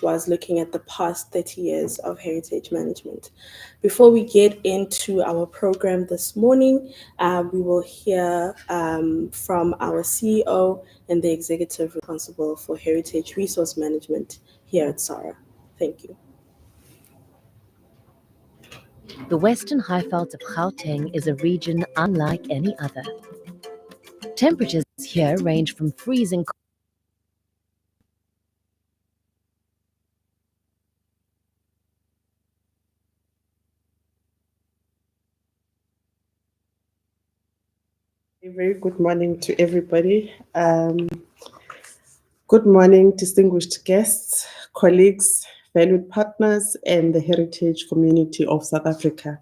was looking at the past 30 years of heritage management. Before we get into our program this morning, we will hear from our CEO and the executive responsible for heritage resource management here at SARA. Thank you. The Western Highveld of Gauteng is a region unlike any other. Temperatures here range from freezing A very good morning to everybody. Good morning, distinguished guests, colleagues, valued partners, and the heritage community of South Africa.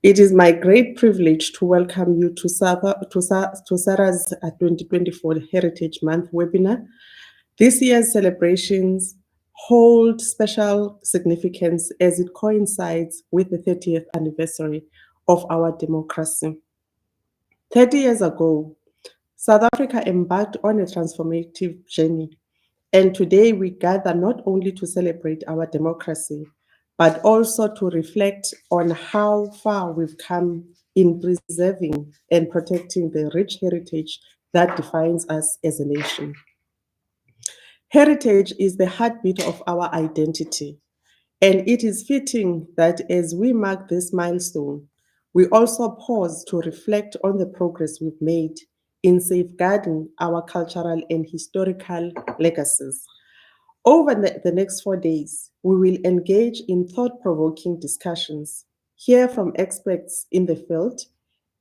It is my great privilege to welcome you to SARA's 2024 Heritage Month webinar. This year's celebrations hold special significance as it coincides with the 30th anniversary of our democracy. 30 years ago, South Africa embarked on a transformative journey, and today we gather not only to celebrate our democracy, but also to reflect on how far we've come in preserving and protecting the rich heritage that defines us as a nation. Heritage is the heartbeat of our identity, and it is fitting that as we mark this milestone, we also pause to reflect on the progress we've made in safeguarding our cultural and historical legacies. Over the next 4 days, we will engage in thought-provoking discussions, hear from experts in the field,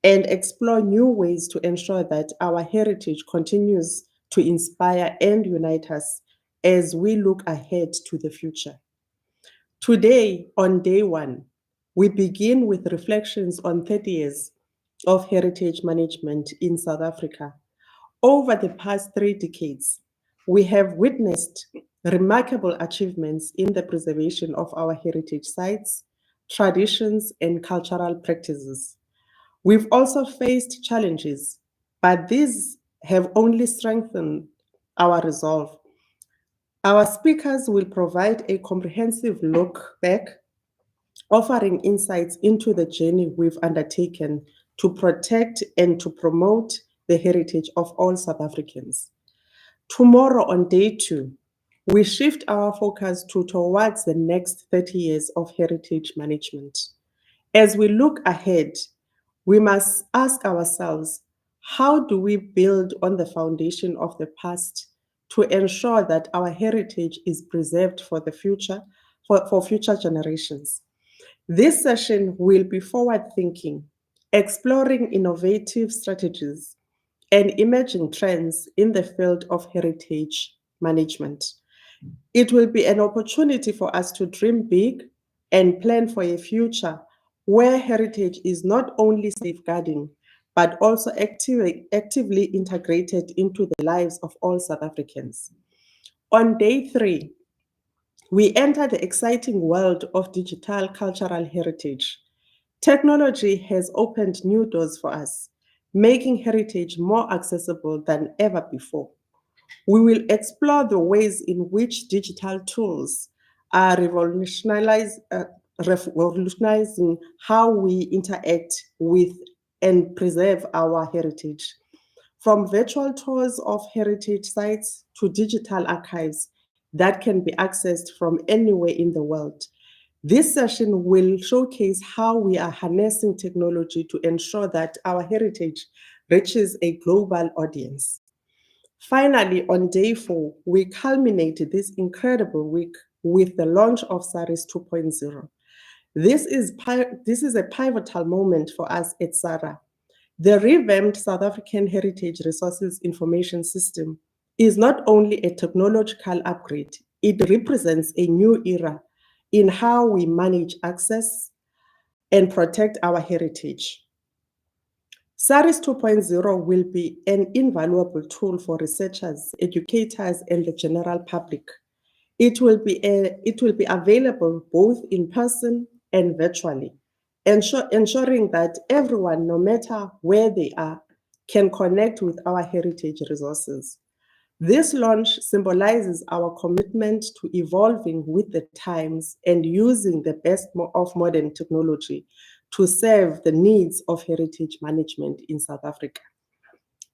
and explore new ways to ensure that our heritage continues to inspire and unite us as we look ahead to the future. Today, on day one, we begin with reflections on 30 years of heritage management in South Africa. Over the past 3 decades, we have witnessed remarkable achievements in the preservation of our heritage sites, traditions, and cultural practices. We've also faced challenges, but these have only strengthened our resolve. Our speakers will provide a comprehensive look back, offering insights into the journey we've undertaken to protect and to promote the heritage of all South Africans. Tomorrow, on day two, we shift our focus towards the next 30 years of heritage management. As we look ahead, we must ask ourselves, how do we build on the foundation of the past to ensure that our heritage is preserved for the future, for future generations? This session will be forward-thinking, exploring innovative strategies and emerging trends in the field of heritage management. It will be an opportunity for us to dream big and plan for a future where heritage is not only safeguarding, but also actively integrated into the lives of all South Africans. On day three, we enter the exciting world of digital cultural heritage. Technology has opened new doors for us, making heritage more accessible than ever before. We will explore the ways in which digital tools are revolutionizing how we interact with and preserve our heritage. From virtual tours of heritage sites to digital archives that can be accessed from anywhere in the world. This session will showcase how we are harnessing technology to ensure that our heritage reaches a global audience. Finally, on day four, we culminated this incredible week with the launch of SARIS 2.0. This is a pivotal moment for us at SARA. The revamped South African Heritage Resources Information System is not only a technological upgrade, it represents a new era in how we manage access and protect our heritage. SARIS 2.0 will be an invaluable tool for researchers, educators, and the general public. It will be available both in person and virtually, ensuring that everyone, no matter where they are, can connect with our heritage resources. This launch symbolizes our commitment to evolving with the times and using the best of modern technology to serve the needs of heritage management in South Africa.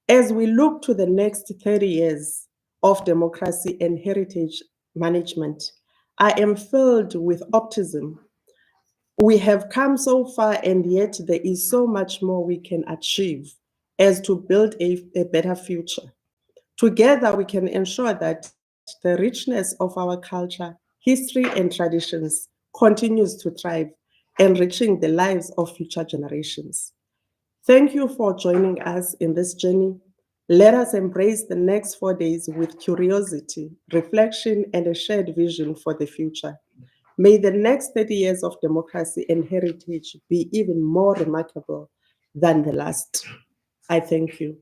As we look to the next 30 years of democracy and heritage management, I am filled with optimism. We have come so far, and yet there is so much more we can achieve as to build a better future. Together, we can ensure that the richness of our culture, history, and traditions continues to thrive, enriching the lives of future generations. Thank you for joining us in this journey. Let us embrace the next 4 days with curiosity, reflection, and a shared vision for the future. May the next 30 years of democracy and heritage be even more remarkable than the last. I thank you.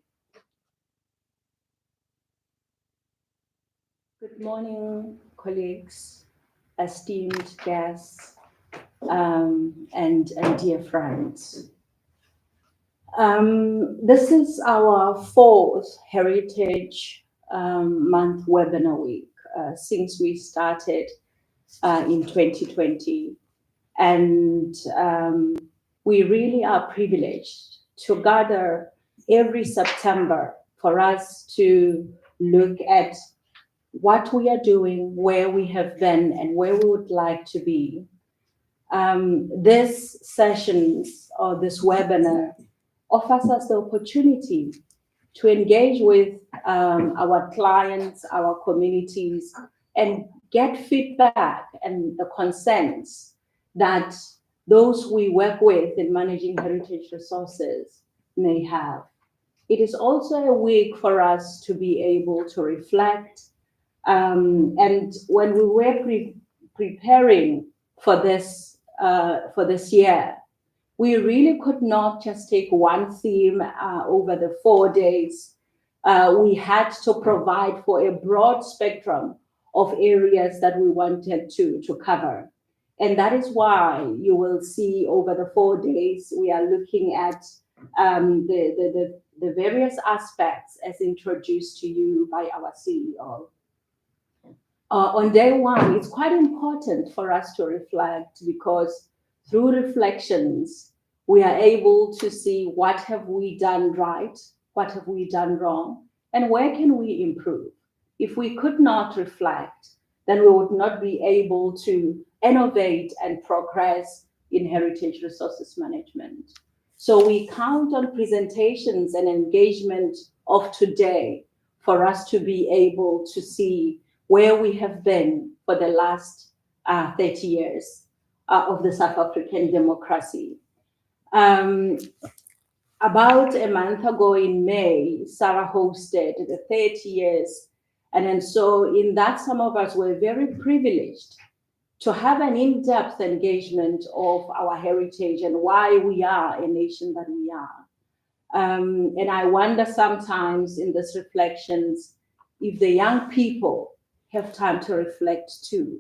Good morning, colleagues, esteemed guests, and dear friends. This is our fourth Heritage Month webinar week since we started in 2020. And we really are privileged to gather every September for us to look at what we are doing, where we have been, and where we would like to be. This sessions or this webinar offers us the opportunity to engage with our clients, our communities, and get feedback and the consents that those we work with in managing heritage resources may have. It is also a week for us to be able to reflect. And when we were preparing for this year, we really could not just take one theme over the 4 days. We had to provide for a broad spectrum of areas that we wanted to cover. And that is why you will see over the 4 days, we are looking at the various aspects as introduced to you by our CEO. On day one, it's quite important for us to reflect, because through reflections, we are able to see what have we done right, what have we done wrong, and where can we improve. If we could not reflect, then we would not be able to innovate and progress in heritage resources management. So we count on presentations and engagement of today for us to be able to see where we have been for the last 30 years of the South African democracy. About a month ago in May, Sarah hosted the 30 years. And then so in that, some of us were very privileged to have an in-depth engagement of our heritage and why we are a nation that we are. And I wonder sometimes in these reflections, if the young people have time to reflect too.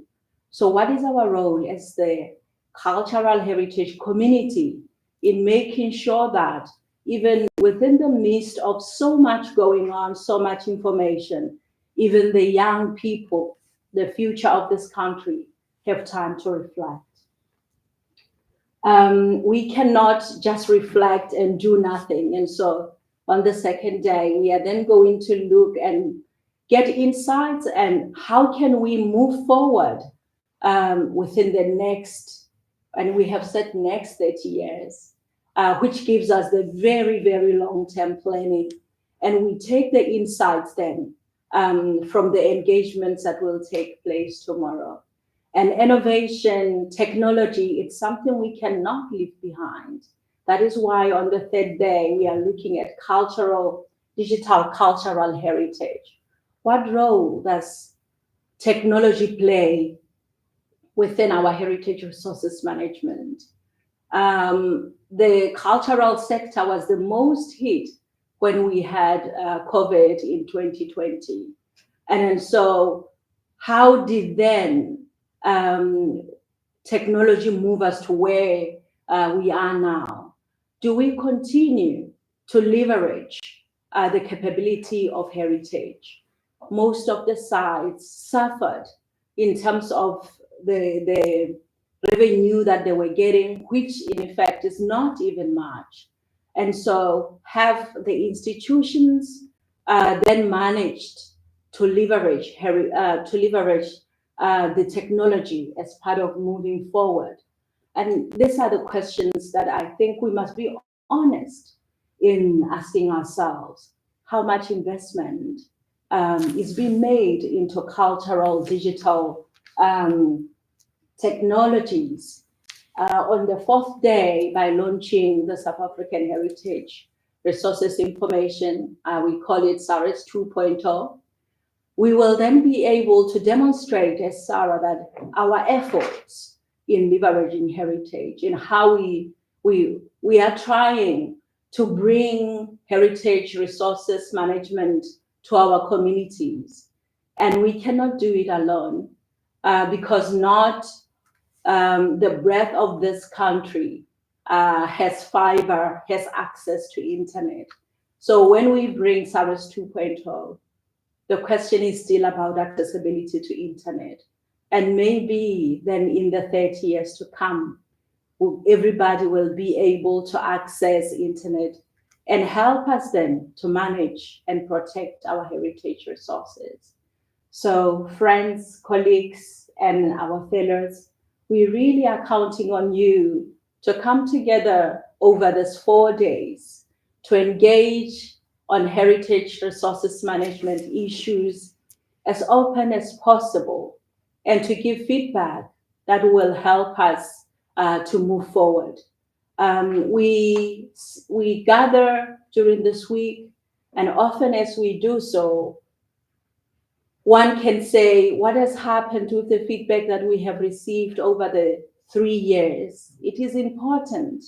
So what is our role as the cultural heritage community in making sure that even within the midst of so much going on, so much information, even the young people, the future of this country, have time to reflect? We cannot just reflect and do nothing. And so on the second day, we are then going to look and get insights and how can we move forward within the next, and we have said next 30 years, which gives us the very, very long-term planning. And we take the insights then from the engagements that will take place tomorrow. And innovation, technology, it's something we cannot leave behind. That is why on the third day, we are looking at digital cultural heritage. What role does technology play within our heritage resources management? The cultural sector was the most hit when we had COVID in 2020. And so how did then technology move us to where we are now? Do we continue to leverage the capability of heritage? most of the sites suffered in terms of the revenue that they were getting, which in effect is not even much. And so have the institutions then managed to leverage the technology as part of moving forward? And these are the questions that I think we must be honest in asking ourselves. How much investment is being made into cultural, digital technologies? On the fourth day, by launching the South African Heritage Resources Information, we call it SARIS 2.0, we will then be able to demonstrate as SARA that our efforts in leveraging heritage, in how we are trying to bring heritage resources management to our communities. And we cannot do it alone because not the breadth of this country has fiber, has access to internet. So when we bring SARIS 2.0, the question is still about accessibility to internet. And maybe then in the 30 years to come, everybody will be able to access internet and help us then to manage and protect our heritage resources. So friends, colleagues, and our fellows, we really are counting on you to come together over these 4 days to engage on heritage resources management issues as open as possible and to give feedback that will help us to move forward. We gather during this week, and often as we do so, one can say, what has happened with the feedback that we have received over the 3 years? It is important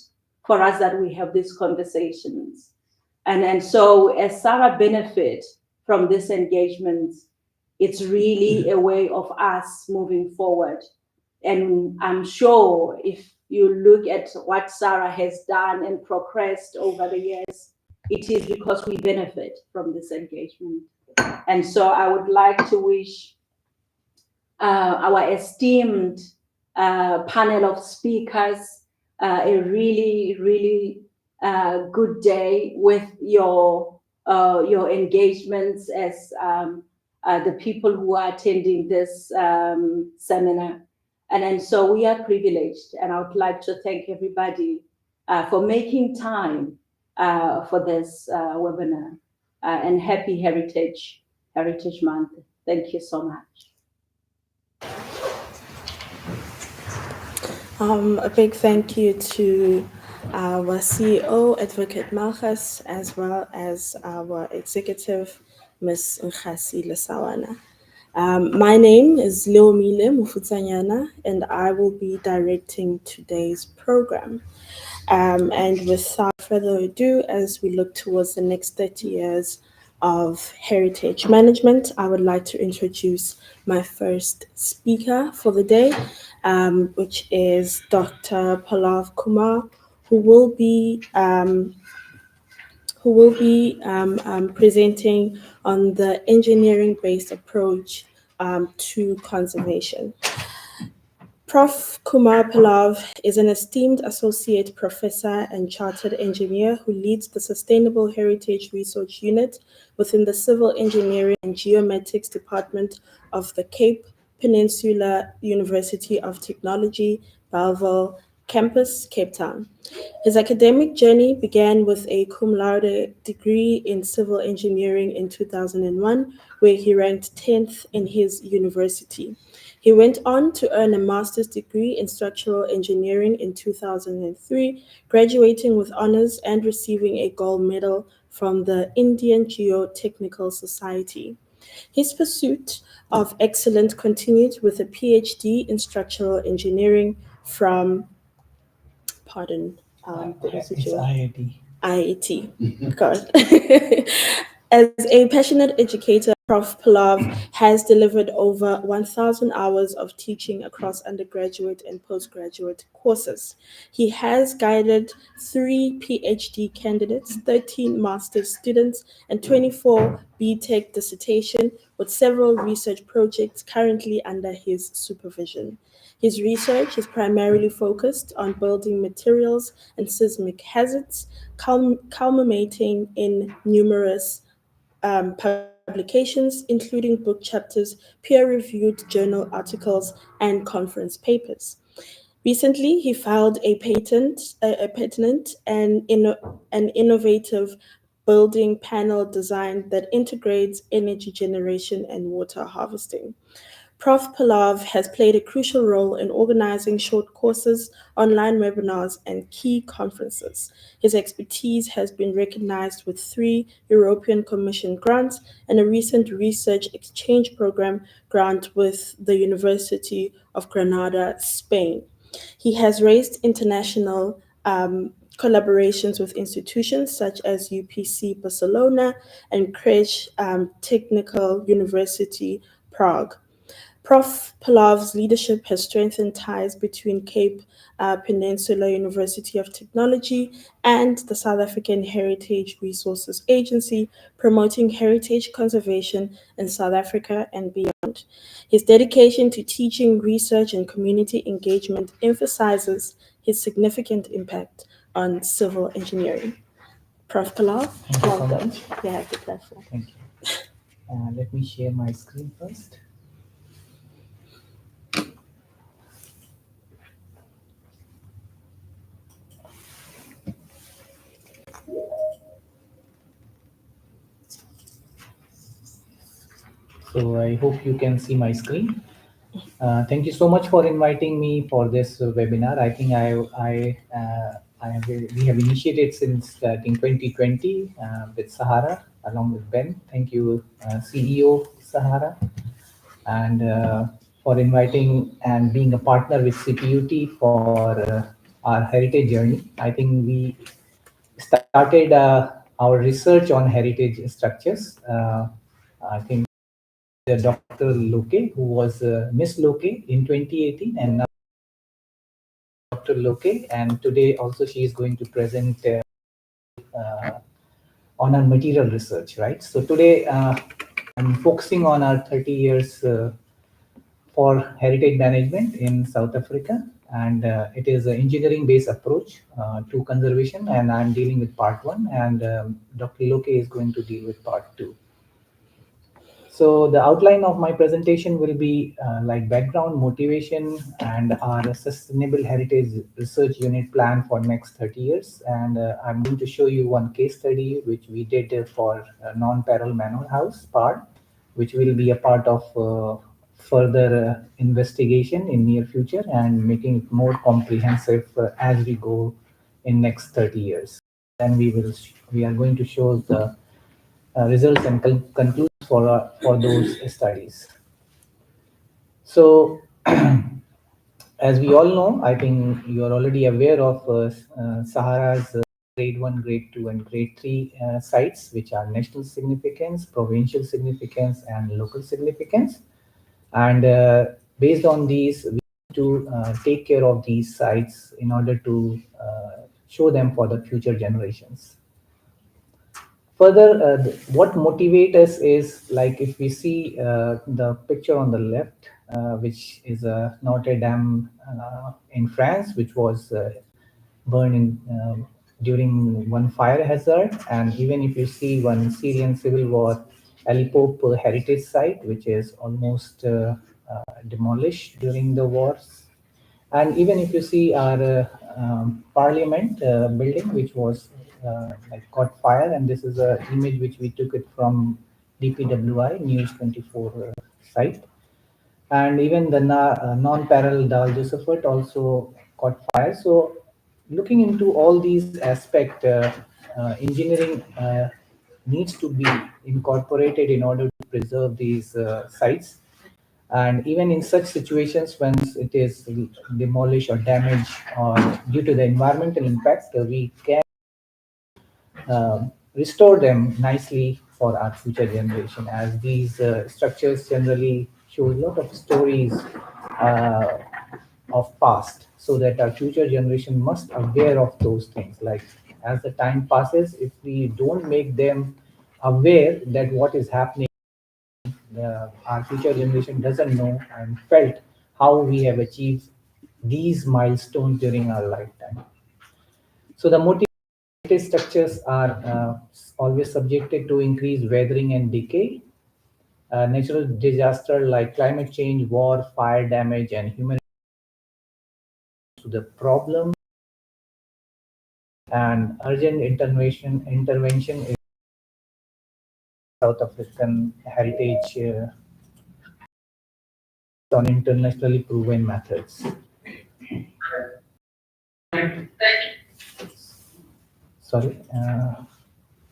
for us that we have these conversations. And so as SARA benefit from this engagement, it's really a way of us moving forward. And I'm sure if you look at what SARA has done and progressed over the years, it is because we benefit from this engagement. And so I would like to wish our esteemed panel of speakers a really, really good day with your engagements as the people who are attending this seminar. And so we are privileged, and I would like to thank everybody for making time for this webinar. And happy Heritage Month. Thank you so much. A big thank you to our CEO, Advocate Malchus, as well as our executive, Ms. Nkasi Lesawana. My name is Leomile Mufutsanyana, and I will be directing today's program. And without further ado, as we look towards the next 30 years of heritage management, I would like to introduce my first speaker for the day, which is Dr. Pallav Kumar, who will be presenting on the engineering-based approach to conservation. Prof. Kumar Pallav is an esteemed associate professor and chartered engineer who leads the Sustainable Heritage Research Unit within the Civil Engineering and Geomatics Department of the Cape Peninsula University of Technology, Bellville Campus, Cape Town. His academic journey began with a cum laude degree in civil engineering in 2001, where he ranked 10th in his university. He went on to earn a master's degree in structural engineering in 2003, graduating with honors and receiving a gold medal from the Indian Geotechnical Society. His pursuit of excellence continued with a PhD in structural engineering from, it's IIT. IIT. God. As a passionate educator Prof. Palav has delivered over 1,000 hours of teaching across undergraduate and postgraduate courses. He has guided 3 PhD candidates, 13 master's students, and 24 BTech dissertation, with several research projects currently under his supervision. His research is primarily focused on building materials and seismic hazards, culminating in numerous publications, including book chapters, peer reviewed journal articles, and conference papers. Recently, he filed a patent an innovative building panel design that integrates energy generation and water harvesting. Prof. Palav has played a crucial role in organizing short courses, online webinars, and key conferences. His expertise has been recognized with 3 European Commission grants and a recent research exchange program grant with the University of Granada, Spain. He has raised international collaborations with institutions such as UPC Barcelona and Krech Technical University, Prague. Prof. Palav's leadership has strengthened ties between Cape Peninsula University of Technology and the South African Heritage Resources Agency, promoting heritage conservation in South Africa and beyond. His dedication to teaching, research, and community engagement emphasizes his significant impact on civil engineering. Prof. Palav, Thank you so welcome. much. You have the platform. Thank you. Let me share my screen first. So I hope you can see my screen. Thank you so much for inviting me for this webinar. I think we have initiated since I think 2020 with Sahara along with Ben. Thank you, CEO Sahara, and for inviting and being a partner with CPUT for our heritage journey. I think we started our research on heritage structures. I think Dr. Loke, who was Miss Loke in 2018, and now Dr. Loke, and today also she is going to present on our material research, right? So today I'm focusing on our 30 years for heritage management in South Africa, and it is an engineering-based approach to conservation, and I'm dealing with part one, and Dr. Loke is going to deal with part two. So the outline of my presentation will be like background, motivation, and our sustainable heritage research unit plan for next 30 years. And I'm going to show you one case study which we did for non-parallel manor house part, which will be a part of further investigation in near future and making it more comprehensive as we go in next 30 years. Then we are going to show the results and conclusions for those studies. So, as we all know, I think you are already aware of Sahara's grade 1, grade 2, and grade 3 sites, which are national significance, provincial significance, and local significance. And based on these, we need to take care of these sites in order to show them for the future generations. Further, what motivates us is like if we see the picture on the left, which is Notre Dame in France, which was burned during one fire hazard, and even if you see one Syrian civil war Aleppo heritage site, which is almost demolished during the wars, and even if you see our parliament building, which was like caught fire, and this is a image which we took it from DPWI News 24 site, and even the non-parallel Dal Josephat also caught fire. So looking into all these aspects, engineering needs to be incorporated in order to preserve these sites. And even in such situations, when it is demolished or damaged or due to the environmental impact, we can restore them nicely for our future generation, as these structures generally show a lot of stories uh, of past, so that our future generation must aware of those things. Like as the time passes, if we don't make them aware that what is happening, our future generation doesn't know and felt how we have achieved these milestones during our lifetime. So the motivated structures are always subjected to increased weathering and decay. Natural disaster like climate change, war, fire damage, and human to the problem, and urgent intervention is South African heritage on internationally proven methods. Sorry,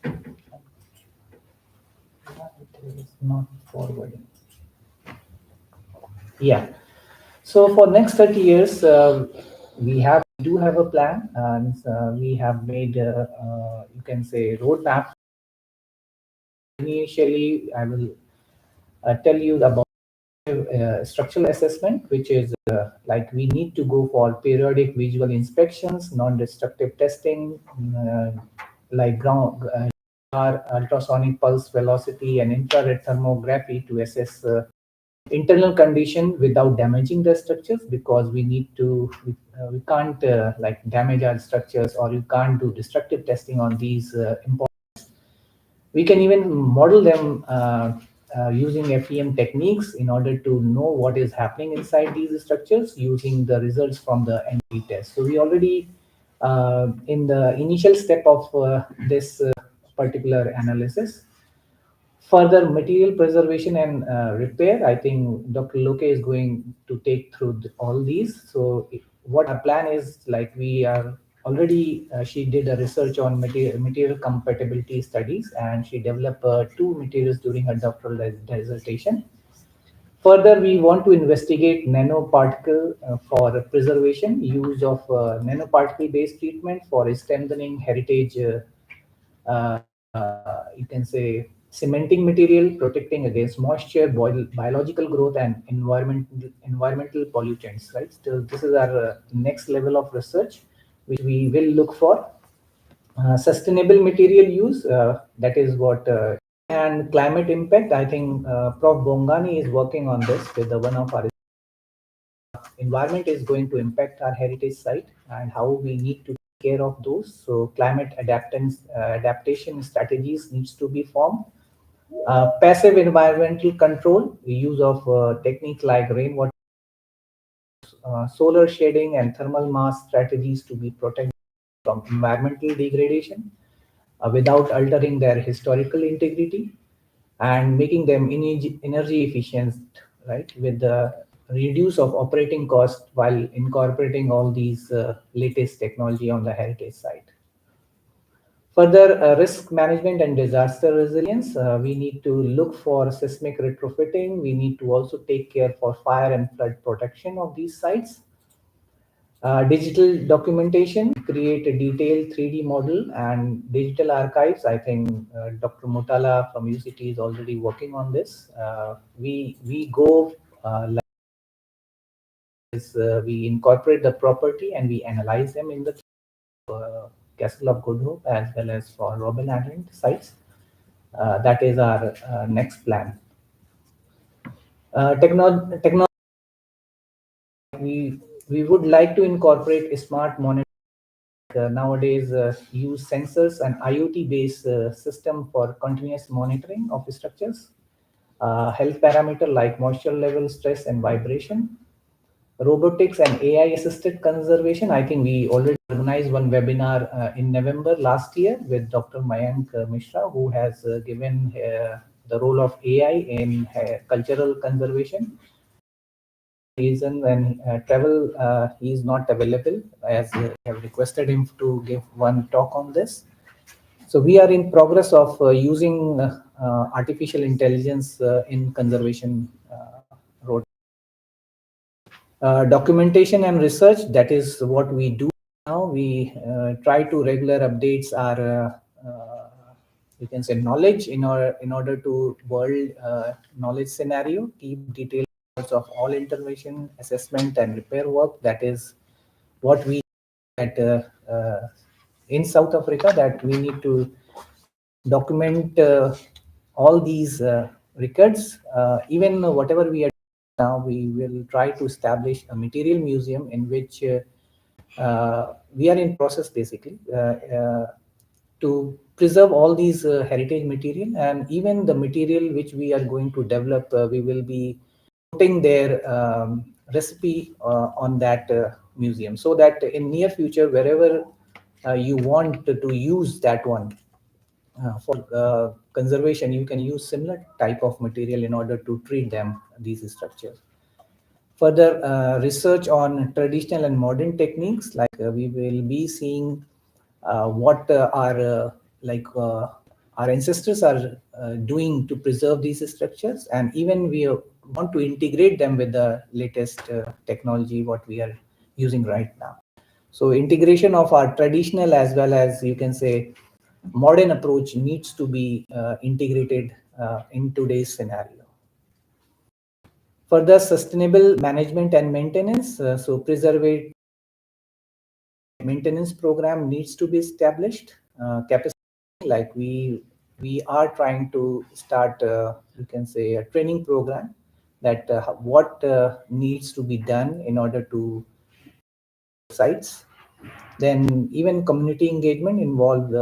it is not forwarding. Yeah. So for next 30 years, we do have a plan, and we have made you can say roadmap. Initially, I will tell you about structural assessment, which is like we need to go for periodic visual inspections, non-destructive testing, like ground ultrasonic pulse velocity and infrared thermography to assess internal condition without damaging the structures, because we can't like damage our structures, or you can't do destructive testing on these important. We can even model them using FEM techniques in order to know what is happening inside these structures using the results from the NV test. So we already in the initial step of this particular analysis. Further material preservation and repair, I think Dr. Loke is going to take through all these. So what our plan is, like we are already, she did a research on material compatibility studies, and she developed two materials during her doctoral dissertation. Further, we want to investigate nanoparticle for preservation, use of nanoparticle-based treatment for strengthening heritage you can say cementing material, protecting against moisture, biological growth, and environmental pollutants. Right. So this is our next level of research, which we will look for. Sustainable material use. That is what. And climate impact. I think Prof. Bongani is working on this with one of our environment is going to impact our heritage site, and how we need to take care of those. So climate adaptation strategies needs to be formed. Passive environmental control, the use of techniques like rainwater, solar shading, and thermal mass strategies to be protected from environmental degradation without altering their historical integrity, and making them energy efficient, right, with the reduce of operating cost while incorporating all these latest technology on the heritage site. Further, risk management and disaster resilience, we need to look for seismic retrofitting. We need to also take care for fire and flood protection of these sites. Digital documentation, create a detailed 3D model and digital archives. I think Dr. Mutala from UCT is already working on this. We go like this, we incorporate the property and we analyze them in the Castle of Good Hope as well as for Robben Island sites. That is our next plan. Technology. We would like to incorporate smart monitoring. Nowadays use sensors and IoT-based system for continuous monitoring of structures, health parameter like moisture level, stress, and vibration, robotics and AI-assisted conservation. I think we already organized one webinar in November last year with Dr. Mayank Mishra, who has given the role of AI in cultural conservation. Reason when travel he is not available, as I have requested him to give one talk on this. So we are in progress of using artificial intelligence in conservation road. Documentation and research, that is what we do now. We try to regular updates our you can say knowledge in order to world knowledge scenario, keep detailed records of all intervention, assessment, and repair work. That is what we at in South Africa, that we need to document all these records. Even whatever we are now, we will try to establish a material museum in which we are in process basically to preserve all these heritage material, and even the material which we are going to develop, we will be putting their recipe on that museum, so that in near future, wherever you want to use that one for conservation, you can use similar type of material in order to treat them, these structures. Further research on traditional and modern techniques, like we will be seeing what our ancestors are doing to preserve these structures, and even we want to integrate them with the latest technology what we are using right now. So integration of our traditional as well as, you can say, modern approach needs to be integrated in today's scenario. Further sustainable management and maintenance, so preservation maintenance program needs to be established. Capacity, like we are trying to start, you can say, a training program, that what needs to be done in order to sites. Then even community engagement involved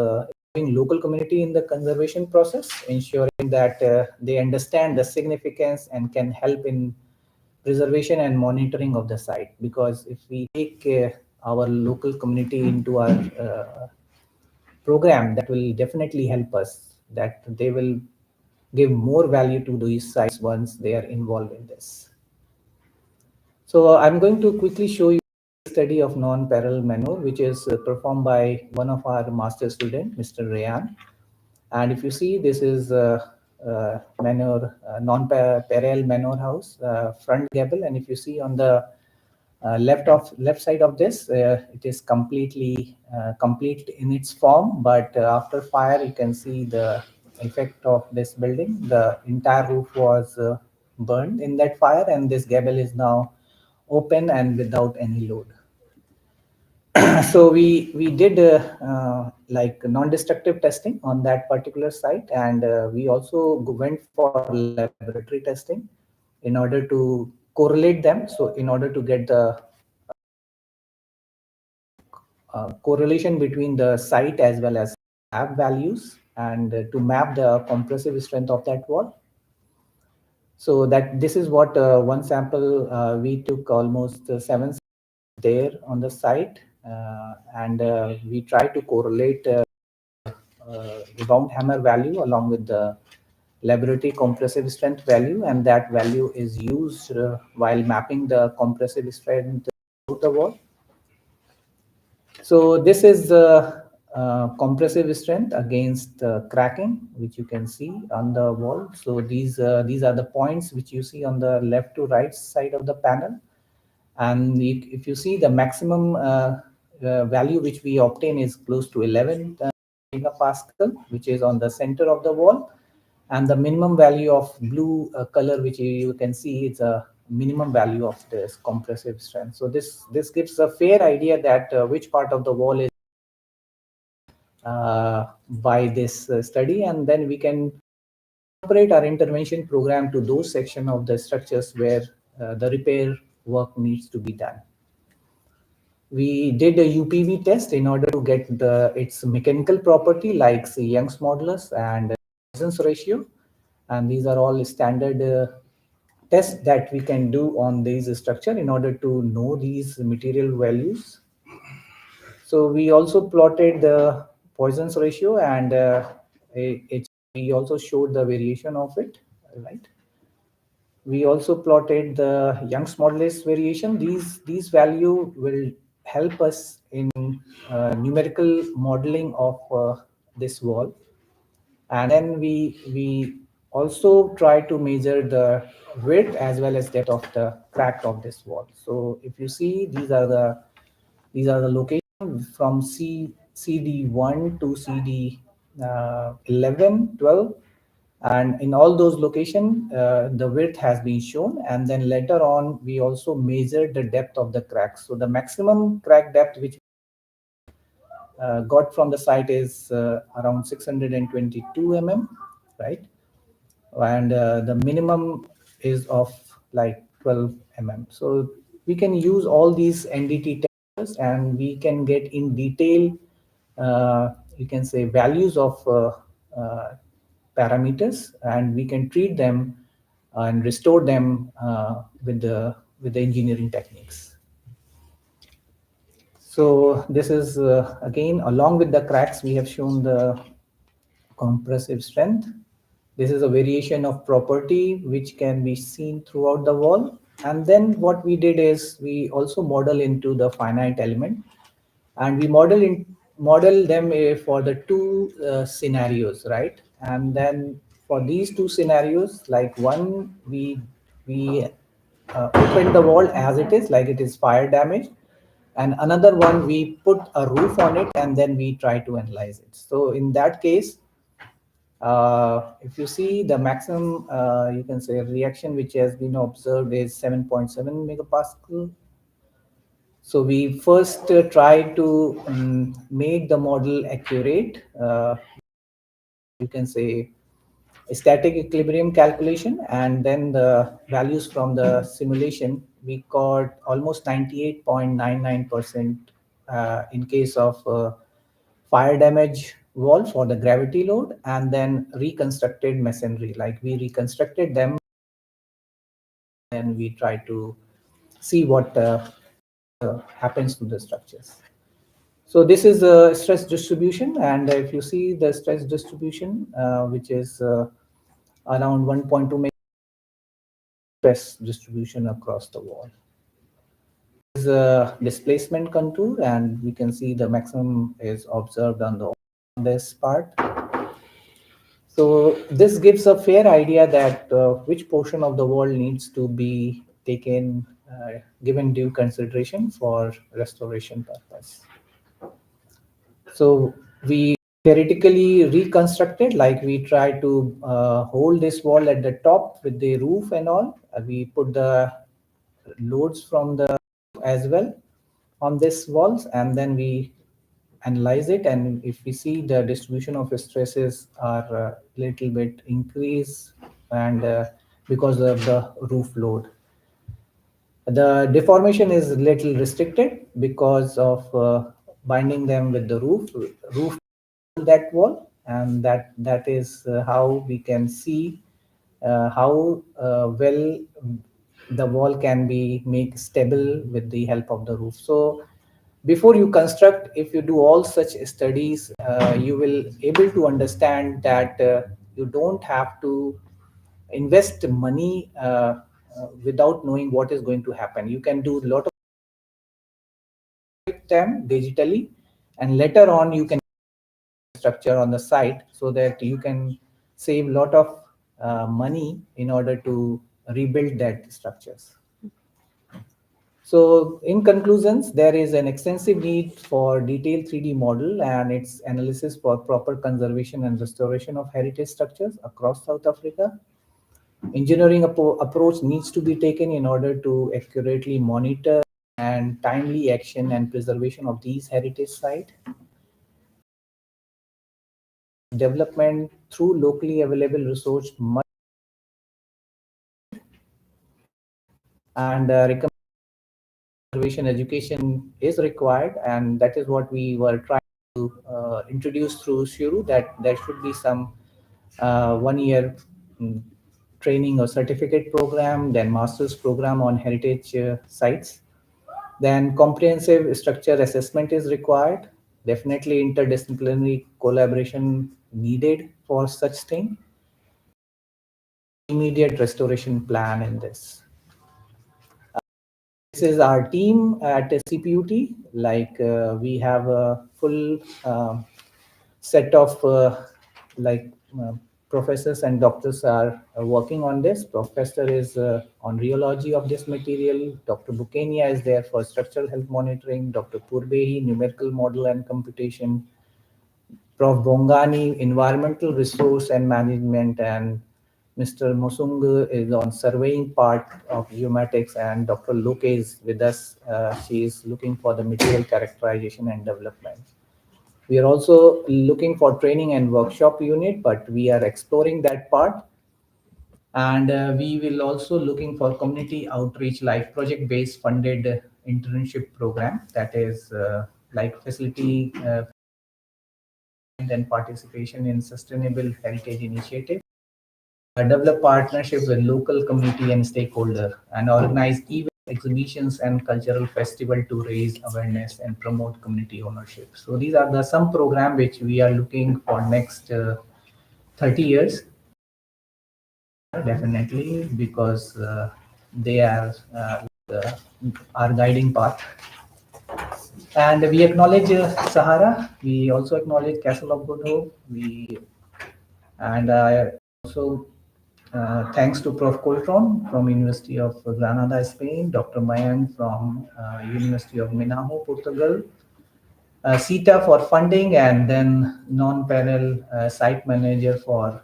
local community in the conservation process, ensuring that they understand the significance and can help in preservation and monitoring of the site. Because if we take our local community into our program, that will definitely help us, that they will give more value to these sites once they are involved in this. So I'm going to quickly show you a study of non-parallel manure, which is performed by one of our master student, Mr. Rayan. And if you see, this is manure, non-parallel manure house, front gable. And if you see on the left side of this, it is completely complete in its form, but after fire you can see the effect of this building. The entire roof was burned in that fire, and this gable is now open and without any load. So we did like non-destructive testing on that particular site, and we also went for laboratory testing in order to correlate them. So in order to get the correlation between the site as well as lab values, and to map the compressive strength of that wall. So that this is what one sample we took almost 7 there on the site, and we try to correlate rebound hammer value along with the laboratory compressive strength value, and that value is used while mapping the compressive strength of the wall. So this is the compressive strength against cracking, which you can see on the wall. So these are the points which you see on the left to right side of the panel. And if you see, the maximum value which we obtain is close to 11 megapascal, which is on the center of the wall. And the minimum value of blue color, which you can see, is a minimum value of this compressive strength. So this gives a fair idea that which part of the wall is by this study, and then we can operate our intervention program to those section of the structures where the repair work needs to be done. We did a UPV test in order to get its mechanical property, like Young's modulus and Poisson's ratio, and these are all standard tests that we can do on these structure in order to know these material values. So we also plotted the Poisson's ratio, and we also showed the variation of it, right? We also plotted the Young's modulus variation. These value will help us in numerical modeling of this wall. And then we also try to measure the width as well as depth of the crack of this wall. So if you see, these are the locations from CD1 to 11, 12, and in all those locations, the width has been shown. And then later on, we also measured the depth of the cracks. So the maximum crack depth which got from the site is around 622 mm, right? And the minimum is of like 12 mm. So we can use all these NDT testers and we can get in detail, you can say values of parameters, and we can treat them and restore them with the engineering techniques. So this is again, along with the cracks, we have shown the compressive strength. This is a variation of property which can be seen throughout the wall. And then what we did is we also model into the finite element, and we model them for the two scenarios, right? And then for these two scenarios, like one, we open the wall as it is, like it is fire damage, and another one we put a roof on it and then we try to analyze it. So in that case, if you see the maximum, you can say reaction which has been observed is 7.7 megapascal. So we first try to make the model accurate. You can say static equilibrium calculation, and then the values from the simulation we got almost 98.99% in case of fire damage wall for the gravity load, and then reconstructed masonry, like we reconstructed them and we try to see what happens to the structures. So this is a stress distribution, and if you see the stress distribution, which is around 1.2 stress distribution across the wall. This is a displacement contour, and we can see the maximum is observed on this part. So this gives a fair idea that which portion of the wall needs to be taken, given due consideration for restoration purpose. So we theoretically reconstructed, like we try to hold this wall at the top with the roof and all. We put the loads from the as well on this walls, and then we analyze it. And if we see the distribution of stresses are a little bit increase, and because of the roof load, the deformation is little restricted because of binding them with the roof that wall, and that is how we can see how well the wall can be made stable with the help of the roof. So before you construct, if you do all such studies, you will able to understand that you don't have to invest money without knowing what is going to happen. You can do a lot of them digitally, and later on you can structure on the site, so that you can save a lot of money in order to rebuild that structures. So in conclusions, there is an extensive need for detailed 3D model and its analysis for proper conservation and restoration of heritage structures across South Africa. Engineering approach needs to be taken in order to accurately monitor and timely action and preservation of these heritage sites. Development through locally available resource and conservation education is required, and that is what we were trying to introduce through Shuru, that there should be some 1 year training or certificate program, then master's program on heritage sites. Then comprehensive structure assessment is required. Definitely interdisciplinary collaboration needed for such thing. Immediate restoration plan in this. This is our team at CPUT. Like we have a full set of professors and doctors are working on this. Professor is on rheology of this material. Dr. Bukenia is there for structural health monitoring. Dr. Purbehi, numerical model and computation. Prof. Bongani, Environmental Resource and Management, and Mr. Mosungu is on surveying part of geomatics, and Dr. Loke is with us. She is looking for the material characterization and development. We are also looking for training and workshop unit, but we are exploring that part. And we will also looking for community outreach like project based funded internship program, that is like facility and participation in sustainable heritage initiative, develop partnership with local community and stakeholder, and organize events, exhibitions and cultural festival to raise awareness and promote community ownership. So these are the some program which we are looking for next 30 years. Definitely, because they are our guiding path. And we acknowledge Sahara. We also acknowledge Castle of Good Hope. And also thanks to Prof. Coltron from University of Granada, Spain, Dr. Mayan from University of Minho, Portugal, CETA for funding, and then non-panel site manager for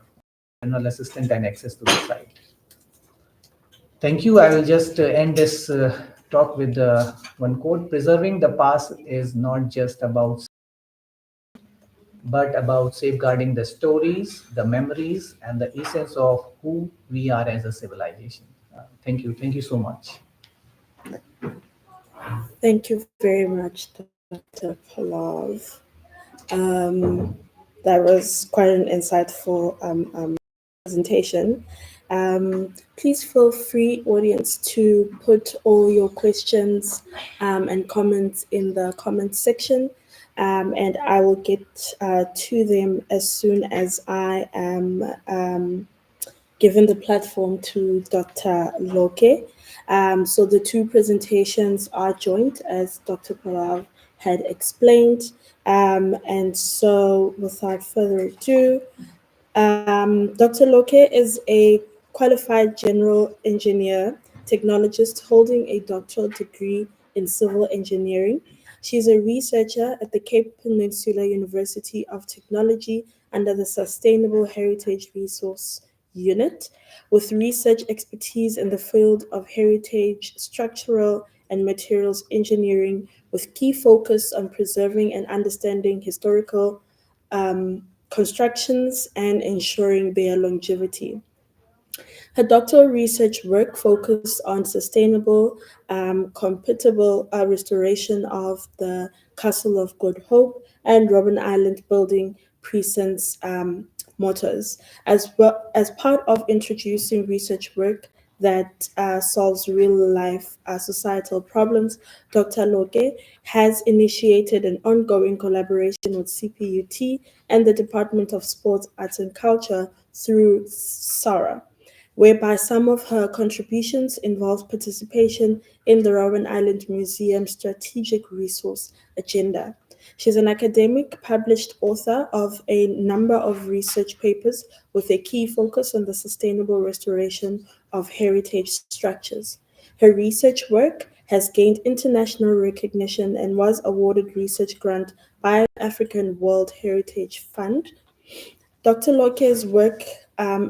general assistant and access to the site. Thank you. I will just end this talk with one quote. Preserving the past is not just about, but about safeguarding the stories, the memories, and the essence of who we are as a civilization. Thank you. Thank you so much. Thank you very much, Dr. Palav. That was quite an insightful presentation. Please feel free, audience, to put all your questions and comments in the comments section, and I will get to them as soon as I am given the platform to Dr. Loke. So the two presentations are joint, as Dr. Palav had explained. And so without further ado, Dr. Loke is a qualified general engineer, technologist holding a doctoral degree in civil engineering. She's a researcher at the Cape Peninsula University of Technology under the Sustainable Heritage Resource Unit, with research expertise in the field of heritage, structural, and materials engineering, with key focus on preserving and understanding historical constructions and ensuring their longevity. Her doctoral research work focused on sustainable, compatible restoration of the Castle of Good Hope and Robben Island building precincts mortars, as well as part of introducing research work that solves real-life societal problems. Dr. Loke has initiated an ongoing collaboration with CPUT and the Department of Sports, Arts and Culture through SARA, whereby some of her contributions involve participation in the Robben Island Museum Strategic Resource Agenda. She's an academic published author of a number of research papers with a key focus on the sustainable restoration of heritage structures. Her research work has gained international recognition and was awarded research grant by the African World Heritage Fund. Dr. Loke's work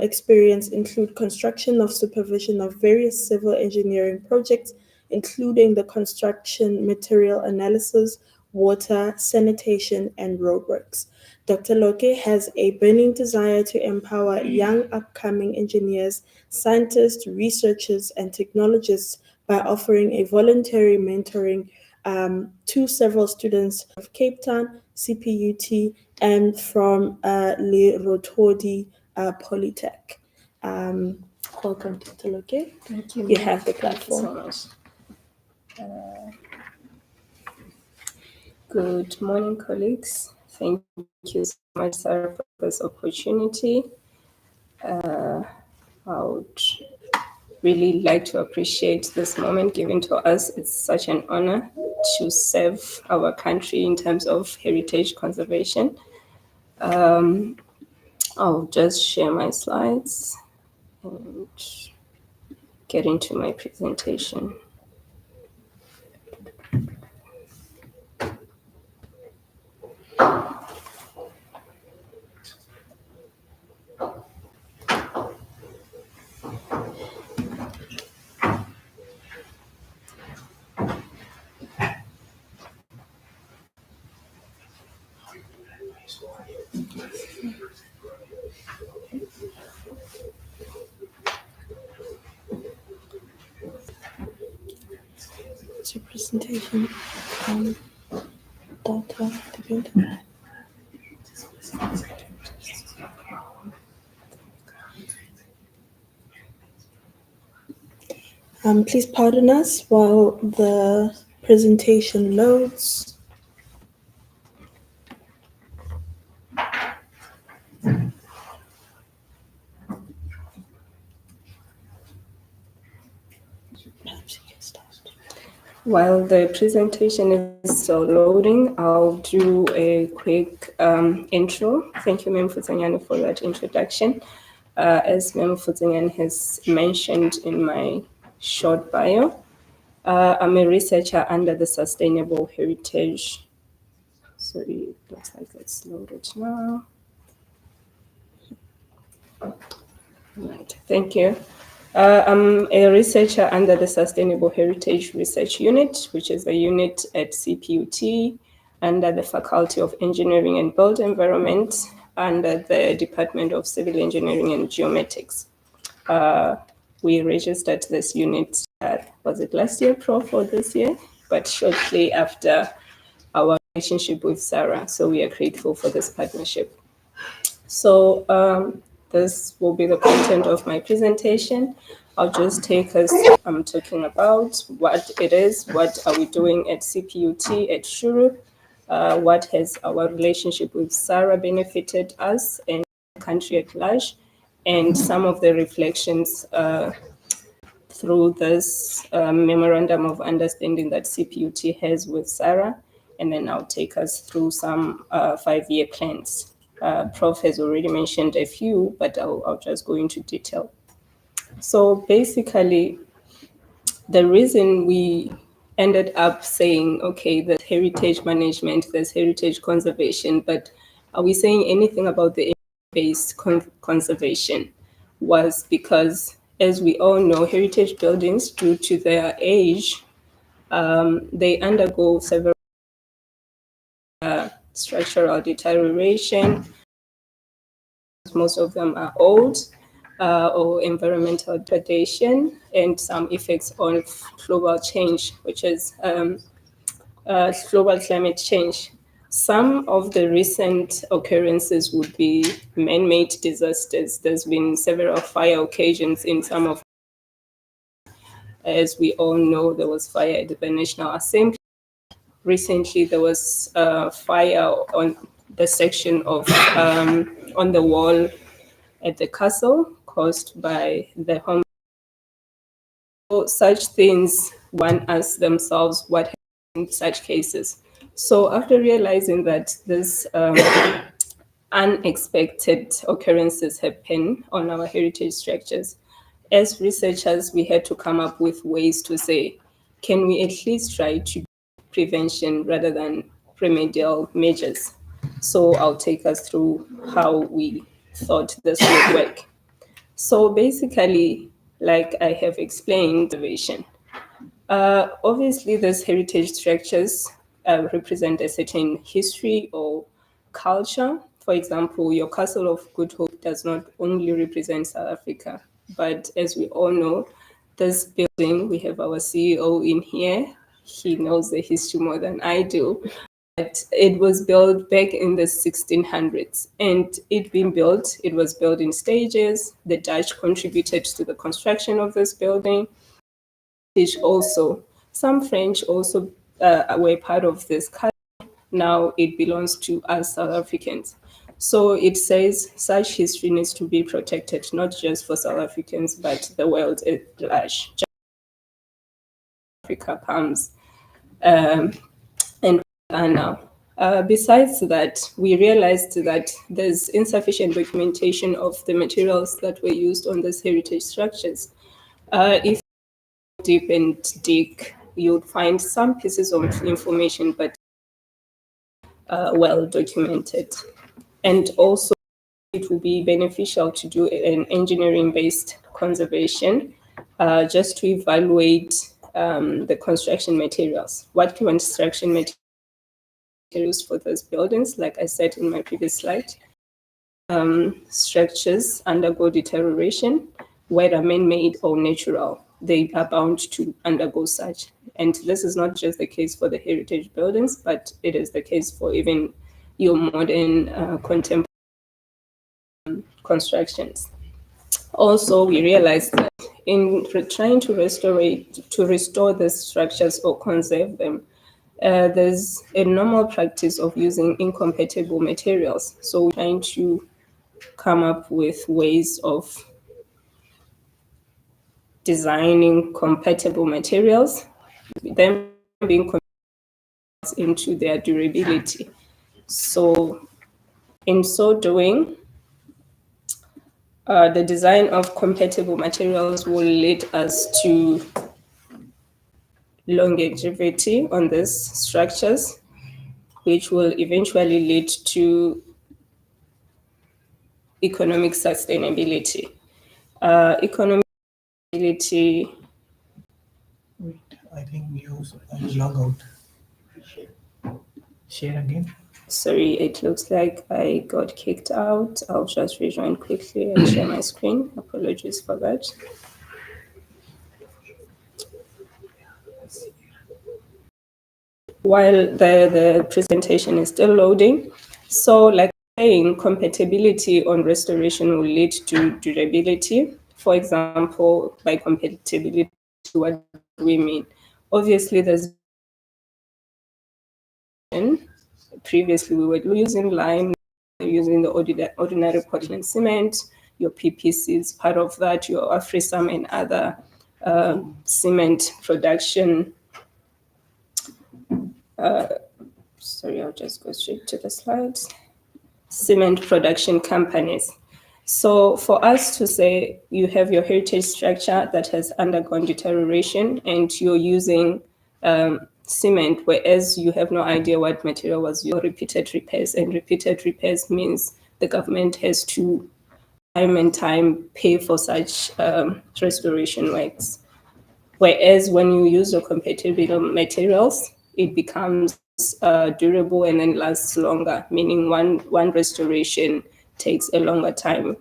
experience include construction of supervision of various civil engineering projects, including the construction material analysis, water, sanitation, and roadworks. Dr. Loke has a burning desire to empower young upcoming engineers, scientists, researchers, and technologists by offering a voluntary mentoring to several students of Cape Town, CPUT, and from Le Rotodi Polytech. Welcome, Dr. Loke. Thank you. You have the Thank you so platform. much. Good morning, colleagues. Thank you so much, Sarah, for this opportunity. I would really like to appreciate this moment given to us. It's such an honor to serve our country in terms of heritage conservation. I'll just share my slides and get into my presentation. presentation. Data. Please pardon us while the presentation loads. Perhaps you can start. While the presentation is still loading, I'll do a quick intro. Thank you, Mem Futsanyane, for that introduction. As Mem Futsanyane has mentioned in my short bio, I'm a researcher under the Sustainable Heritage. Sorry, it looks like it's loaded now. Right, thank you. I'm a researcher under the Sustainable Heritage Research Unit, which is a unit at CPUT under the Faculty of Engineering and Built Environment under the Department of Civil Engineering and Geomatics. We registered this unit, was it last year, Prof, or this year? But shortly after our relationship with Sarah. So we are grateful for this partnership. So this will be the content of my presentation. I'll just take us, I'm talking about what it is, what are we doing at CPUT, at Shuru, what has our relationship with Sarah benefited us and the country at large, and some of the reflections through this memorandum of understanding that CPUT has with Sarah, and then I'll take us through some 5-year plans. Prof has already mentioned a few, but I'll just go into detail. So basically, the reason we ended up saying, okay, there's heritage management, there's heritage conservation, but are we saying anything about the based conservation was because, as we all know, heritage buildings, due to their age, they undergo several structural deterioration. Most of them are old, or environmental degradation, and some effects on global change, which is global climate change. Some of the recent occurrences would be man-made disasters. There's been several fire occasions in some of, as we all know, there was fire at the National Assembly. Recently, there was fire on the section of on the wall at the castle caused by the home. So such things, one asks themselves what happens in such cases. So after realizing that this unexpected occurrences happen on our heritage structures, as researchers, we had to come up with ways to say, can we at least try to do prevention rather than remedial measures? So I'll take us through how we thought this would work. So basically, like I have explained, conservation. Obviously, these heritage structures represent a certain history or culture. For example, your Castle of Good Hope does not only represent South Africa, but as we all know, this building, we have our CEO in here. He knows the history more than I do. But it was built back in the 1600s, and it was built in stages. The Dutch contributed to the construction of this building. Also, some French also were part of this. Now it belongs to us South Africans. So it says such history needs to be protected, not just for South Africans, but the world at large. Africa comes and now. Besides that, we realized that there's insufficient documentation of the materials that were used on these heritage structures. If you deep and dig, you'd find some pieces of information, but well documented. And also, it will be beneficial to do an engineering-based conservation just to evaluate the construction materials. What construction materials for those buildings, like I said in my previous slide, structures undergo deterioration, whether man-made or natural. they are bound to undergo such. And this is not just the case for the heritage buildings, but it is the case for even your modern contemporary constructions. Also, we realized that in trying to restore the structures or conserve them, there's a normal practice of using incompatible materials. So we're trying to come up with ways of designing compatible materials, them being into their durability. So in so doing, the design of compatible materials will lead us to longevity on these structures, which will eventually lead to economic sustainability. Economic sustainability. Wait, I think you log out. Share again. Sorry, it looks like I got kicked out. I'll just rejoin quickly and share my screen. Apologies for that. While the presentation is still loading. So like saying, compatibility on restoration will lead to durability. For example, by compatibility, what do we mean? Obviously, there's previously we were using lime, using the ordinary Portland cement, your PPCs, part of that, your AfriSam and other cement production. Sorry, I'll just go straight to the slides. Cement production companies. So for us to say you have your heritage structure that has undergone deterioration and you're using cement, whereas you have no idea what material was your repeated repairs, and repeated repairs means the government has to time and time pay for such restoration works. Whereas when you use your compatible materials, it becomes durable and then lasts longer, meaning one restoration takes a longer time.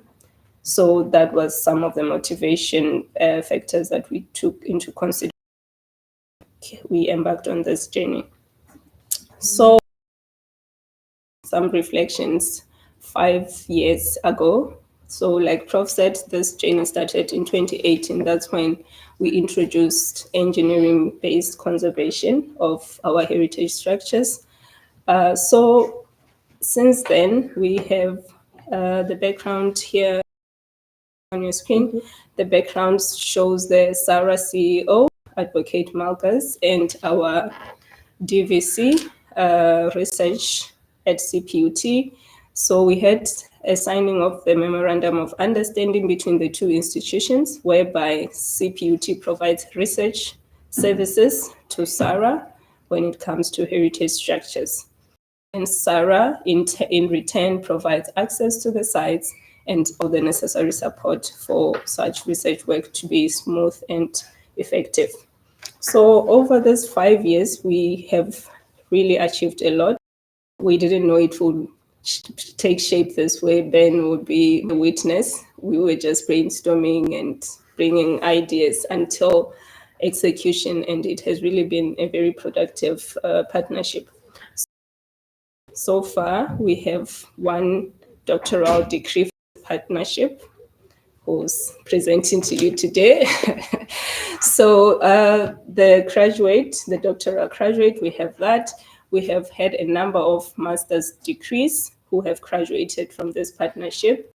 So that was some of the motivation factors that we took into consideration. We embarked on this journey. So some reflections 5 years ago. So like Prof said, this journey started in 2018. That's when we introduced engineering-based conservation of our heritage structures. So since then, we have the background here on your screen. The background shows the SARA CEO, Advocate Malgus, and our DVC research at CPUT. So we had a signing of the Memorandum of Understanding between the two institutions, whereby CPUT provides research services to SARA when it comes to heritage structures. And SARA, in return, provides access to the sites and all the necessary support for such research work to be smooth and effective. So over these 5 years, we have really achieved a lot. We didn't know it would take shape this way. Ben would be the witness. We were just brainstorming and bringing ideas until execution, and it has really been a very productive partnership. So far, we have one doctoral degree partnership who's presenting to you today. So the doctoral graduate, we have that. We have had a number of master's degrees who have graduated from this partnership.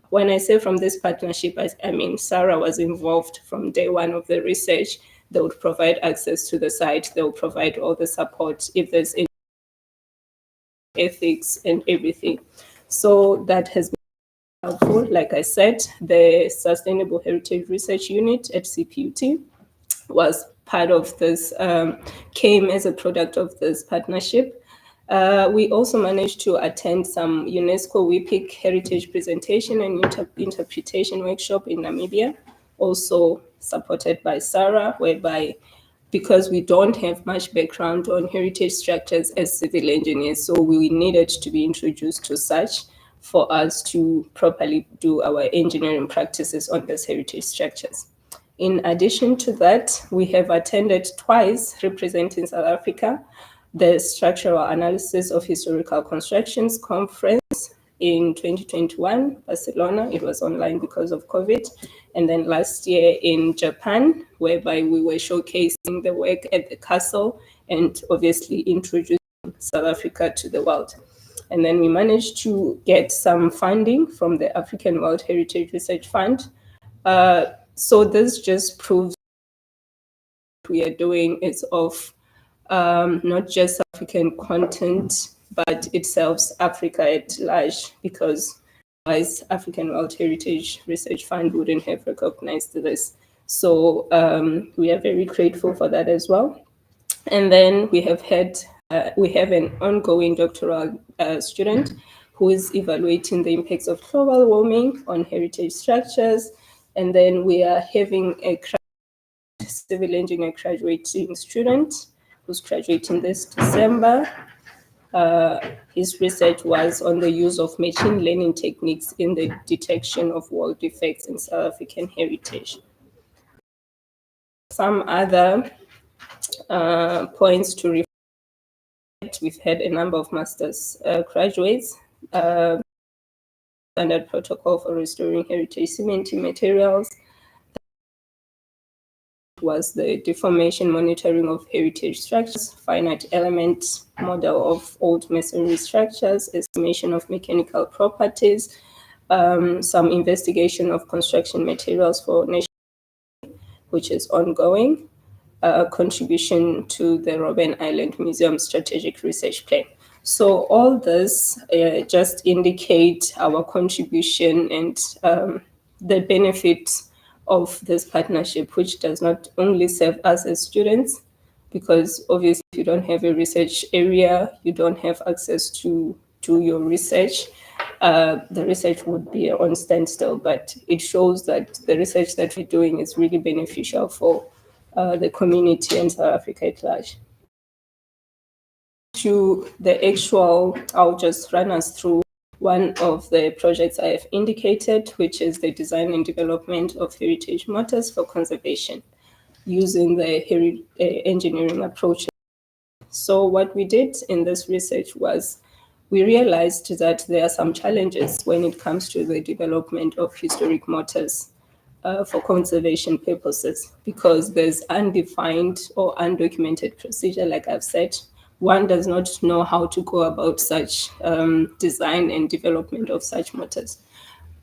When I say from this partnership, I mean Sarah was involved from day one of the research. They would provide access to the site. They will provide all the support if there's any ethics and everything. So that has been helpful. Like I said, the Sustainable Heritage Research Unit at CPUT was part of this, came as a product of this partnership. We also managed to attend some UNESCO WIPIC heritage presentation and interpretation workshop in Namibia, also supported by Sarah, whereby because we don't have much background on heritage structures as civil engineers, so we needed to be introduced to such for us to properly do our engineering practices on these heritage structures. In addition to that, we have attended twice, representing South Africa, the Structural Analysis of Historical Constructions Conference in 2021, Barcelona. It was online because of COVID. And then last year in Japan, whereby we were showcasing the work at the castle and obviously introducing South Africa to the world. And then we managed to get some funding from the African World Heritage Research Fund. So this just proves what we are doing is of not just African content, but it serves Africa at large, because otherwise African World Heritage Research Fund wouldn't have recognized this. So we are very grateful for that as well. And then we have an ongoing doctoral student who is evaluating the impacts of global warming on heritage structures. And then we are having a civil engineer graduating student who's graduating this December. His research was on the use of machine learning techniques in the detection of wall defects in South African heritage. Some other points to reflect. We've had a number of master's graduates. Standard protocol for restoring heritage cementing materials was the deformation monitoring of heritage structures, finite element model of old masonry structures, estimation of mechanical properties, some investigation of construction materials for national, which is ongoing, contribution to the Robben Island Museum Strategic Research Plan. So all this just indicate our contribution and the benefits of this partnership, which does not only serve us as students, because obviously if you don't have a research area, you don't have access to your research, the research would be on standstill. But it shows that the research that we're doing is really beneficial for the community and South Africa at large. To the actual, I'll just run us through one of the projects I have indicated, which is the design and development of heritage mortars for conservation using the engineering approach. So what we did in this research was we realized that there are some challenges when it comes to the development of historic mortars for conservation purposes, because there's undefined or undocumented procedure, like I've said. One does not know how to go about such design and development of such mortars.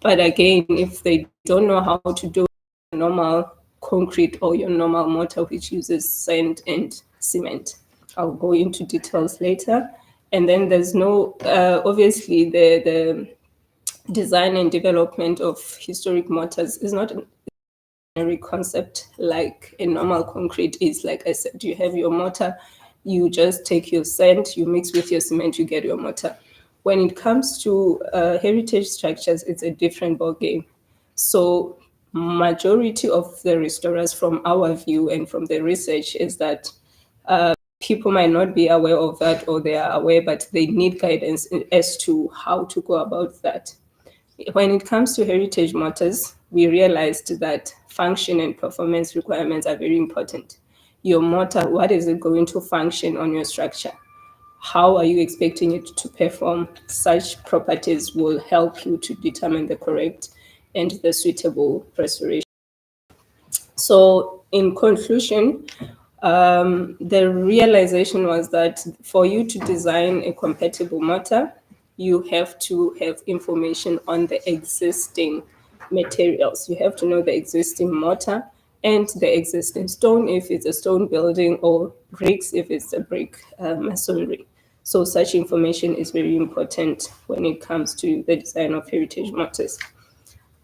But again, if they don't know how to do normal concrete or your normal mortar, which uses sand and cement, I'll go into details later. And then there's no, obviously the design and development of historic mortars is not a concept like a normal concrete is. Like I said, you have your mortar, you just take your sand, you mix with your cement, you get your mortar. When it comes to heritage structures, it's a different ballgame. So majority of the restorers, from our view and from the research, is that people might not be aware of that, or they are aware, but they need guidance as to how to go about that. When it comes to heritage mortars, we realized that function and performance requirements are very important. Your mortar, what is it going to function on your structure? How are you expecting it to perform? Such properties will help you to determine the correct and the suitable restoration. So in conclusion, the realization was that for you to design a compatible mortar, you have to have information on the existing materials. You have to know the existing mortar and the existing stone, if it's a stone building, or bricks, if it's a brick masonry. So such information is very important when it comes to the design of heritage mortars.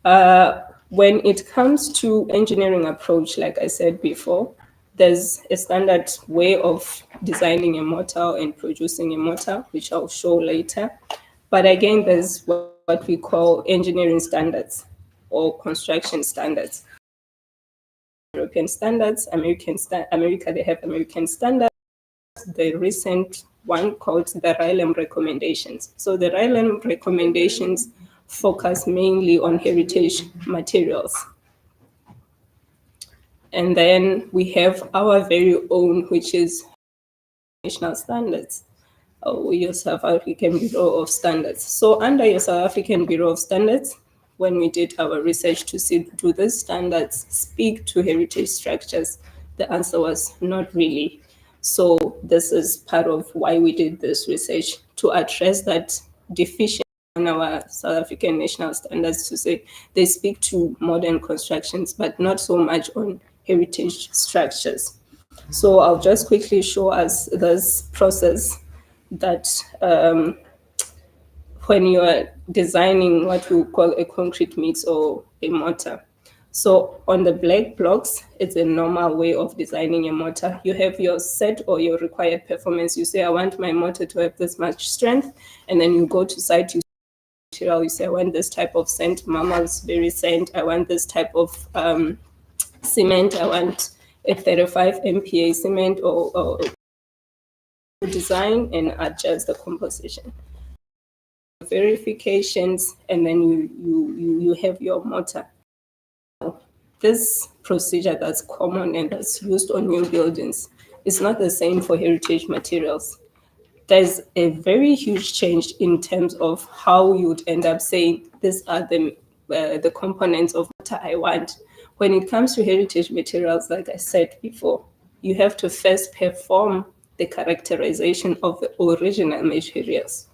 When it comes to engineering approach, like I said before, there's a standard way of designing a mortar and producing a mortar, which I'll show later. But again, there's what we call engineering standards or construction standards. European standards, America, they have American standards. The recent one called the RILEM recommendations. So the RILEM recommendations focus mainly on heritage materials. And then we have our very own, which is national standards, or your South African Bureau of Standards. So under your South African Bureau of Standards, when we did our research to see, do these standards speak to heritage structures? The answer was not really. So this is part of why we did this research, to address that deficiency on our South African national standards, to say they speak to modern constructions, but not so much on heritage structures. So I'll just quickly show us this process that when you are designing what we call a concrete mix or a mortar. So on the black blocks, it's a normal way of designing a mortar. You have your set or your required performance. You say, I want my mortar to have this much strength. And then you go to site, you material, you say, I want this type of sand, Marmalsbury sand. I want this type of cement. I want a 35 MPa cement, or design and adjust the composition. Verifications, and then you have your mortar. This procedure that's common and that's used on new buildings is not the same for heritage materials. There's a very huge change in terms of how you would end up saying these are the components of what I want. When it comes to heritage materials, like I said before, you have to first perform the characterization of the original materials,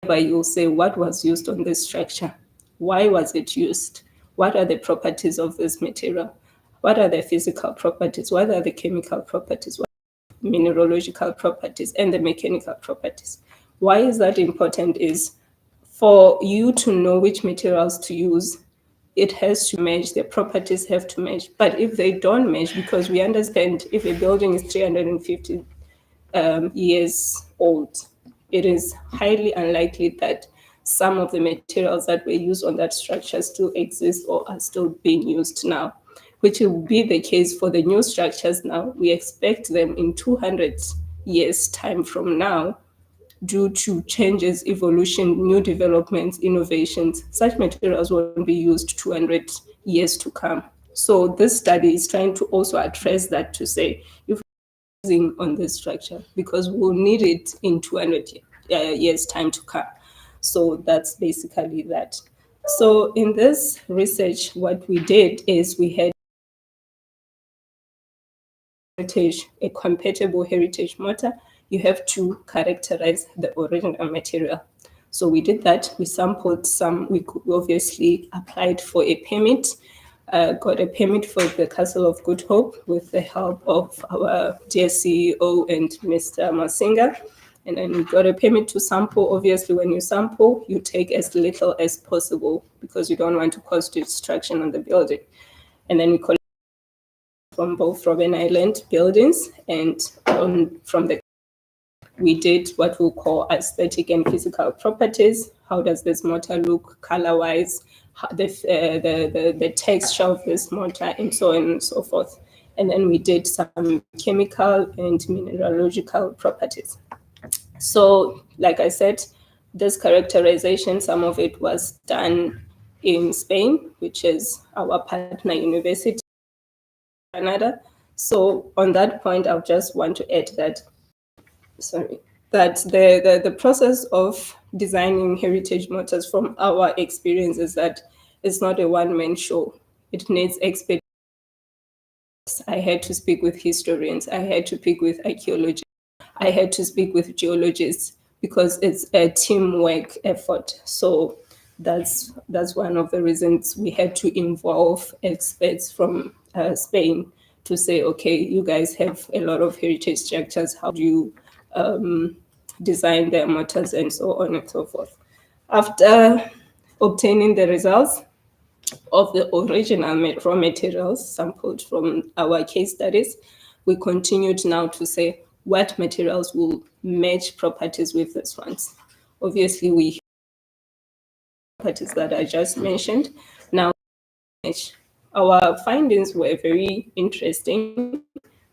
whereby you'll say what was used on this structure, why was it used, what are the properties of this material, what are the physical properties, what are the chemical properties, what are the mineralogical properties, and the mechanical properties. Why is that important? Is for you to know which materials to use, it has to match, the properties have to match. But if they don't match, because we understand if a building is 350 years old, it is highly unlikely that some of the materials that were used on that structure still exist or are still being used now, which will be the case for the new structures now. We expect them in 200 years' time from now, due to changes, evolution, new developments, innovations. Such materials won't be used 200 years to come. So this study is trying to also address that, to say, if on this structure, because we'll need it in 200 years time to come. So that's basically that. So in this research, what we did is we had a compatible heritage mortar. You have to characterize the original material. So we did that. We sampled some. We obviously applied for a permit, got a permit for the Castle of Good Hope with the help of our dear CEO and Mr. Masinga. And then we got a permit to sample. Obviously, when you sample, you take as little as possible because you don't want to cause destruction on the building. And then we collect from both Robben Island buildings and from the, we did what we call aesthetic and physical properties. How does this mortar look color-wise, the texture of this mortar, and so on and so forth. And then we did some chemical and mineralogical properties. So, like I said, this characterization, some of it was done in Spain, which is our partner university, Canada. So on that point, I just want to add that, that the process of designing heritage mortars, from our experience, is that it's not a one-man show. It needs expertise. I had to speak with historians. I had to speak with archaeologists. I had to speak with geologists, because it's a teamwork effort. So that's one of the reasons we had to involve experts from Spain to say, okay, you guys have a lot of heritage structures. How do you design their mortars, and so on and so forth. After obtaining the results of the original raw materials sampled from our case studies, we continued now to say what materials will match properties with these ones. Obviously, we properties that I just mentioned. Now, our findings were very interesting.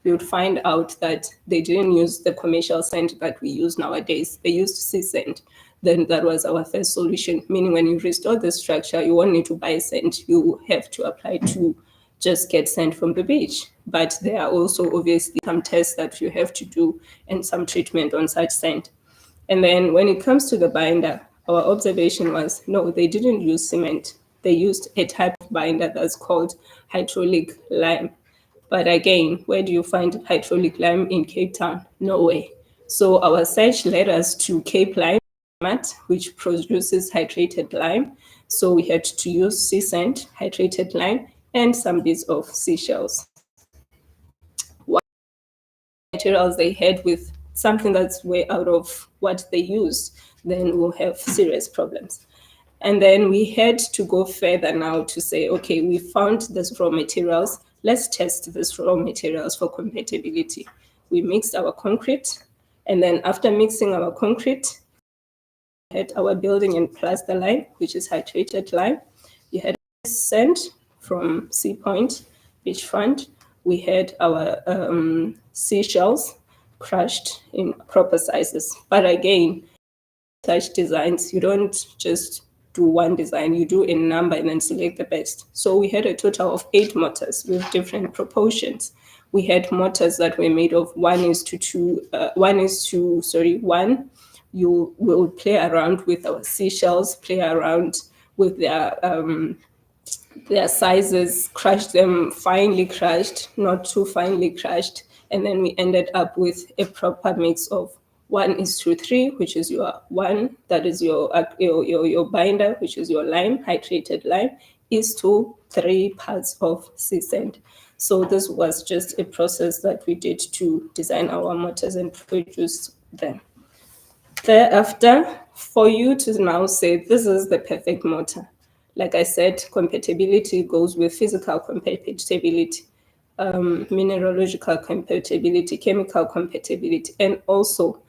We would find out that they didn't use the commercial sand that we use nowadays. They used sea sand. Then that was our first solution, meaning when you restore the structure, you won't need to buy sand. You have to apply to just get sent from the beach. But there are also obviously some tests that you have to do and some treatment on such sand. And then when it comes to the binder, our observation was no, they didn't use cement. They used a type of binder that's called hydraulic lime. But again, where do you find hydraulic lime in Cape Town? Nowhere. So our search led us to Cape Lime, which produces hydrated lime. So we had to use sea sand, hydrated lime, and some bits of seashells. What materials they had with something that's way out of what they used, then we'll have serious problems. And then we had to go further now to say, okay, we found this raw materials. Let's test this raw materials for compatibility. We mixed our concrete, and then after mixing our concrete, we had our building and plaster lime, which is hydrated lime. You had sand from Sea Point beachfront. We had our seashells crushed in proper sizes. But again, such designs, you don't just do one design, you do a number and then select the best. So we had a total of 8 mortars with different proportions. We had mortars that were made of 1:1. You will play around with our seashells, play around with their sizes, crush them finely crushed, not too finely crushed. And then we ended up with a proper mix of 1:3, which is your one, that is your binder, which is your lime, hydrated lime, is to 3 parts of sea sand. So this was just a process that we did to design our mortars and produce them. Thereafter, for you to now say this is the perfect mortar, like I said, compatibility goes with physical compatibility, mineralogical compatibility, chemical compatibility, and also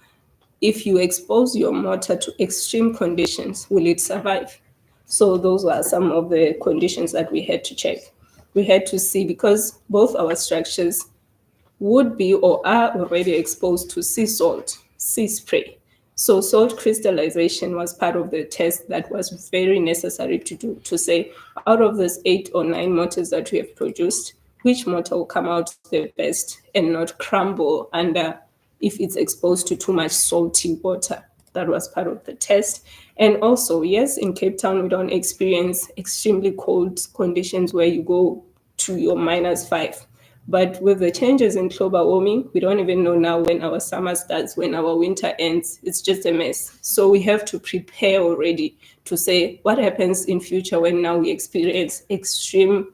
if you expose your mortar to extreme conditions, will it survive? So those are some of the conditions that we had to check. We had to see, because both our structures would be or are already exposed to sea salt, sea spray. So salt crystallization was part of the test that was very necessary to do, to say, out of these 8 or 9 mortars that we have produced, which mortar will come out the best and not crumble under if it's exposed to too much salty water. That was part of the test. And also, yes, in Cape Town, we don't experience extremely cold conditions where you go to your -5. But with the changes in global warming, we don't even know now when our summer starts, when our winter ends. It's just a mess. So we have to prepare already to say what happens in future when now we experience extreme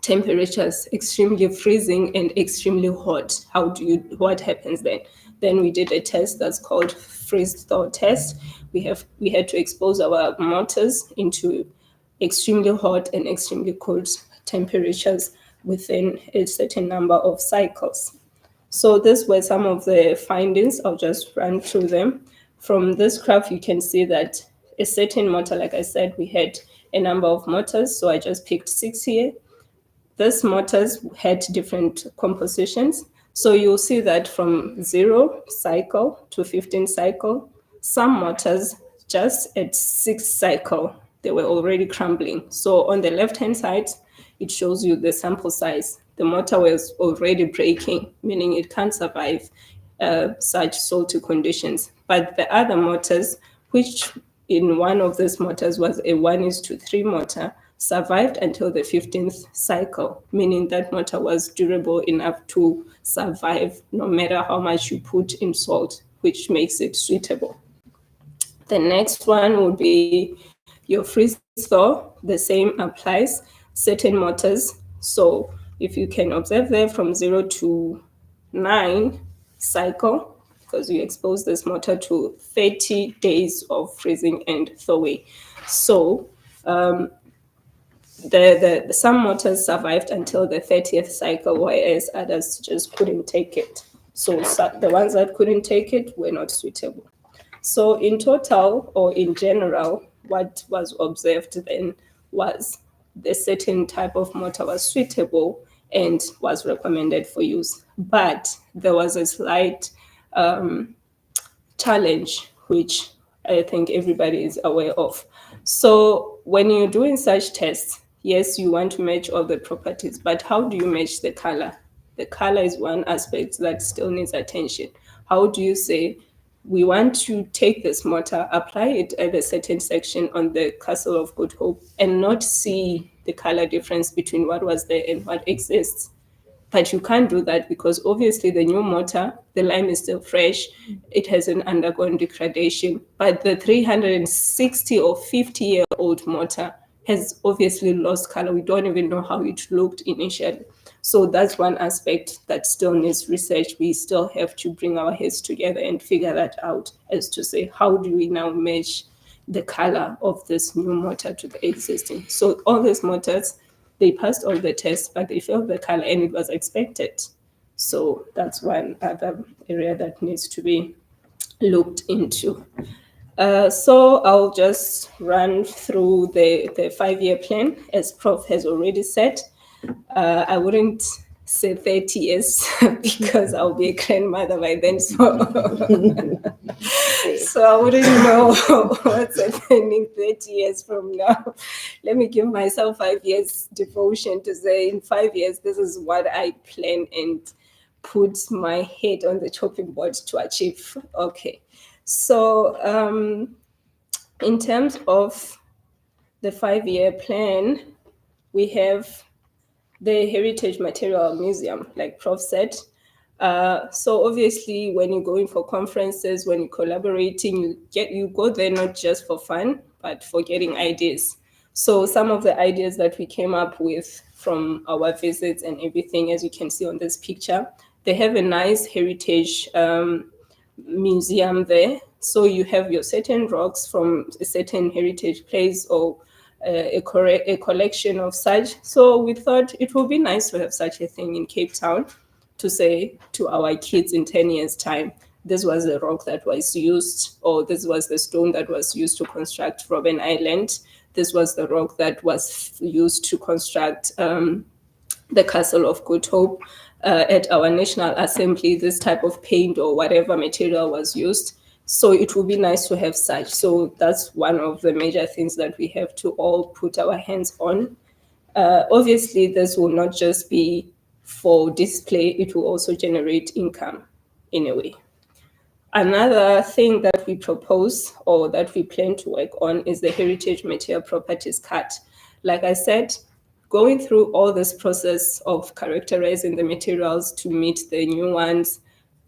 temperatures, extremely freezing and extremely hot. What happens then? Then we did a test that's called freeze thaw test. We had to expose our mortars into extremely hot and extremely cold temperatures within a certain number of cycles. So these were some of the findings. I'll just run through them. From this graph, you can see that a certain mortar, like I said, we had a number of mortars. So I just picked 6 here. These mortars had different compositions. So you'll see that from 0 cycle to 15 cycle, some mortars just at 6 cycle, they were already crumbling. So on the left-hand side, it shows you the sample size. The mortar was already breaking, meaning it can't survive such salty conditions. But the other mortars, which in one of these mortars was a 1:3 mortar, survived until the 15th cycle, meaning that mortar was durable enough to survive no matter how much you put in salt, which makes it suitable. The next one would be your freeze thaw. The same applies. Certain mortars. So if you can observe there from 0 to 9 cycle, because you expose this mortar to 30 days of freezing and thawing. So some mortars survived until the 30th cycle, whereas others just couldn't take it. So the ones that couldn't take it were not suitable. So in total, or in general, what was observed then was the certain type of mortar was suitable and was recommended for use. But there was a slight challenge, which I think everybody is aware of. So when you're doing such tests, yes, you want to match all the properties, but how do you match the color? The color is one aspect that still needs attention. How do you say, we want to take this mortar, apply it at a certain section on the Castle of Good Hope, and not see the color difference between what was there and what exists? But you can't do that because obviously the new mortar, the lime is still fresh, it hasn't undergone degradation. But the 360 or 50-year-old mortar has obviously lost color. We don't even know how it looked initially. So that's one aspect that still needs research. We still have to bring our heads together and figure that out, as to say, how do we now match the color of this new mortar to the existing? So all these mortars, they passed all the tests, but they failed the color, and it was expected. So that's one other area that needs to be looked into. So I'll just run through the 5-year plan, as Prof has already said. I wouldn't say 30 years because I'll be a grandmother by then. So I wouldn't know what's happening 30 years from now. Let me give myself 5 years devotion to say, in 5 years, this is what I plan and put my head on the chopping board to achieve. Okay. So in terms of the 5-year plan, we have the Heritage Material Museum, like Prof said. So obviously, when you're going for conferences, when you're collaborating, you go there not just for fun, but for getting ideas. So some of the ideas that we came up with from our visits and everything, as you can see on this picture, they have a nice heritage museum there. So you have your certain rocks from a certain heritage place, or a collection of such. So we thought it would be nice to have such a thing in Cape Town, to say to our kids in 10 years' time, this was the rock that was used, or this was the stone that was used to construct Robben Island. This was the rock that was used to construct the Castle of Good Hope. At our National Assembly, this type of paint or whatever material was used. So it would be nice to have such. So that's one of the major things that we have to all put our hands on. Obviously, this will not just be for display, it will also generate income in a way. Another thing that we propose, or that we plan to work on, is the Heritage Material Properties Card. Like I said, going through all this process of characterizing the materials to meet the new ones,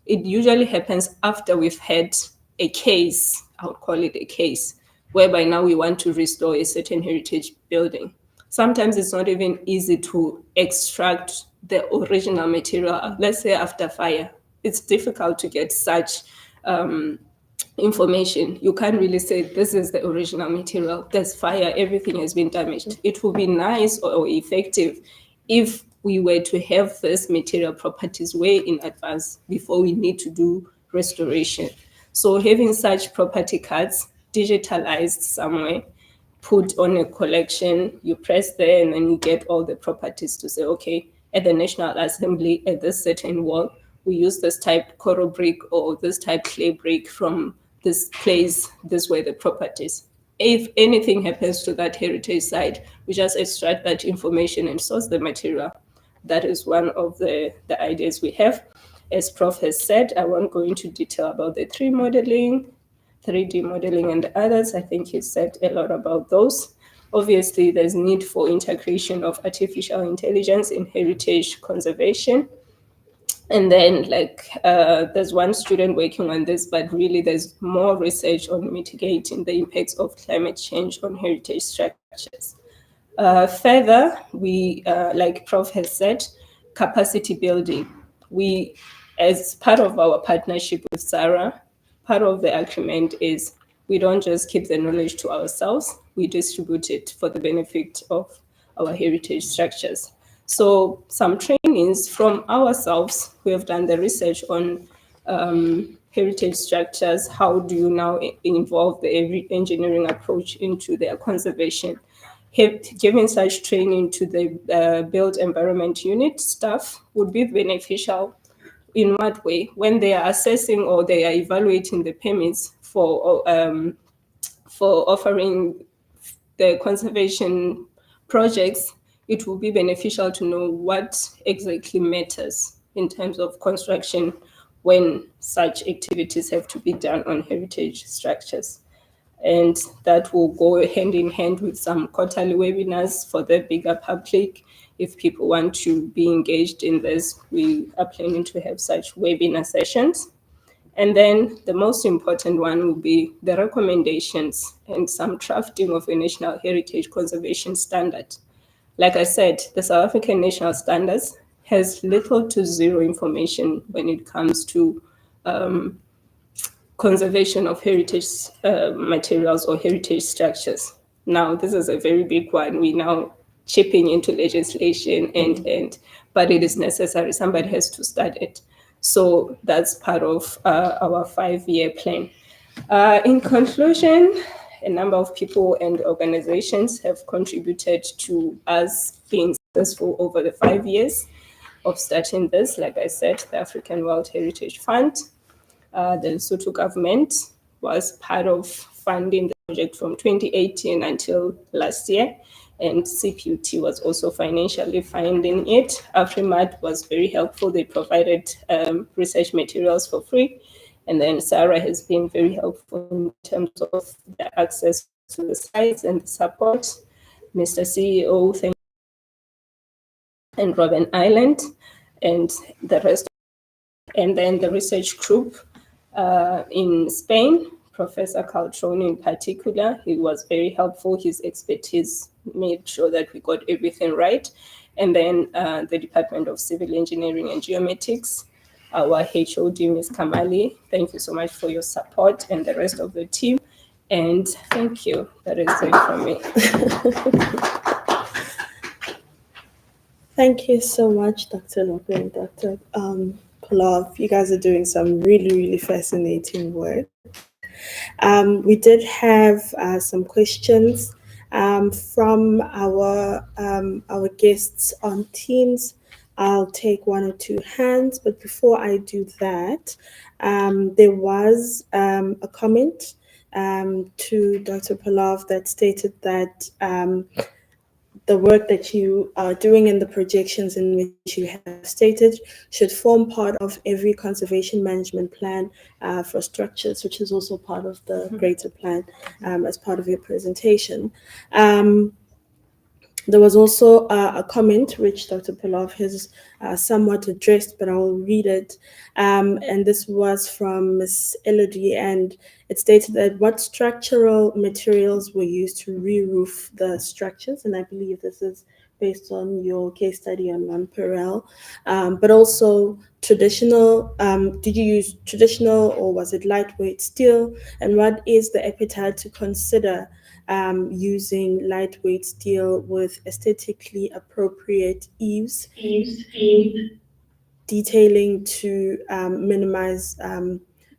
it usually happens after we've had a case, I would call it a case, whereby now we want to restore a certain heritage building. Sometimes it's not even easy to extract the original material, let's say after fire. It's difficult to get such information. You can't really say this is the original material, there's fire, everything has been damaged. It would be nice or effective if we were to have this material properties way in advance before we need to do restoration. So having such property cards digitalized somewhere, put on a collection, you press there, and then you get all the properties to say, okay, at the National Assembly, at this certain wall, we use this type coral brick or this type clay brick from this place, this were the properties. If anything happens to that heritage site, we just extract that information and source the material. That is one of the ideas we have. As Prof has said, I won't go into detail about the 3D modeling and the others. I think he said a lot about those. Obviously, there's need for integration of artificial intelligence in heritage conservation. And then there's one student working on this, but really there's more research on mitigating the impacts of climate change on heritage structures. Further, we, like Prof has said, capacity building. We, as part of our partnership with Sarah, part of the agreement is we don't just keep the knowledge to ourselves, we distribute it for the benefit of our heritage structures. So some trainings from ourselves, we have done the research on heritage structures. How do you now involve the engineering approach into their conservation? Giving such training to the built environment unit staff would be beneficial. In what way? When they are assessing or they are evaluating the permits for offering the conservation projects, it will be beneficial to know what exactly matters in terms of construction when such activities have to be done on heritage structures. And that will go hand in hand with some quarterly webinars for the bigger public. If people want to be engaged in this, we are planning to have such webinar sessions. And then the most important one will be the recommendations and some drafting of a national heritage conservation standard. Like I said, the South African National Standards has little to zero information when it comes to conservation of heritage materials or heritage structures. Now, this is a very big one. We now chipping into legislation but it is necessary. Somebody has to start it. So that's part of our 5-year plan. In conclusion, a number of people and organizations have contributed to us being successful over the 5 years of starting this. Like I said, the African World Heritage Fund, the Lesotho government was part of funding the project from 2018 until last year, and CPUT was also financially funding it. Afrimat was very helpful. They provided research materials for free. And then Sarah has been very helpful in terms of the access to the sites and the support. Mr. CEO, thank you, and Robin Island, and the rest. And then the research group in Spain, Professor Caltroni in particular, he was very helpful. His expertise made sure that we got everything right. And then the Department of Civil Engineering and Geomatics, our HOD, Ms. Kamali, thank you so much for your support, and the rest of the team. And thank you. That is it from me. Thank you so much, Dr. Lope and Dr. Polav. You guys are doing some really, really fascinating work. We did have some questions from our guests on Teams. I'll take one or two hands, but before I do that, there was a comment to Dr. Polav that stated that the work that you are doing and the projections in which you have stated should form part of every conservation management plan for structures, which is also part of the greater plan as part of your presentation. There was also a comment which Dr. Polav has somewhat addressed, but I will read it. And this was from Ms. Elodie, and it stated that what structural materials were used to re-roof the structures, and I believe this is based on your case study on Nonpareil, but also traditional, did you use traditional or was it lightweight steel? And what is the appetite to consider using lightweight steel with aesthetically appropriate eaves, detailing to minimize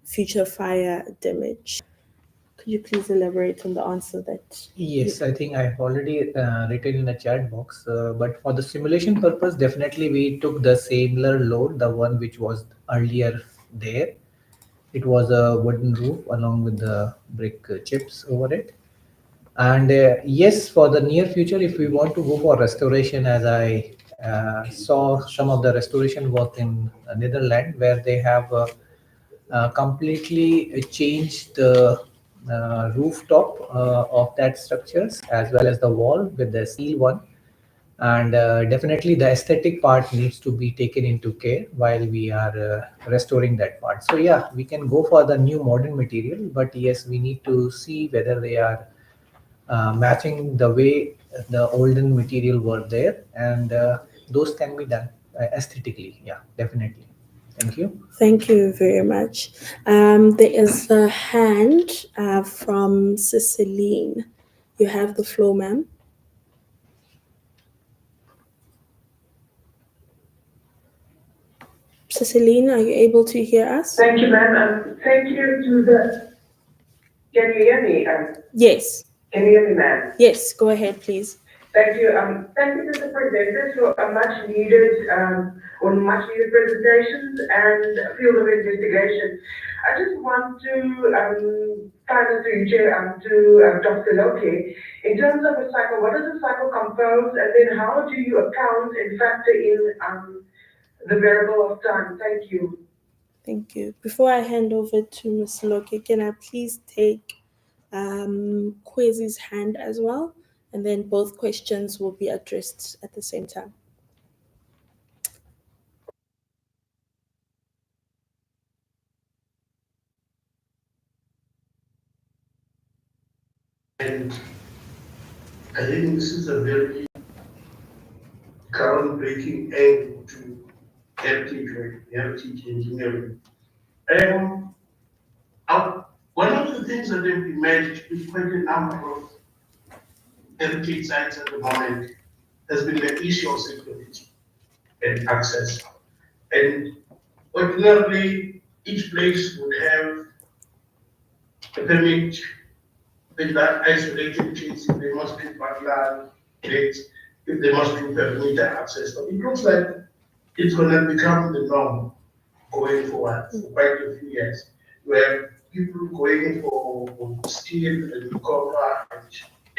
future fire damage? Could you please elaborate on the answer that? Yes, I think I've already written in the chat box, but for the simulation purpose, definitely we took the similar load, the one which was earlier there. It was a wooden roof along with the brick chips over it. And yes, for the near future, if we want to go for restoration, as I saw some of the restoration work in Netherlands, where they have completely changed the rooftop of that structures as well as the wall with the steel one. And definitely the aesthetic part needs to be taken into care while we are restoring that part. So yeah, we can go for the new modern material, but yes, we need to see whether they are matching the way the olden material were there, and those can be done aesthetically. Yeah, definitely. Thank you. Thank you very much. There is a hand from Ceciline. You have the floor, ma'am. Ceciline, are you able to hear us? Thank you, ma'am, and thank you to the. Can you hear me? Yes. Can you hear me, ma'am? Yes, go ahead, please. Thank you. Thank you to the presenters for a much needed or much needed presentations and field of investigation. I just want to finally to you, to Dr. Loke, in terms of a cycle, what is a cycle composed, and then how do you account and factor in the variable of time? Thank you. Thank you. Before I hand over to Ms. Loke, can I please take Kwesi's hand as well? And then both questions will be addressed at the same time. And I think this is a very groundbreaking end to heritage engineering. One of the things that have emerged with quite a number of heritage sites at the moment has been the issue of security and access. And ordinarily, each place would have a permit with that isolated case, if they must do backyard gates, if they must do perimeter access. But it looks like it's going to become the norm going forward for quite a few years, where people going for steel and copper and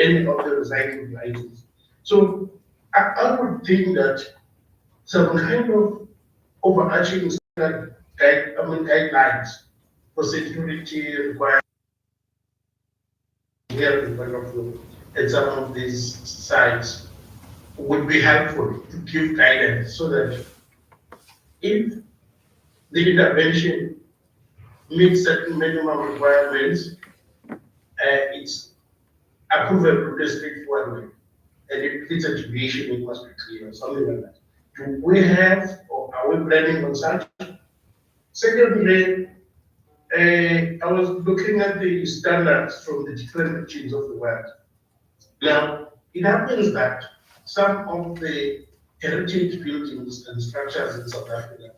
any of the recycling items. So I would think that some kind of overarching guidelines for security requirements here in Bangalore at some of these sites would be helpful to give guidance so that if the intervention meets certain minimum requirements, it's approvable in a straightforward way. And if it's a deviation, it must be clear, something like that. Do we have, or are we planning on such? Secondly, I was looking at the standards from the different regions of the world. Now, it happens that some of the heritage buildings and structures in South Africa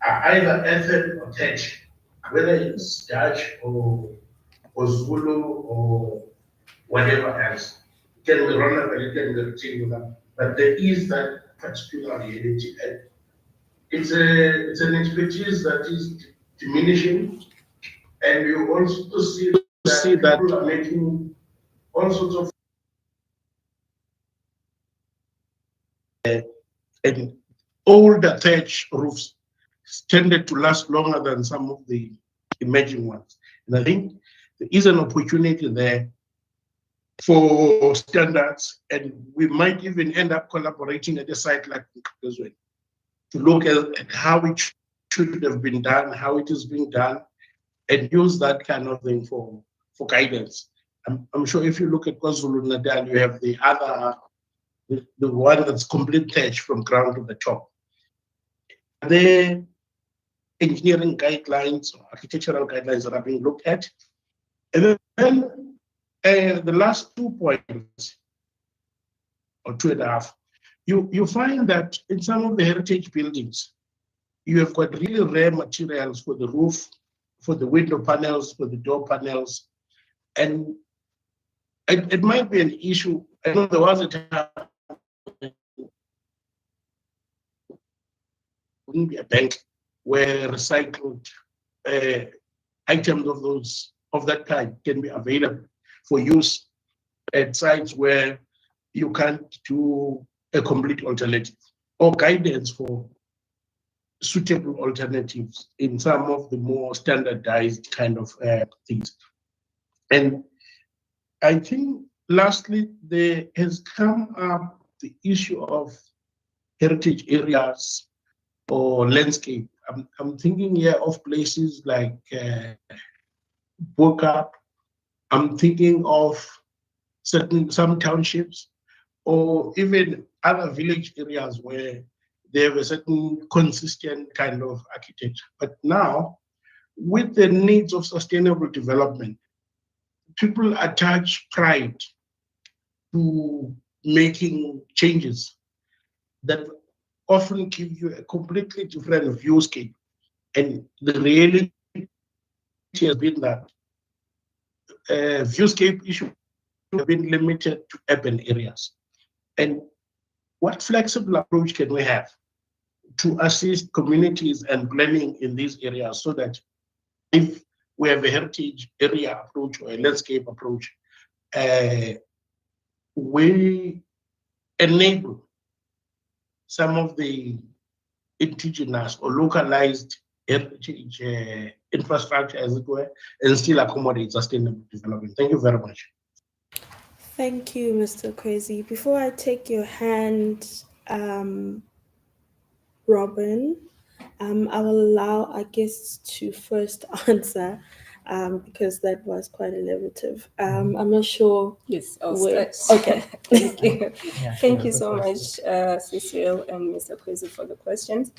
are either earthen or thatch, whether it's Dutch or Zulu or whatever else. It can be rounded, it can be rectangular, but there is that particular heritage. And it's an expertise that is diminishing, and you also see that people are making all sorts of and older thatch roofs tended to last longer than some of the emerging ones. And I think there is an opportunity there for standards, and we might even end up collaborating at a site like this way to look at how it should have been done, how it is being done, and use that kind of thing for guidance. I'm sure if you look at KwaZulu-Natal, you have the other, the one that's complete thatch from ground to the top. The engineering guidelines or architectural guidelines that are being looked at. And then the last 2 points, or 2.5, you find that in some of the heritage buildings, you have got really rare materials for the roof, for the window panels, for the door panels. And it might be an issue. I know there was a time wouldn't be a bank where recycled items of that kind can be available for use at sites where you can't do a complete alternative, or guidance for suitable alternatives in some of the more standardized kind of things. And I think lastly, there has come up the issue of heritage areas or landscape. I'm thinking here of places like Bokup. I'm thinking of some townships, or even other village areas where they have a certain consistent kind of architecture. But now, with the needs of sustainable development, people attach pride to making changes that often give you a completely different viewscape. And the reality has been that viewscape issue have been limited to urban areas. And what flexible approach can we have to assist communities and planning in these areas so that if we have a heritage area approach or a landscape approach, we enable some of the indigenous or localized heritage infrastructure, as it were, and still accommodate sustainable development. Thank you very much. Thank you, Mr. Kwesi. Before I take your hand, Robin, I will allow our guests to first answer because that was quite elaborative. I'm not sure. Yes, I'll where. start. Okay. Thank you. Yeah, Thank sure, you go so first. much, Cecile and Mr. Kwesi, for the questions.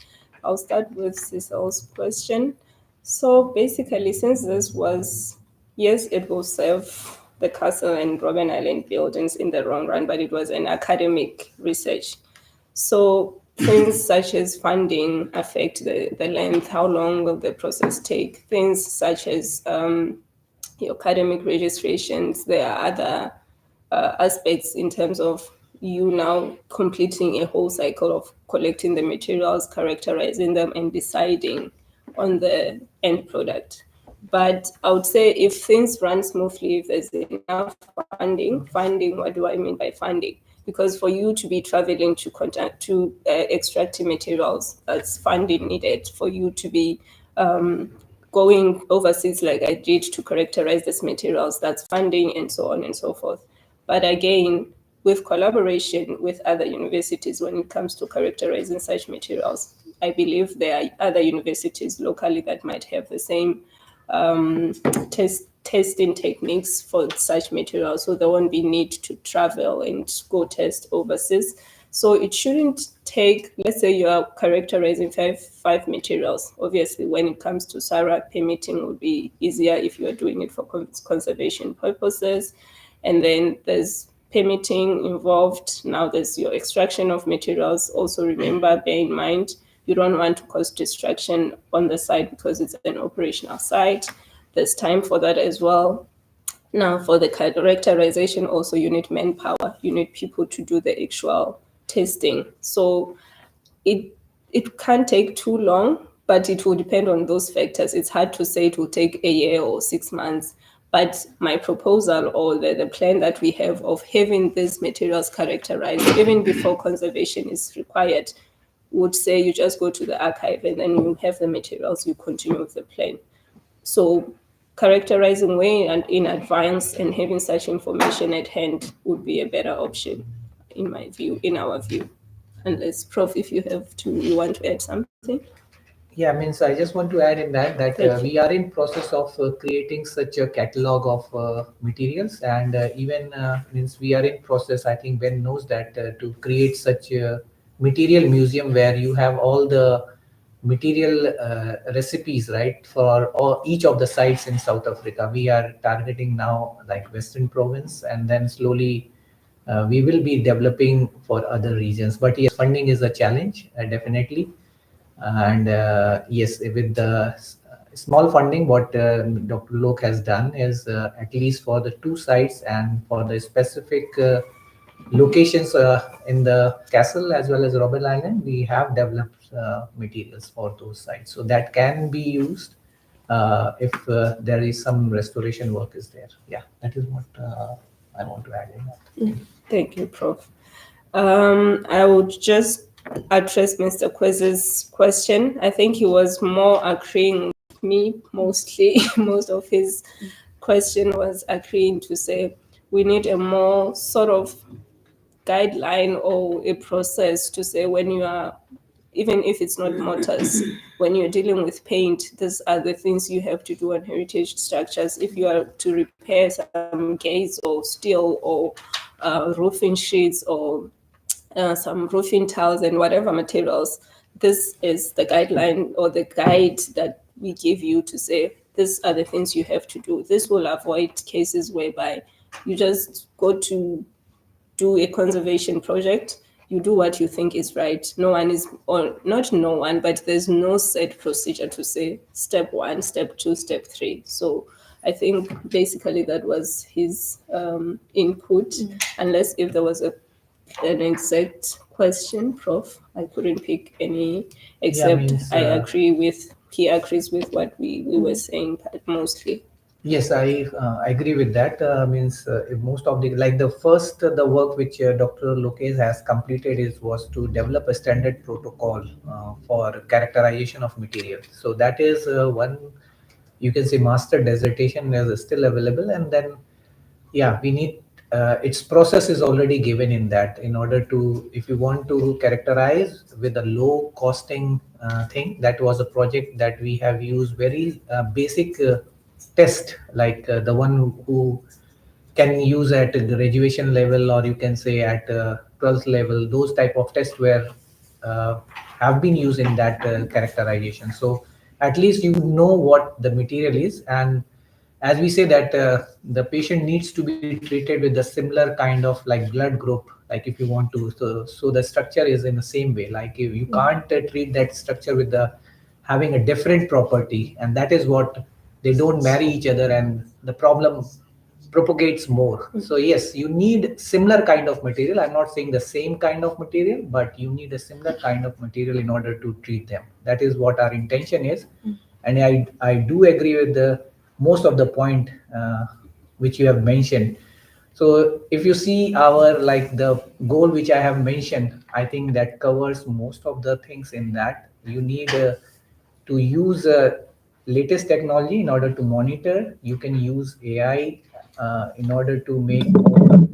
I'll start with Cecile's question. So basically, since this was, yes, it will serve the castle and Robben Island buildings in the long run, but it was an academic research. So things such as funding affect the length, how long will the process take? Things such as academic registrations, there are other aspects in terms of you now completing a whole cycle of collecting the materials, characterizing them, and deciding on the end product. But I would say if things run smoothly, if there's enough funding, what do I mean by funding? Because for you to be traveling to extract materials, that's funding needed. For you to be going overseas like I did to characterize these materials, that's funding, and so on and so forth. But again, with collaboration with other universities when it comes to characterizing such materials, I believe there are other universities locally that might have the same testing techniques for such materials, so there won't be need to travel and go test overseas. So it shouldn't take, let's say you are characterizing five materials. Obviously, when it comes to SARA, permitting will be easier if you are doing it for conservation purposes. And then there's permitting involved. Now there's your extraction of materials. Also remember, bear in mind, you don't want to cause destruction on the site because it's an operational site. There's time for that as well. Now, for the characterization, also you need manpower. You need people to do the actual testing. So it can't take too long, but it will depend on those factors. It's hard to say it will take a year or 6 months. But my proposal or the plan that we have of having these materials characterized even before conservation is required would say you just go to the archive and then you have the materials, you continue with the plan. So characterizing way and in advance and having such information at hand would be a better option, in my view, in our view. Unless, Prof, if you want to add something. Yeah, means I just want to add in that Thank you. we are in process of creating such a catalog of materials, and even means we are in process. I think Ben knows that to create such a material museum where you have all the material recipes, right, for each of the sites in South Africa. We are targeting now like Western Province, and then slowly we will be developing for other regions. But yes, funding is a challenge, definitely. And yes, with the small funding, what Dr. Lok has done is at least for the two sites and for the specific locations in the castle as well as Robben Island, we have developed materials for those sites. So that can be used if there is some restoration work is there. Yeah, that is what I want to add in that. Thank you, Prof. I would just address Mr. Kwesi's question. I think he was more agreeing with me mostly. Most of his question was agreeing to say we need a more sort of guideline or a process to say when you are, even if it's not mortars, when you're dealing with paint, these are the things you have to do on heritage structures. If you are to repair some gates or steel or roofing sheets or some roofing tiles and whatever materials, this is the guideline or the guide that we give you to say these are the things you have to do. This will avoid cases whereby you just go to do a conservation project, you do what you think is right. No one is, or not no one, but there's no set procedure to say step 1, step 2, step 3. So I think basically that was his input, unless if there was a an exact question, Prof. I couldn't pick any, Yeah, except means, I agree with, he agrees with what we were saying mostly. yes, I agree with that. Means if most of the first the work which Dr. Lopez has completed is was to develop a standard protocol for characterization of material. So that is one, you can say, master dissertation is still available, and then yeah, we need its process is already given in that, in order to, if you want to characterize with a low costing thing. That was a project that we have used very basic test, like the one who can use at graduation level, or you can say at 12th level. Those type of tests were have been used in that characterization. So at least you know what the material is. And as we say that the patient needs to be treated with the similar kind of like blood group, like if you want to, so the structure is in the same way. Like you can't treat that structure with the having a different property, and that is what they don't marry each other, and the problem propagates more. So yes, you need similar kind of material. I'm not saying the same kind of material, but you need a similar kind of material in order to treat them. That is what our intention is. And I do agree with the most of the point which you have mentioned. So if you see our, like the goal which I have mentioned, I think that covers most of the things in that. You need to use latest technology in order to monitor. You can use AI in order to make more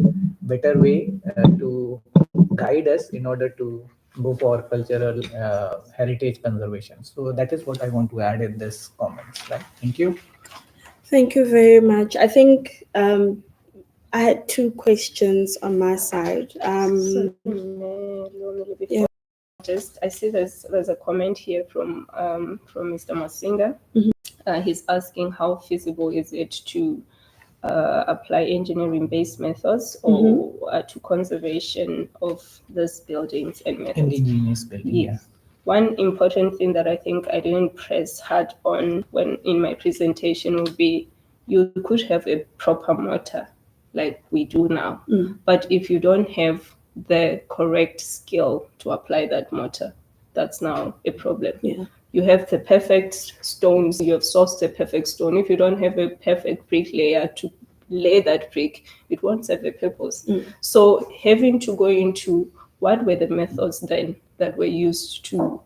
better way to guide us in order to go for cultural heritage conservation. So that is what I want to add in this comments. Right? Thank you. Thank you very much. I think I had two questions on my side. Before, just I see there's a comment here from Mr. Masinga. He's asking how feasible is it to apply engineering-based methods or to conservation of these buildings and methods. Indigenous building. Yes. One important thing that I think I didn't press hard on when in my presentation would be, you could have a proper mortar like we do now, but if you don't have the correct skill to apply that mortar, that's now a problem. Yeah. You have the perfect stones, you have sourced the perfect stone. If you don't have a perfect bricklayer to lay that brick, it won't serve a purpose. So having to go into what were the methods then that were used to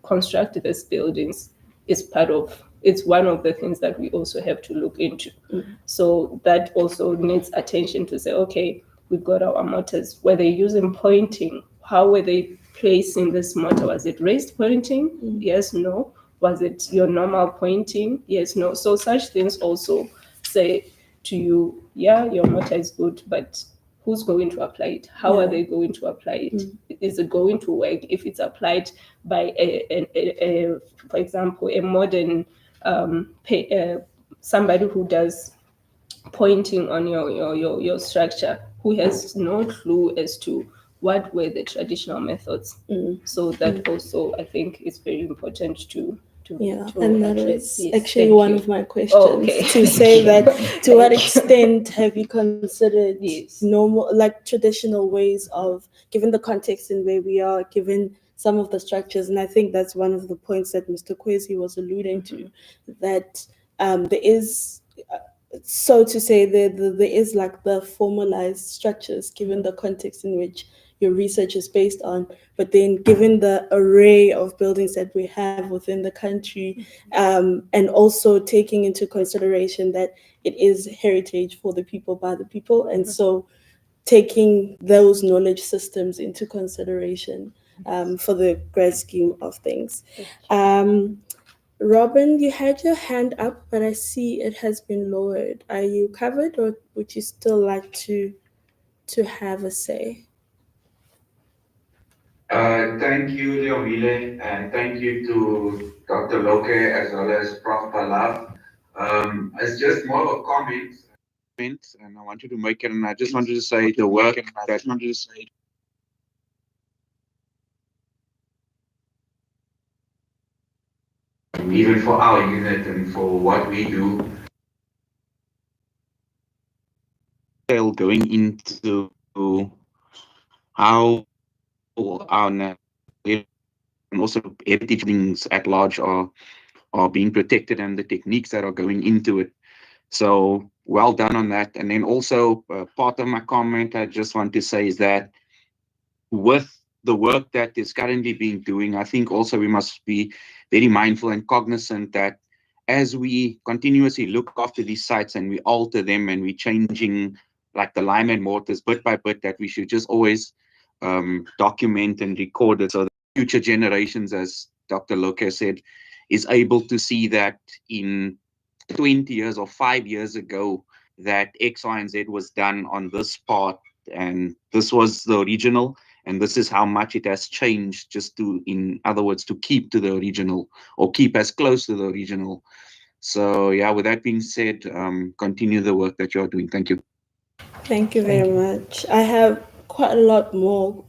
construct these buildings is it's one of the things that we also have to look into. So that also needs attention to say, okay, we've got our mortars. Were they using pointing? How were they placing this mortar? Was it raised pointing? Yes, no. Was it your normal pointing? Yes, no. So such things also say to you, yeah, your mortar is good, but who's going to apply it? How are they going to apply it? Is it going to work if it's applied by for example, a modern somebody who does pointing on your structure, who has no clue as to what were the traditional methods? So that also, I think, is very important to and that address. is Yes, actually thank one you. of my questions, Okay. to say that to what extent have you considered Yes. normal, like traditional ways of, given the context in where we are, given some of the structures. And I think that's one of the points that Mr. Kwesi was alluding to, that there is, so to say, there is like the formalized structures given the context in which your research is based on, but then given the array of buildings that we have within the country, and also taking into consideration that it is heritage for the people by the people, and so taking those knowledge systems into consideration for the grand scheme of things. Robin, you had your hand up, but I see it has been lowered. Are you covered, or would you still like to have a say? Thank you, Leomile, and thank you to Dr. Loke as well as Prof. Palab. It's just more of a comment, and I wanted to make it, and I just wanted to say the work that even for our unit and for what we do, going into how our and also heritage buildings at large are being protected and the techniques that are going into it. So well done on that. And then also part of my comment I just want to say is that with the work that is currently being doing, I think also we must be very mindful and cognizant that as we continuously look after these sites and we alter them and we're changing like the lime and mortars bit by bit, that we should just always document and record it so that future generations, as Dr. Loke said, is able to see that in 20 years or 5 years ago that X, Y, and Z was done on this part, and this was the original, and this is how much it has changed, just to, in other words, to keep to the original or keep as close to the original. So yeah, with that being said, continue the work that you're doing. Thank you. Thank you Thank very you. much. I have quite a lot more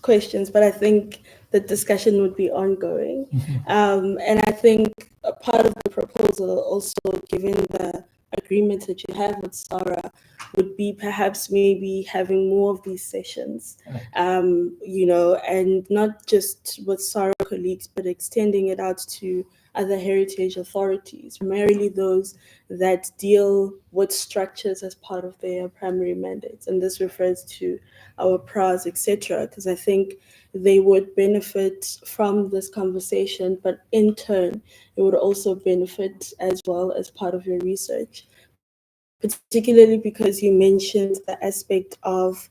questions, but I think the discussion would be ongoing. And I think a part of the proposal, also given the agreement that you have with Sarah, would be perhaps maybe having more of these sessions, Right. And not just with Sarah colleagues, but extending it out to other heritage authorities, primarily those that deal with structures as part of their primary mandates. And this refers to our PRAs, etc., because I think they would benefit from this conversation, but in turn, it would also benefit as well as part of your research, particularly because you mentioned the aspect of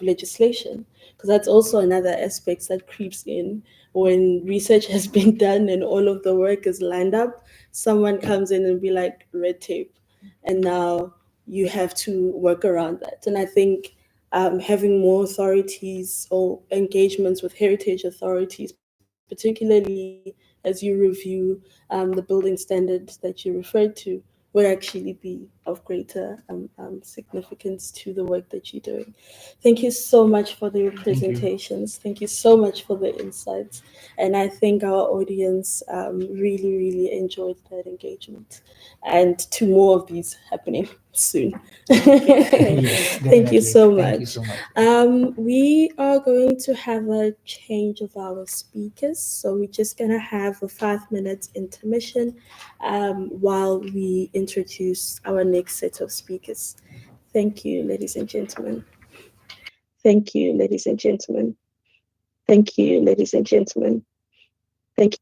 legislation, because that's also another aspect that creeps in when research has been done and all of the work is lined up. Someone comes in and be like, red tape, and now you have to work around that. And I think having more authorities or engagements with heritage authorities, particularly as you review the building standards that you referred to, would actually be of greater significance to the work that you're doing. Thank you so much for the Thank you. presentations. Thank you so much for the insights. And I think our audience really, really enjoyed that engagement. And to more of these happening soon. Yes, Thank you definitely. so Thank you much. so much. We are going to have a change of our speakers. So we're just going to have a 5 minute intermission while we introduce our next set of speakers. Thank you, ladies and gentlemen. Thank you, ladies and gentlemen. Thank you, ladies and gentlemen. Thank you.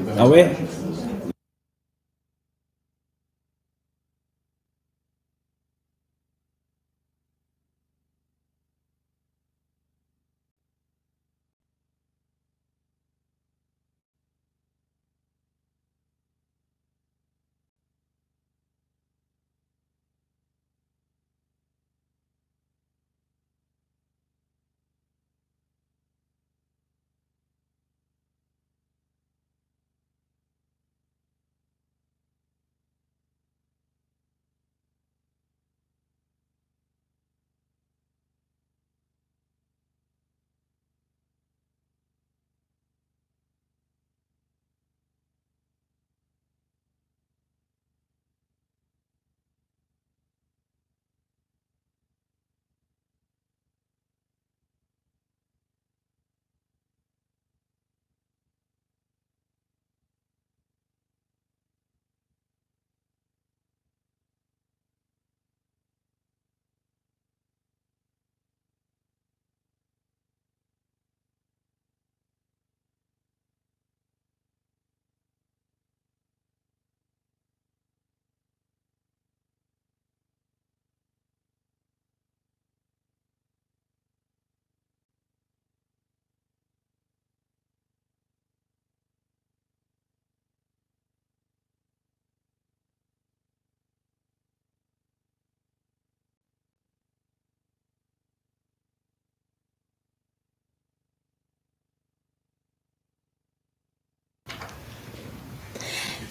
Away.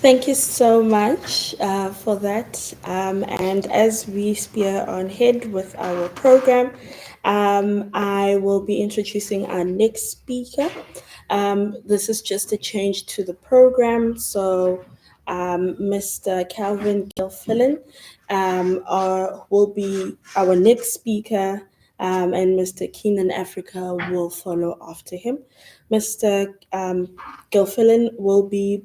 Thank you so much for that. And as we spear on ahead with our program, I will be introducing our next speaker. This is just a change to the program. So, Mr. Calvin Gilfillan will be our next speaker, and Mr. Keenan Africa will follow after him. Mr. Gilfillan will be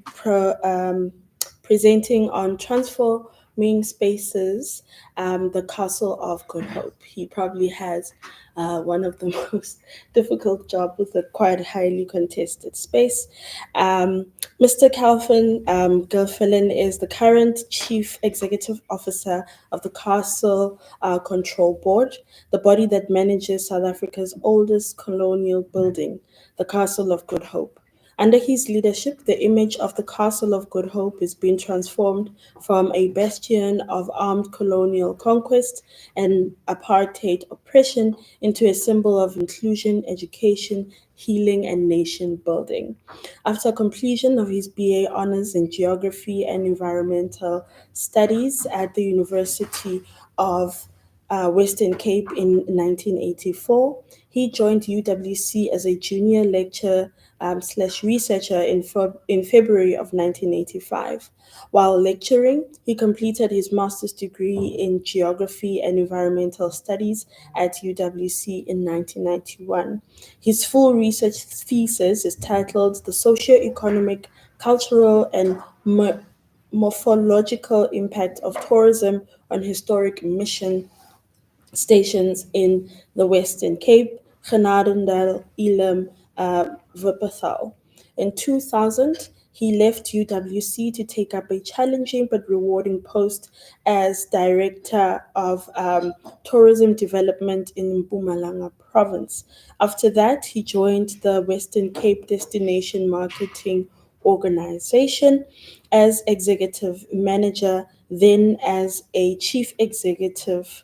presenting on transforming spaces, the Castle of Good Hope. He probably has one of the most difficult jobs with a quite highly contested space. Mr. Calvin Gilfillan is the current Chief Executive Officer of the Castle Control Board, the body that manages South Africa's oldest colonial building, the Castle of Good Hope. Under his leadership, the image of the Castle of Good Hope is being transformed from a bastion of armed colonial conquest and apartheid oppression into a symbol of inclusion, education, healing, and nation building. After completion of his BA Honours in Geography and Environmental Studies at the University of Western Cape in 1984. He joined UWC as a junior lecturer slash researcher in February of 1985. While lecturing, he completed his master's degree in Geography and Environmental Studies at UWC in 1991. His full research thesis is titled The Socio-Economic, Cultural, and Morphological Impact of Tourism on Historic Mission Stations in the Western Cape, Genadendal, Elam, Wuppertal. In 2000, he left UWC to take up a challenging but rewarding post as Director of Tourism Development in Mpumalanga Province. After that, he joined the Western Cape Destination Marketing Organization as Executive Manager, then as a Chief Executive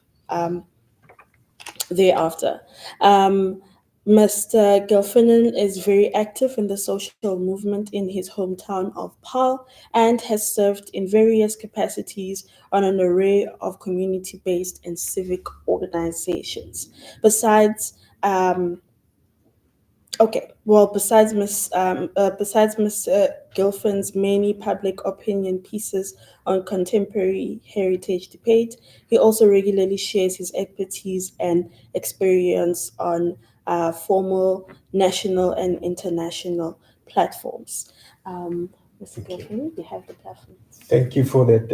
thereafter. Um, Mr. Gelfinen is very active in the social movement in his hometown of Paarl and has served in various capacities on an array of community based and civic organizations. Besides, besides Mr. Gilfin's many public opinion pieces on contemporary heritage debate, he also regularly shares his expertise and experience on formal national and international platforms. Mr. Gilfin, you have the platform. Thank you for that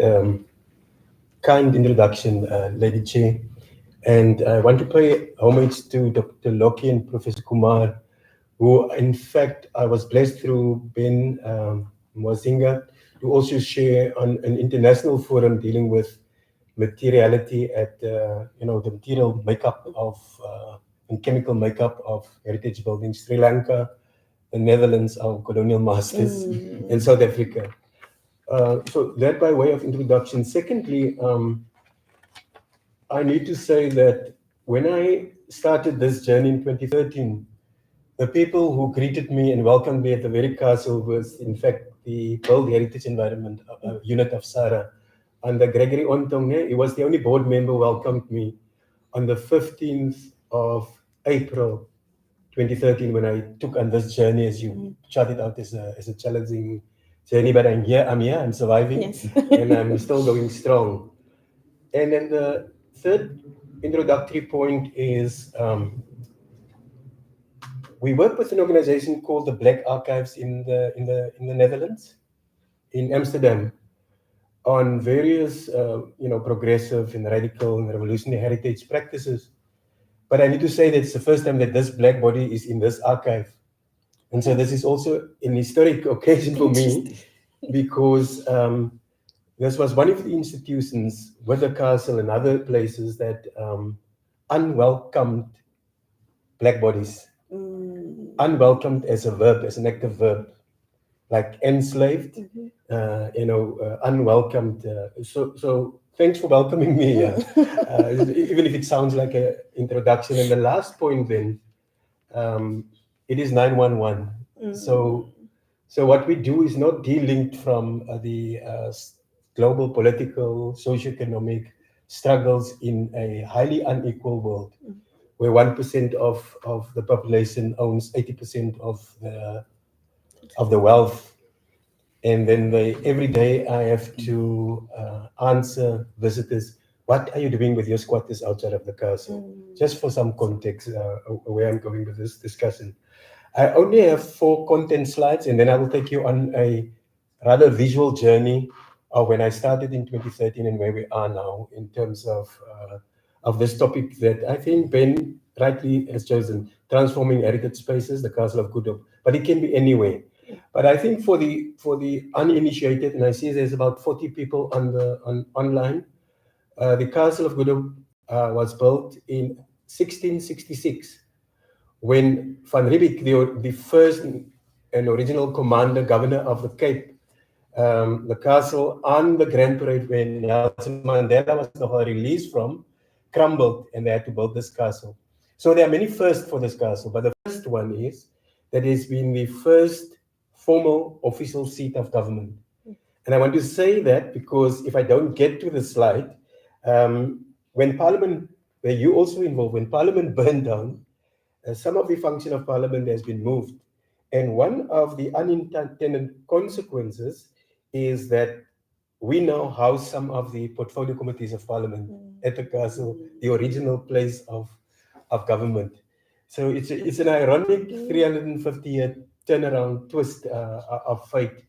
kind introduction, Lady Chair. And I want to pay homage to Dr. Loki and Professor Kumar, who, in fact, I was blessed through Ben Mwazinga to also share on an international forum dealing with materiality at the material makeup of and chemical makeup of heritage buildings. Sri Lanka, the Netherlands, our colonial masters, and South Africa. So that by way of introduction. Secondly, I need to say that when I started this journey in 2013, the people who greeted me and welcomed me at the very castle was, in fact, the World Heritage Environment unit of SARA. Under Gregory Ontonge, he was the only board member who welcomed me on the 15th of April 2013 when I took on this journey, as you charted out as a challenging journey. But I'm here, I'm surviving, Yes. and I'm still going strong. And then the third introductory point is we work with an organization called the Black Archives in the Netherlands, in Amsterdam, on various progressive and radical and revolutionary heritage practices. But I need to say that it's the first time that this black body is in this archive. And so this is also an historic occasion for me because this was one of the institutions with the castle and other places that unwelcomed black bodies. Unwelcomed as a verb, as an active verb, like enslaved, unwelcomed. So thanks for welcoming me. Even if it sounds like an introduction. And the last point then, it is 911. So what we do is not de-linked from the global political, socioeconomic struggles in a highly unequal world, where 1% of the population owns 80% of the wealth. And then every day I have to answer visitors, what are you doing with your squatters outside of the castle? Just for some context, where I'm going with this discussion. I only have 4 content slides, and then I will take you on a rather visual journey of when I started in 2013 and where we are now in terms of this topic that I think Ben rightly has chosen, transforming heritage spaces, the Castle of Good Hope. But it can be anywhere. But I think for the uninitiated, and I see there's about 40 people online, the Castle of Good Hope was built in 1666 when Van Riebeeck, the first and original commander, governor of the Cape, the castle on the Grand Parade when Nelson Mandela was released from, crumbled, and they had to build this castle. So there are many firsts for this castle, but the first one is that it's been the first formal official seat of government. And I want to say that because if I don't get to the slide, when Parliament, where you also involved, when Parliament burned down, some of the function of Parliament has been moved. And one of the unintended consequences is that we now house some of the portfolio committees of Parliament at the castle, the original place of government. So it's an ironic 350-year turnaround twist of fate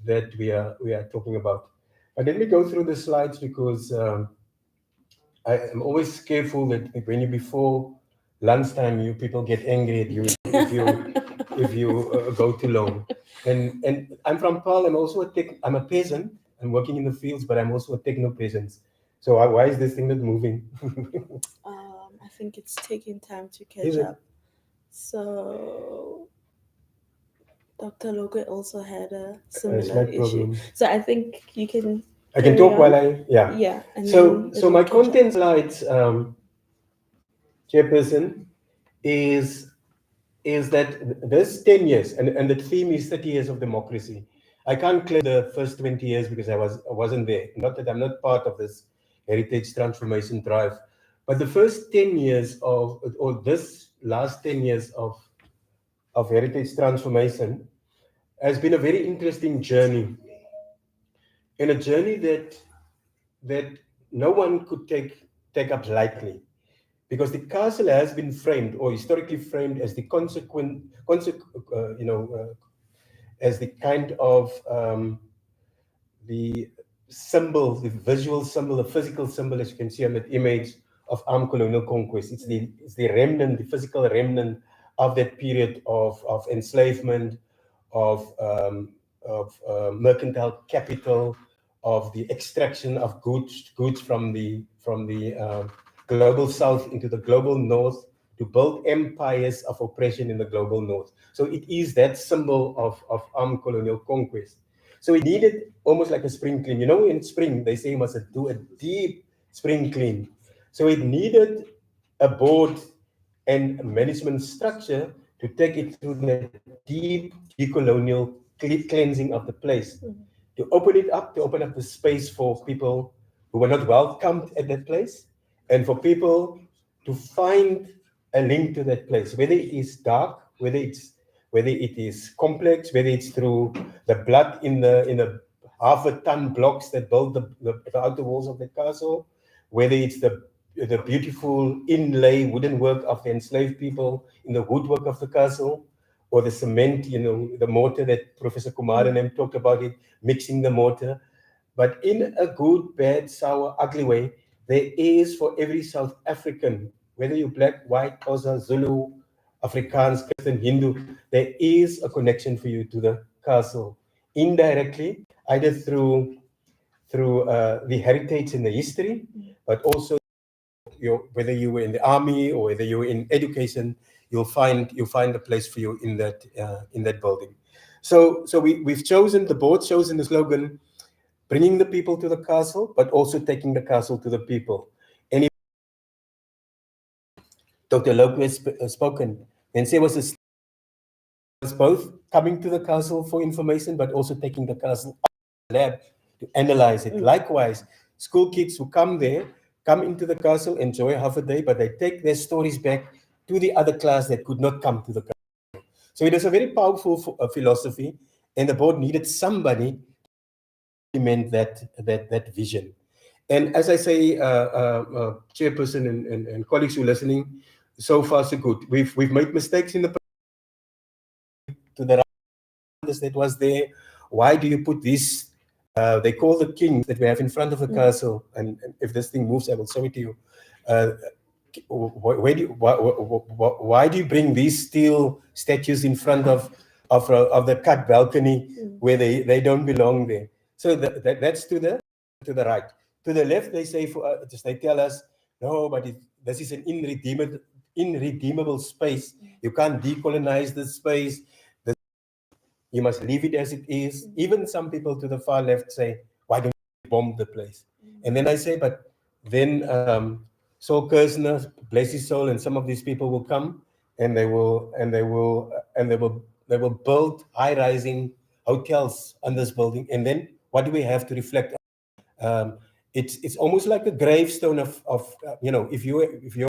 that we are talking about. But let me go through the slides because I am always careful that when you before lunchtime, you people get angry at you if you go too long. And I'm from Paarl. I'm a peasant. I'm working in the fields, but I'm also a techno peasant. So why is this thing not moving? I think it's taking time to catch Is it? up. So Dr. Loke also had a similar slight issue. problem. So I think you can. I can talk while yeah. Yeah. And So my content slides, Chairperson, is that there's 10 years, and the theme is 30 years of democracy. I can't claim the first 20 years because I wasn't there. Not that I'm not part of this heritage transformation drive, but the first 10 years or this last 10 years of heritage transformation has been a very interesting journey, and a journey that no one could take up lightly. Because the castle has been framed or historically framed as the as the kind of the symbol, the visual symbol, the physical symbol, as you can see on that image of armed colonial conquest. It's the remnant, the physical remnant of that period of enslavement, of mercantile capital, of the extraction of goods from the global south into the global north, to build empires of oppression in the global north. So it is that symbol of armed colonial conquest. So it needed almost like a spring clean. You know, in spring, they say you must do a deep spring clean. So it needed a board and management structure to take it through that deep decolonial cleansing of the place, to open it up, to open up the space for people who were not welcomed at that place, and for people to find a link to that place, whether it is dark, whether it is complex, whether it's through the blood in the half a ton blocks that build the outer walls of the castle, whether it's the beautiful inlay wooden work of the enslaved people in the woodwork of the castle, or the cement, the mortar that Professor Kumar and them talked about it, mixing the mortar. But in a good, bad, sour, ugly way, there is for every South African, whether you're black, white, Xhosa, Zulu, Afrikaans, Christian, Hindu, there is a connection for you to the castle. Indirectly, either through the heritage and the history, but also whether you were in the army or whether you were in education, you'll find a place for you in that building. So we've chosen, the board chosen the slogan, bringing the people to the castle, but also taking the castle to the people. And Dr. Loke has spoken, and there was both coming to the castle for information, but also taking the castle out of the lab to analyze it. Likewise, school kids who come there, come into the castle, enjoy half a day, but they take their stories back to the other class that could not come to the castle. So it is a very powerful philosophy, and the board needed somebody to implement that vision. And as I say, chairperson and colleagues who are listening, so far so good. We've made mistakes in the to the that was there. Why do you put this? They call the king that we have in front of the castle, and if this thing moves, I will show it to you. Why do you bring these steel statues in front of the cut balcony where they don't belong there? So that's to the right. To the left, they say they tell us no, but this is an irredeemable space. You can't decolonize this space. You must leave it as it is. Even some people to the far left say, why don't you bomb the place? And then I say, but then Saul Kersner, bless his soul, and some of these people will come and they will build high-rising hotels on this building. And then what do we have to reflect on? It's almost like a gravestone of if you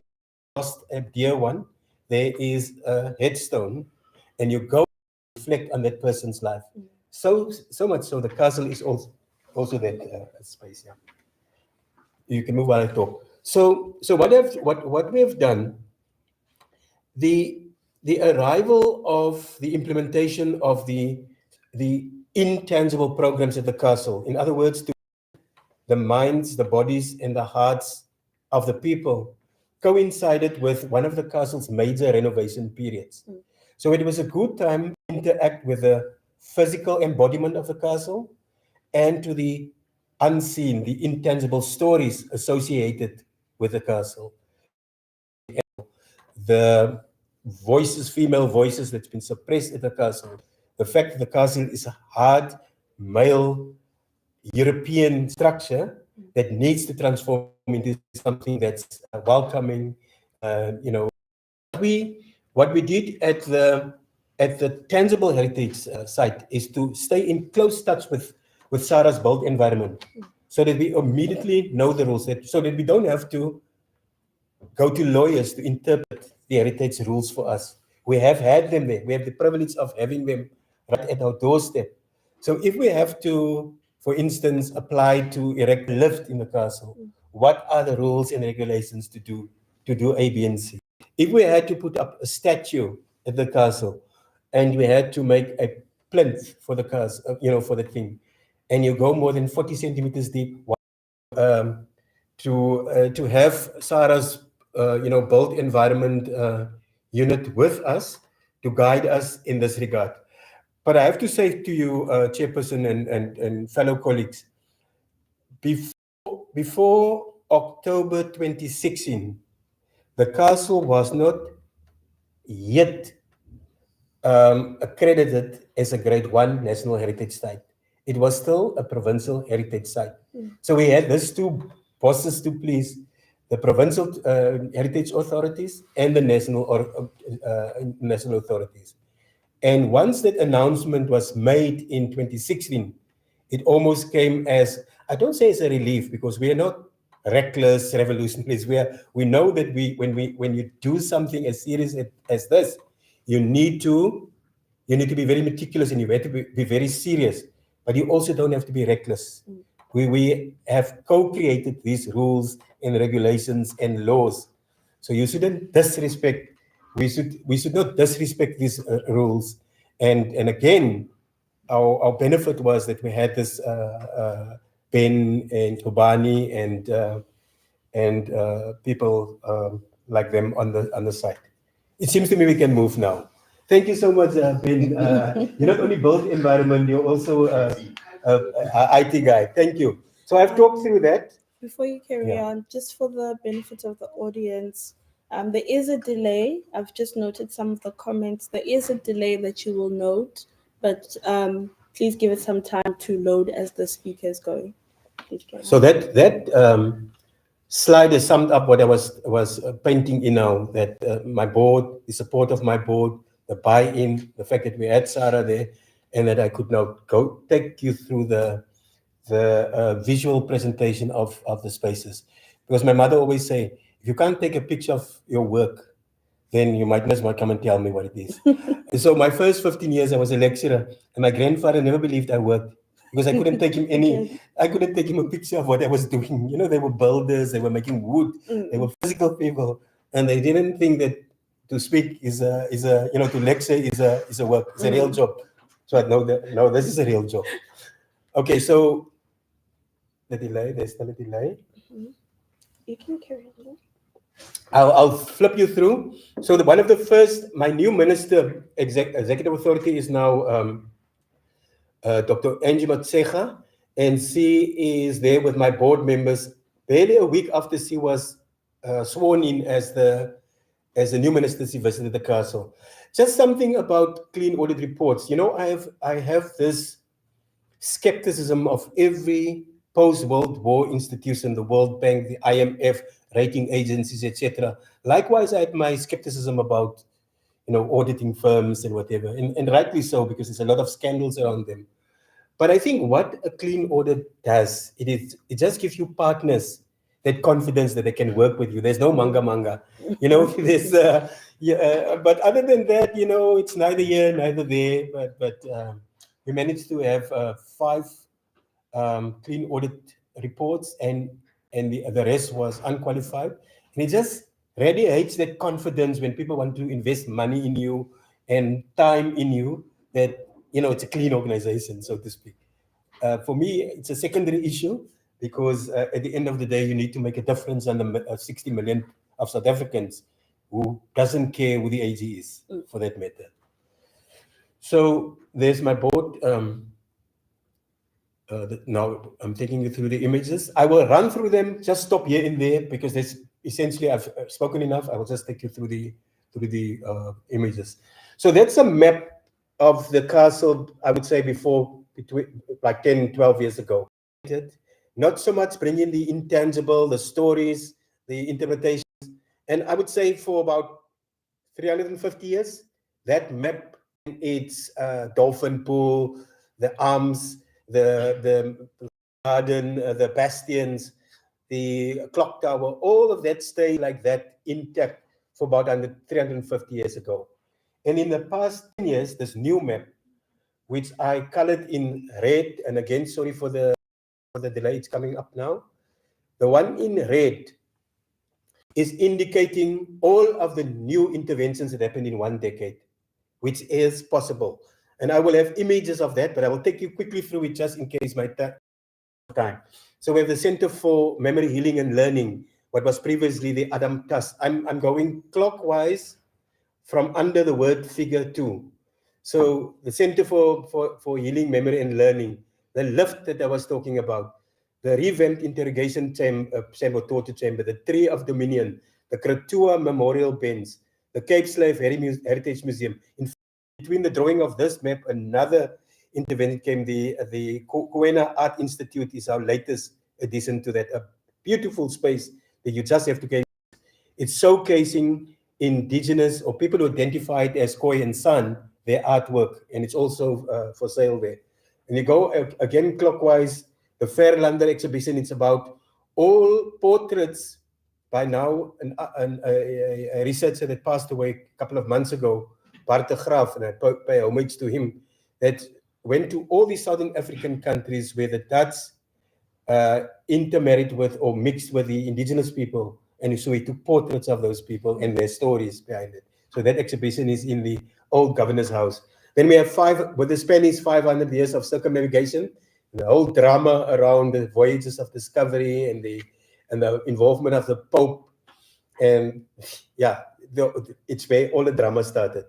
lost a dear one, there is a headstone, and you go reflect on that person's life. So much so the castle is also that space. Yeah, you can move while I talk. So what we have done, the arrival of the implementation of the intangible programs at the castle. In other words, to the minds, the bodies, and the hearts of the people coincided with one of the castle's major renovation periods. So it was a good time to interact with the physical embodiment of the castle and to the unseen, the intangible stories associated with the castle. The voices, female voices that's been suppressed at the castle. The fact that the castle is a hard, male, European structure that needs to transform into something that's welcoming. What we did at the tangible heritage site is to stay in close touch with SARA's built environment, so that we immediately know the rules, so that we don't have to go to lawyers to interpret the heritage rules for us. We have had them there. We have the privilege of having them right at our doorstep. So if we have to, for instance, apply to erect a lift in the castle, what are the rules and regulations to do A, B, and C? If we had to put up a statue at the castle, and we had to make a plinth for the castle, for the thing, and you go more than 40 centimeters deep, to have Sarah's built environment unit with us to guide us in this regard. But I have to say to you, Chairperson and fellow colleagues, before October 2016, the castle was not yet accredited as a Grade 1 National Heritage Site. It was still a provincial heritage site. So we had these two bosses to please, the provincial heritage authorities and the national authorities. And once that announcement was made in 2016, it almost came as, I don't say as a relief, because we are not reckless revolutionaries. We know that when you do something as serious as this, you need to be very meticulous and you have to be very serious, but you also don't have to be reckless. We have co-created these rules and regulations and laws. So you shouldn't disrespect, we should not disrespect these rules. And again, our benefit was that we had this Ben and Kobani and people like them on the site. It seems to me we can move now. Thank you so much, Ben. You're not only built environment, you're also IT guy. Thank you. So I've talked through that. Before you carry on, just for the benefit of the audience, there is a delay. I've just noted some of the comments. There is a delay that you will note, but please give it some time to load as the speaker is going. So that slide has summed up what I was painting in now, that my board, the support of my board, the buy-in, the fact that we had Sarah there, and that I could now go take you through the visual presentation of the spaces. Because my mother always say, if you can't take a picture of your work, then you might as well come and tell me what it is. So my first 15 years, I was a lecturer, and my grandfather never believed I worked, because I couldn't take him I couldn't take him a picture of what I was doing. You know, they were builders, they were making wood, they were physical people, and they didn't think that to speak is a to lecture is a work, it's a real job. So I know that, no, this is a real job. Okay, so the delay, there's still a delay. You can carry on. I'll flip you through. So one of the first, my new minister, executive authority is now Dr. Angie Matsecha, and she is there with my board members barely a week after she was sworn in as the new minister. She visited the castle. Just something about clean audit reports. You know, I have this skepticism of every post-World War institution, the World Bank, the IMF, rating agencies, etc. Likewise, I had my skepticism about, auditing firms and whatever, and rightly so, because there's a lot of scandals around them. But I think what a clean audit does, it just gives you partners that confidence that they can work with you. There's no manga, there's, but other than that, it's neither here, neither there, but we managed to have 5 clean audit reports, and the rest was unqualified. And it just radiates that confidence when people want to invest money in you and time in you, that, it's a clean organization, so to speak. For me, it's a secondary issue, because at the end of the day, you need to make a difference on the 60 million of South Africans who doesn't care who the AG is, for that matter. So there's my board. Now I'm taking you through the images. I will run through them, just stop here and there, because there's essentially, I've spoken enough. I will just take you through the images. So that's a map of the castle, I would say, between like 10, 12 years ago. Not so much bringing the intangible, the stories, the interpretations. And I would say for about 350 years, that map, its dolphin pool, the arms, the garden, the bastions, the clock tower, all of that stayed like that intact for about 350 years ago. And in the past 10 years, this new map, which I colored in red, and again, sorry for the delay, it's coming up now. The one in red is indicating all of the new interventions that happened in 1 decade, which is possible. And I will have images of that, but I will take you quickly through it just in case my time. So we have the Center for Memory, Healing and Learning, what was previously the Adam Trust. I'm going clockwise from under the word figure 2. So the Center for Healing, Memory and Learning, the lift that I was talking about, the revamped interrogation chamber, torture chamber, the Tree of Dominion, the Kratua Memorial Bench, the Cape Slave Heritage Museum. In fact, between the drawing of this map, another intervention came. The Kuena Art Institute is our latest addition to that. A beautiful space that you just have to get. It's showcasing indigenous or people who identified as Khoi and San, their artwork, and it's also for sale there. And you go again clockwise, the Fairlander exhibition, it's about all portraits by now, a researcher that passed away a couple of months ago, Bart de Graaf, and I pay homage to him, that went to all these Southern African countries where the Dutch intermarried with or mixed with the indigenous people, and so he took portraits of those people and their stories behind it. So that exhibition is in the old governor's house. Then we have with the Spanish 500 years of circumnavigation, the whole drama around the voyages of discovery and the involvement of the Pope, and yeah, it's where all the drama started.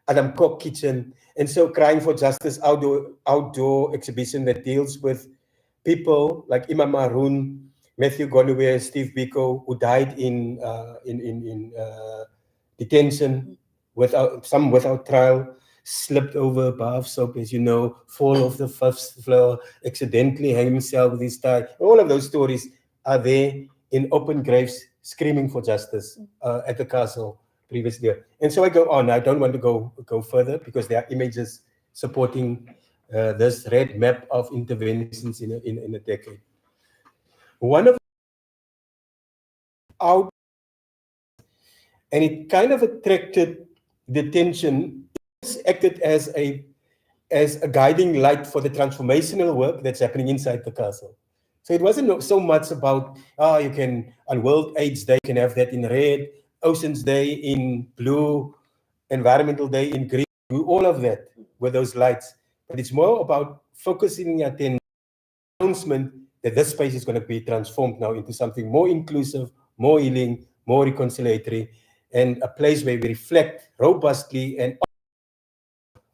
Adam Kok Kitchen, and so Crying for Justice outdoor exhibition that deals with people like Imam Maroon, Matthew Golloway, Steve Biko, who died in detention without trial, slipped over a bar of soap, as you know, fall off the 5th floor, accidentally hang himself with his tie. All of those stories are there in open graves, screaming for justice at the castle previously. And so I go on. I don't want to go further because there are images supporting this red map of interventions in a decade. One of out, and it kind of attracted the attention. It acted as a guiding light for the transformational work that's happening inside the castle. So it wasn't so much about, you can, on World AIDS Day, you can have that in red, Oceans Day in blue, Environmental Day in green, do all of that with those lights. But it's more about focusing your attention, announcement that this space is going to be transformed now into something more inclusive, more healing, more reconciliatory, and a place where we reflect robustly and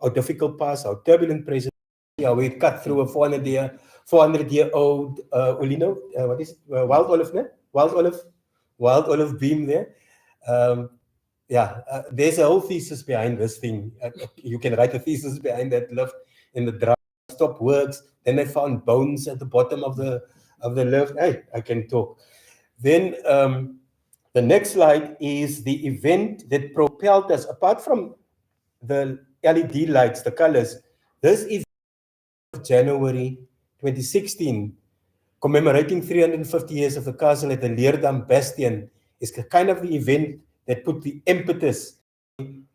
our difficult past, our turbulent present, how we cut through a 400-year-old Olino, what is it? Wild olive beam there. There's a whole thesis behind this thing. You can write a thesis behind that lift in the drum stop works. Then they found bones at the bottom of the lift. Hey, I can talk. Then the next slide is the event that propelled us, apart from the LED lights, the colors. This is January 2016, commemorating 350 years of the castle at the Leerdam Bastion, is kind of the event that put the impetus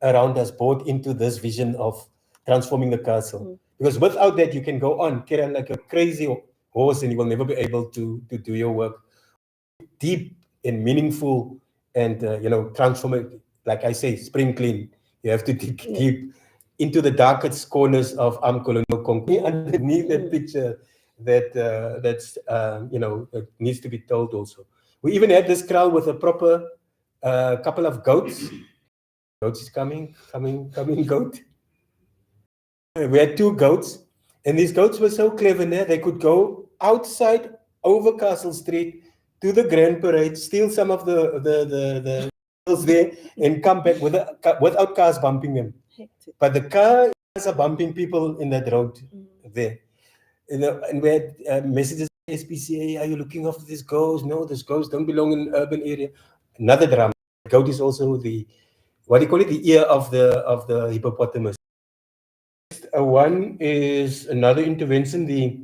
around us both into this vision of transforming the castle. Because without that, you can go on, carry on like a crazy horse, and you will never be able to do your work. Deep and meaningful and, transformative, like I say, spring clean. You have to dig deep into the darkest corners of colonial concrete underneath that picture that needs to be told also. We even had this crowd with a proper couple of goats. Goats is coming, goat. We had 2 goats, and these goats were so clever there. They could go outside over Castle Street to the Grand Parade, steal some of the there, and come back without cars bumping them. But the cars are bumping people in that road there. And we had messages from SPCA, are you looking after these goats? No, these goats don't belong in an urban area. Another drama. The goat is also the ear of the hippopotamus. One is another intervention, the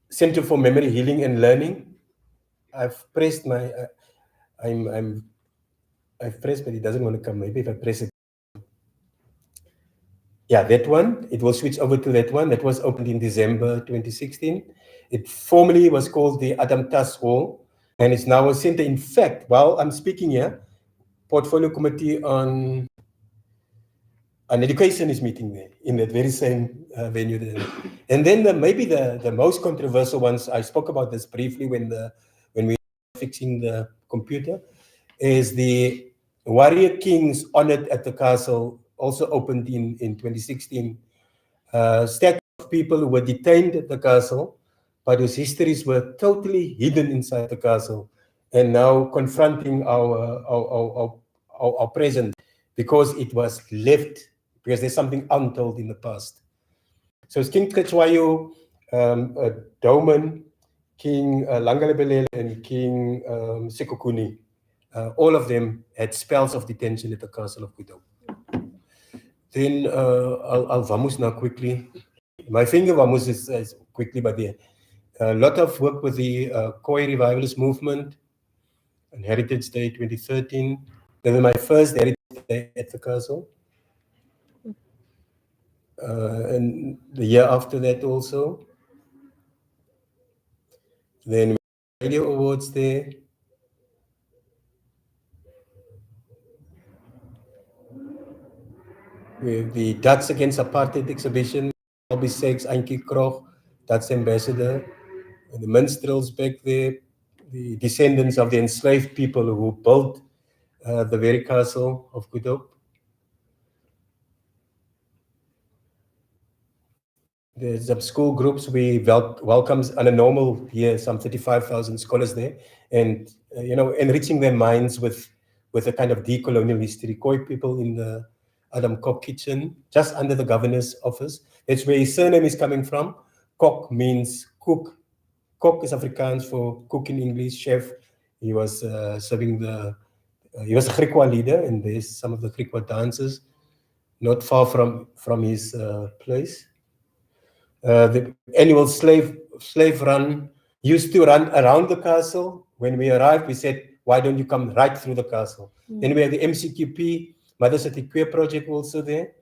Center for Memory, Healing and Learning. I've pressed my, I've pressed, but it doesn't want to come. Maybe if I press it. Yeah, that one. It will switch over to that one. That was opened in December 2016. It formerly was called the Adam Tas Hall, and it's now a center. In fact, while I'm speaking here, Portfolio Committee on Education is meeting there in that very same venue there. And then maybe the most controversial ones, I spoke about this briefly when we were fixing the computer, is the Warrior Kings honored at the castle also opened in 2016. Stacks of people who were detained at the castle, but whose histories were totally hidden inside the castle, and now confronting our present because it was left, because there's something untold in the past. So it's King Cetshwayo, Dauman, King Langalebelele, and King Sekokuni. All of them had spells of detention at the castle of Kudo. Then I'll vamos now quickly. My finger vamos is quickly, but there. A lot of work with the Khoi Revivalist movement on Heritage Day 2013. Then my first Heritage Day at the castle. And the year after that also. Then radio awards there. We have the Dutch Against Apartheid exhibition, Albie Sykes, Antjie Krog, Dutch ambassador, and the minstrels back there, the descendants of the enslaved people who built the very castle of Kudop. There's some school groups. We welcomes on a normal year some 35,000 scholars there, and enriching their minds with a kind of decolonial history. Khoi people in the Adam Kok kitchen, just under the governor's office. That's where his surname is coming from. Kok means cook. Kok is Afrikaans for cook in English, chef. He was serving he was a Griqua leader, and there's some of the Griqua dancers not far from his place. The annual slave run used to run around the castle. When we arrived, we said, why don't you come right through the castle? Then we have the MCQP, Mother City Queer Project also there.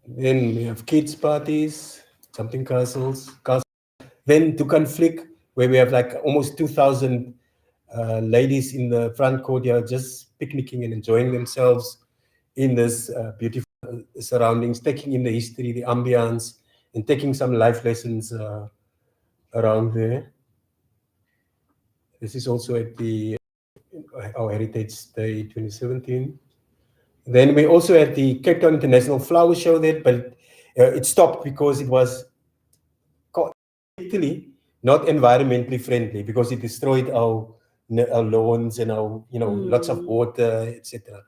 Then we have kids parties, jumping castles. Then Dukan Flick, where we have like almost 2,000 ladies in the front courtyard just picnicking and enjoying themselves in this beautiful surroundings, taking in the history, the ambience, and taking some life lessons around there. This is also at our Heritage Day 2017. Then we also had the Cape Town International Flower Show there, but it stopped because it was actually not environmentally friendly, because it destroyed our lawns and our lots of water, etc.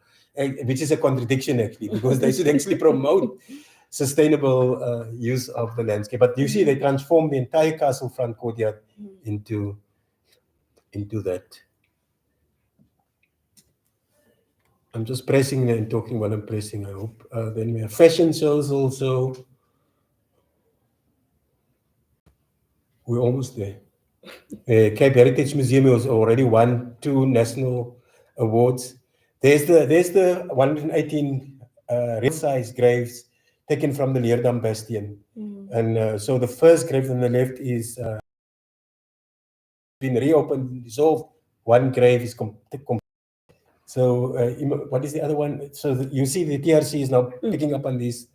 Which is a contradiction actually, because they should actually promote sustainable use of the landscape. But you see, they transformed the entire castle front courtyard into that. I'm just pressing and talking while I'm pressing, I hope. Then we have fashion shows also. We're almost there. Cape Heritage Museum has already won 2 national awards. There's the 118 real-size graves taken from the Leerdam Bastion. And so the first grave on the left is been reopened, dissolved. One grave is so what is the other one? So you see the TRC is now picking up on this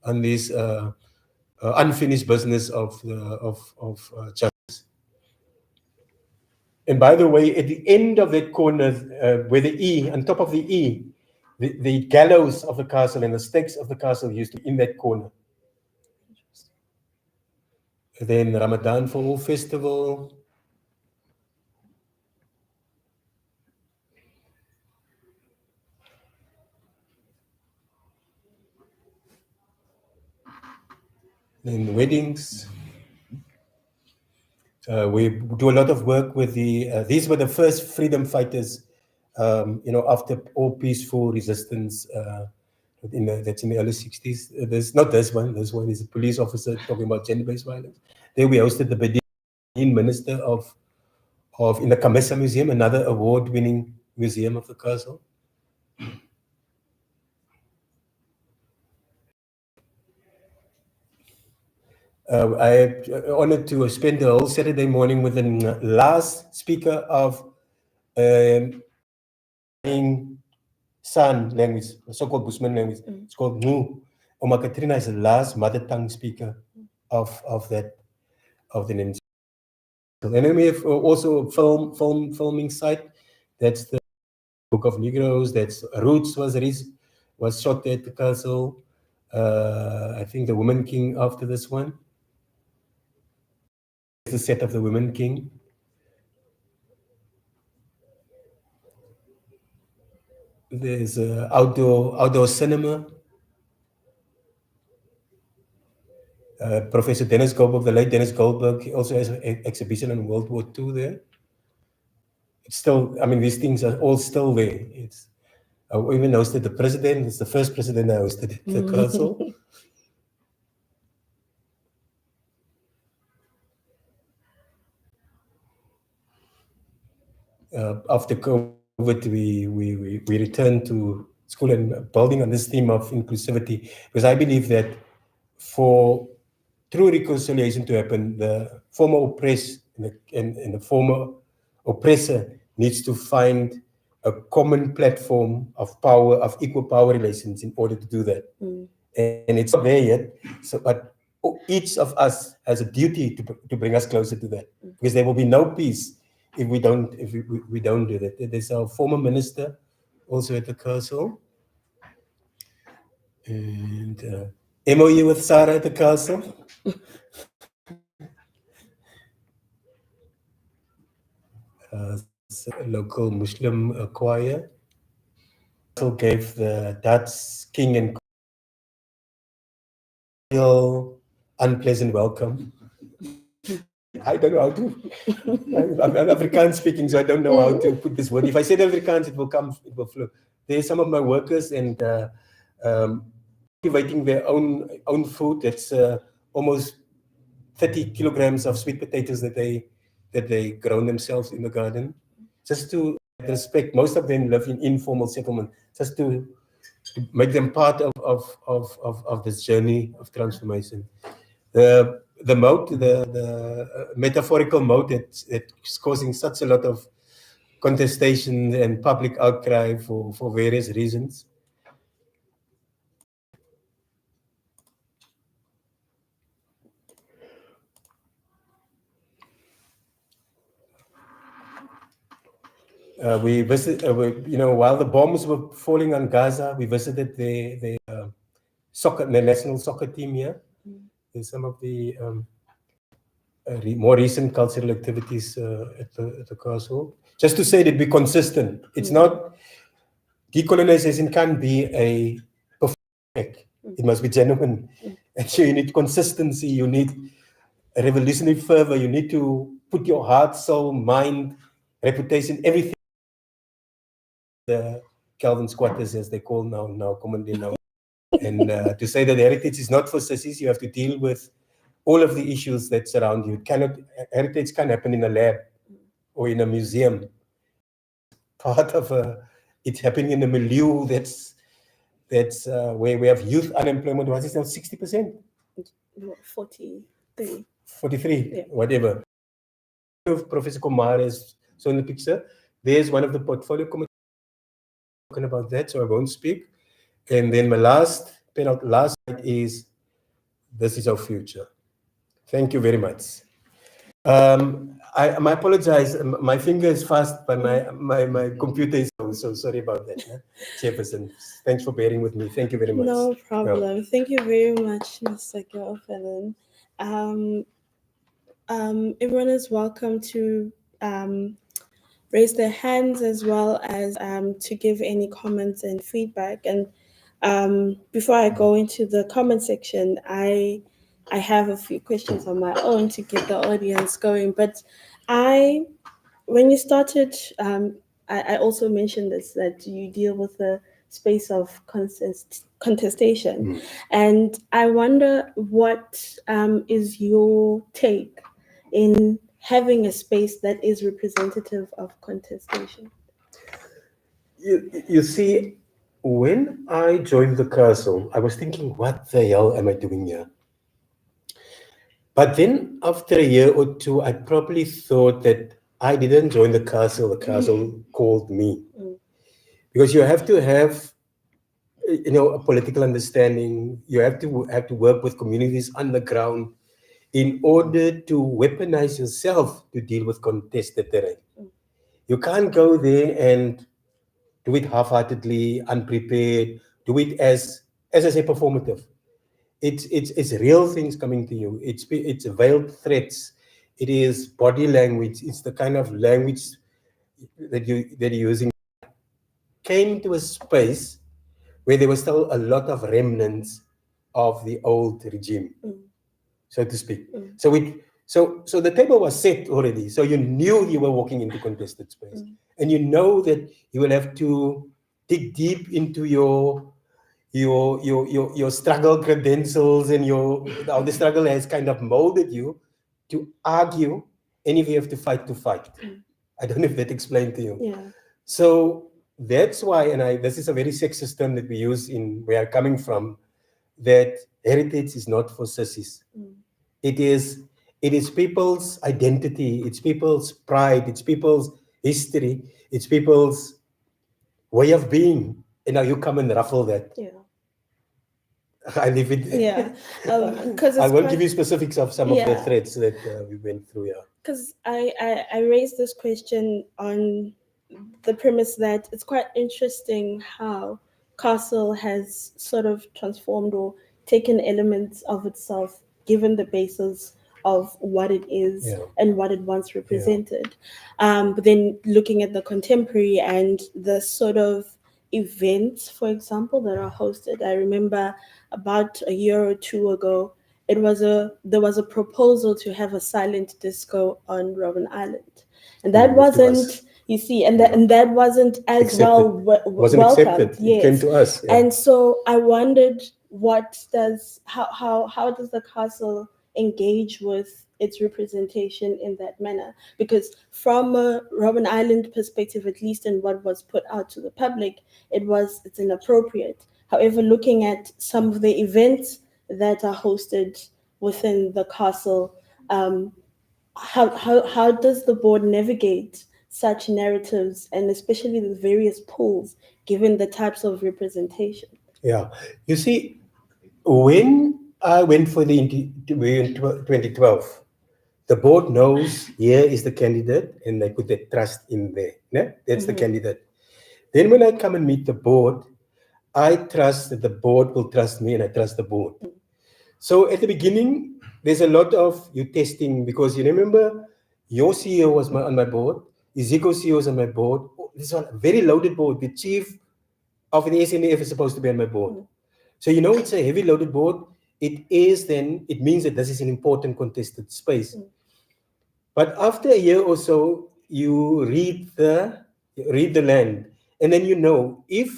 unfinished business of justice. And by the way, at the end of that corner, where the E, on top of the E, the gallows of the castle and the stakes of the castle used to be in that corner. Then Ramadan for All Festival. Then weddings. We do a lot of work with these were the first freedom fighters, after all peaceful resistance, that's in the early 60s. There's not this one. This one is a police officer talking about gender-based violence. Then we hosted the Bedin Minister of in the Kamesa Museum, another award-winning museum of the castle. I had honored to spend the whole Saturday morning with the last speaker of San language, so-called Busman language. It's called Nu. Oma Katrina is the last mother tongue speaker of the name. And then we have also filming site. That's the Book of Negroes. That's Roots was shot at the castle. I think the Woman King after this one. The set of the Woman King. There's outdoor cinema. Professor Dennis Goldberg, the late Dennis Goldberg, also has an exhibition on World War II there. It's still, I mean, these things are all still there. I even hosted the president. It's the first president I hosted at the castle. After COVID, we returned to school and building on this theme of inclusivity, because I believe that for true reconciliation to happen, the former oppressed and the former oppressor needs to find a common platform of power, of equal power relations in order to do that. And it's not there yet. So, but each of us has a duty to bring us closer to that, because there will be no peace if we don't do that. There's our former minister also at the castle, and MOU with Sarah at the castle. Local Muslim choir. Gave the Dutch king and queen unpleasant welcome. I don't know how to. I'm Afrikaans speaking, so I don't know how to put this word. If I say Afrikaans, it will flow. There's some of my workers and cultivating their own food. That's almost 30 kilograms of sweet potatoes that they grown themselves in the garden, just to respect. Most of them live in informal settlement, just to make them part of this journey of transformation. The moat, the metaphorical moat that's causing such a lot of contestation and public outcry for various reasons. We visited, while the bombs were falling on Gaza, we visited the national soccer team here. There's some of the more recent cultural activities at the castle. Just to say that be consistent. It's not, decolonization can't be a perfect. It must be genuine. And so you need consistency, you need a revolutionary fervor, you need to put your heart, soul, mind, reputation, everything. The Calvin squatters, as they call now commonly now. And to say that heritage is not for sissies, you have to deal with all of the issues that surround you. Heritage can't happen in a lab or in a museum. Part of it's happening in a milieu that's where we have youth unemployment. What is it now? 60%? 43. 43, yeah. Whatever. Professor Kumar is so in the picture. There's one of the portfolio committees talking about that, so I won't speak. And then my last slide is, this is our future. Thank you very much. I apologize. My finger is fast, but my computer is so sorry about that. Chairperson, thanks for bearing with me. Thank you very much. No problem. Thank you very much, Mr. Gelfelen. Everyone is welcome to raise their hands as well as to give any comments and feedback. And before I go into the comment section, I have a few questions on my own to get the audience going. But when you started, I also mentioned this, that you deal with the space of contestation. And I wonder what is your take in having a space that is representative of contestation? You see, when I joined the castle, I was thinking, what the hell am I doing here? But then after a year or two, I probably thought that I didn't join the castle called me. Because you have to have, a political understanding. You have to work with communities on the ground in order to weaponize yourself to deal with contested terrain. You can't go there and do it half-heartedly, unprepared, do it as I say, performative. It's real things coming to you. It's veiled threats. It is body language. It's the kind of language that you're using. Came to a space where there was still a lot of remnants of the old regime, so to speak. So the table was set already. So you knew you were walking into contested space, and you know that you will have to dig deep into your struggle credentials and how the struggle has kind of molded you to argue, and if you have to fight. I don't know if that explained to you. Yeah. So that's why, and this is a very sexist term that we use in where I'm coming from, that heritage is not for sissies. It is people's identity, it's people's pride, it's people's history, it's people's way of being. And now you come and ruffle that. Yeah. I leave it. Yeah. Because I won't give you specifics of some of the Yeah. threats that we went through. Yeah. Because I raised this question on the premise that it's quite interesting how Castle has sort of transformed or taken elements of itself, given the basis of what it is Yeah. and what it once represented. But then looking at the contemporary and the sort of events, for example, that are hosted. I remember about a year or two ago, there was a proposal to have a silent disco on Robben Island, and that Moved to wasn't, us. you see, and that wasn't as Accepted. Wasn't welcomed. accepted. Yes. It came to us. Yeah. And so I wondered, how does the castle engage with its representation in that manner? Because from a Robben Island perspective, at least in what was put out to the public, it's inappropriate. However, looking at some of the events that are hosted within the castle, how does the board navigate such narratives, and especially the various pools, given the types of representation? Yeah. You see, when I went for the interview in 2012, the board knows here is the candidate and they put their trust in there. Yeah? That's the candidate. Then when I come and meet the board, I trust that the board will trust me and I trust the board. So at the beginning, there's a lot of you testing, because you remember your CEO was on my board, Ezeko's CEO was on my board. This one, a very loaded board. The chief of the SNF is supposed to be on my board. So you know it's a heavy loaded board. It means that this is an important contested space. But after a year or so, you read the land, and then you know if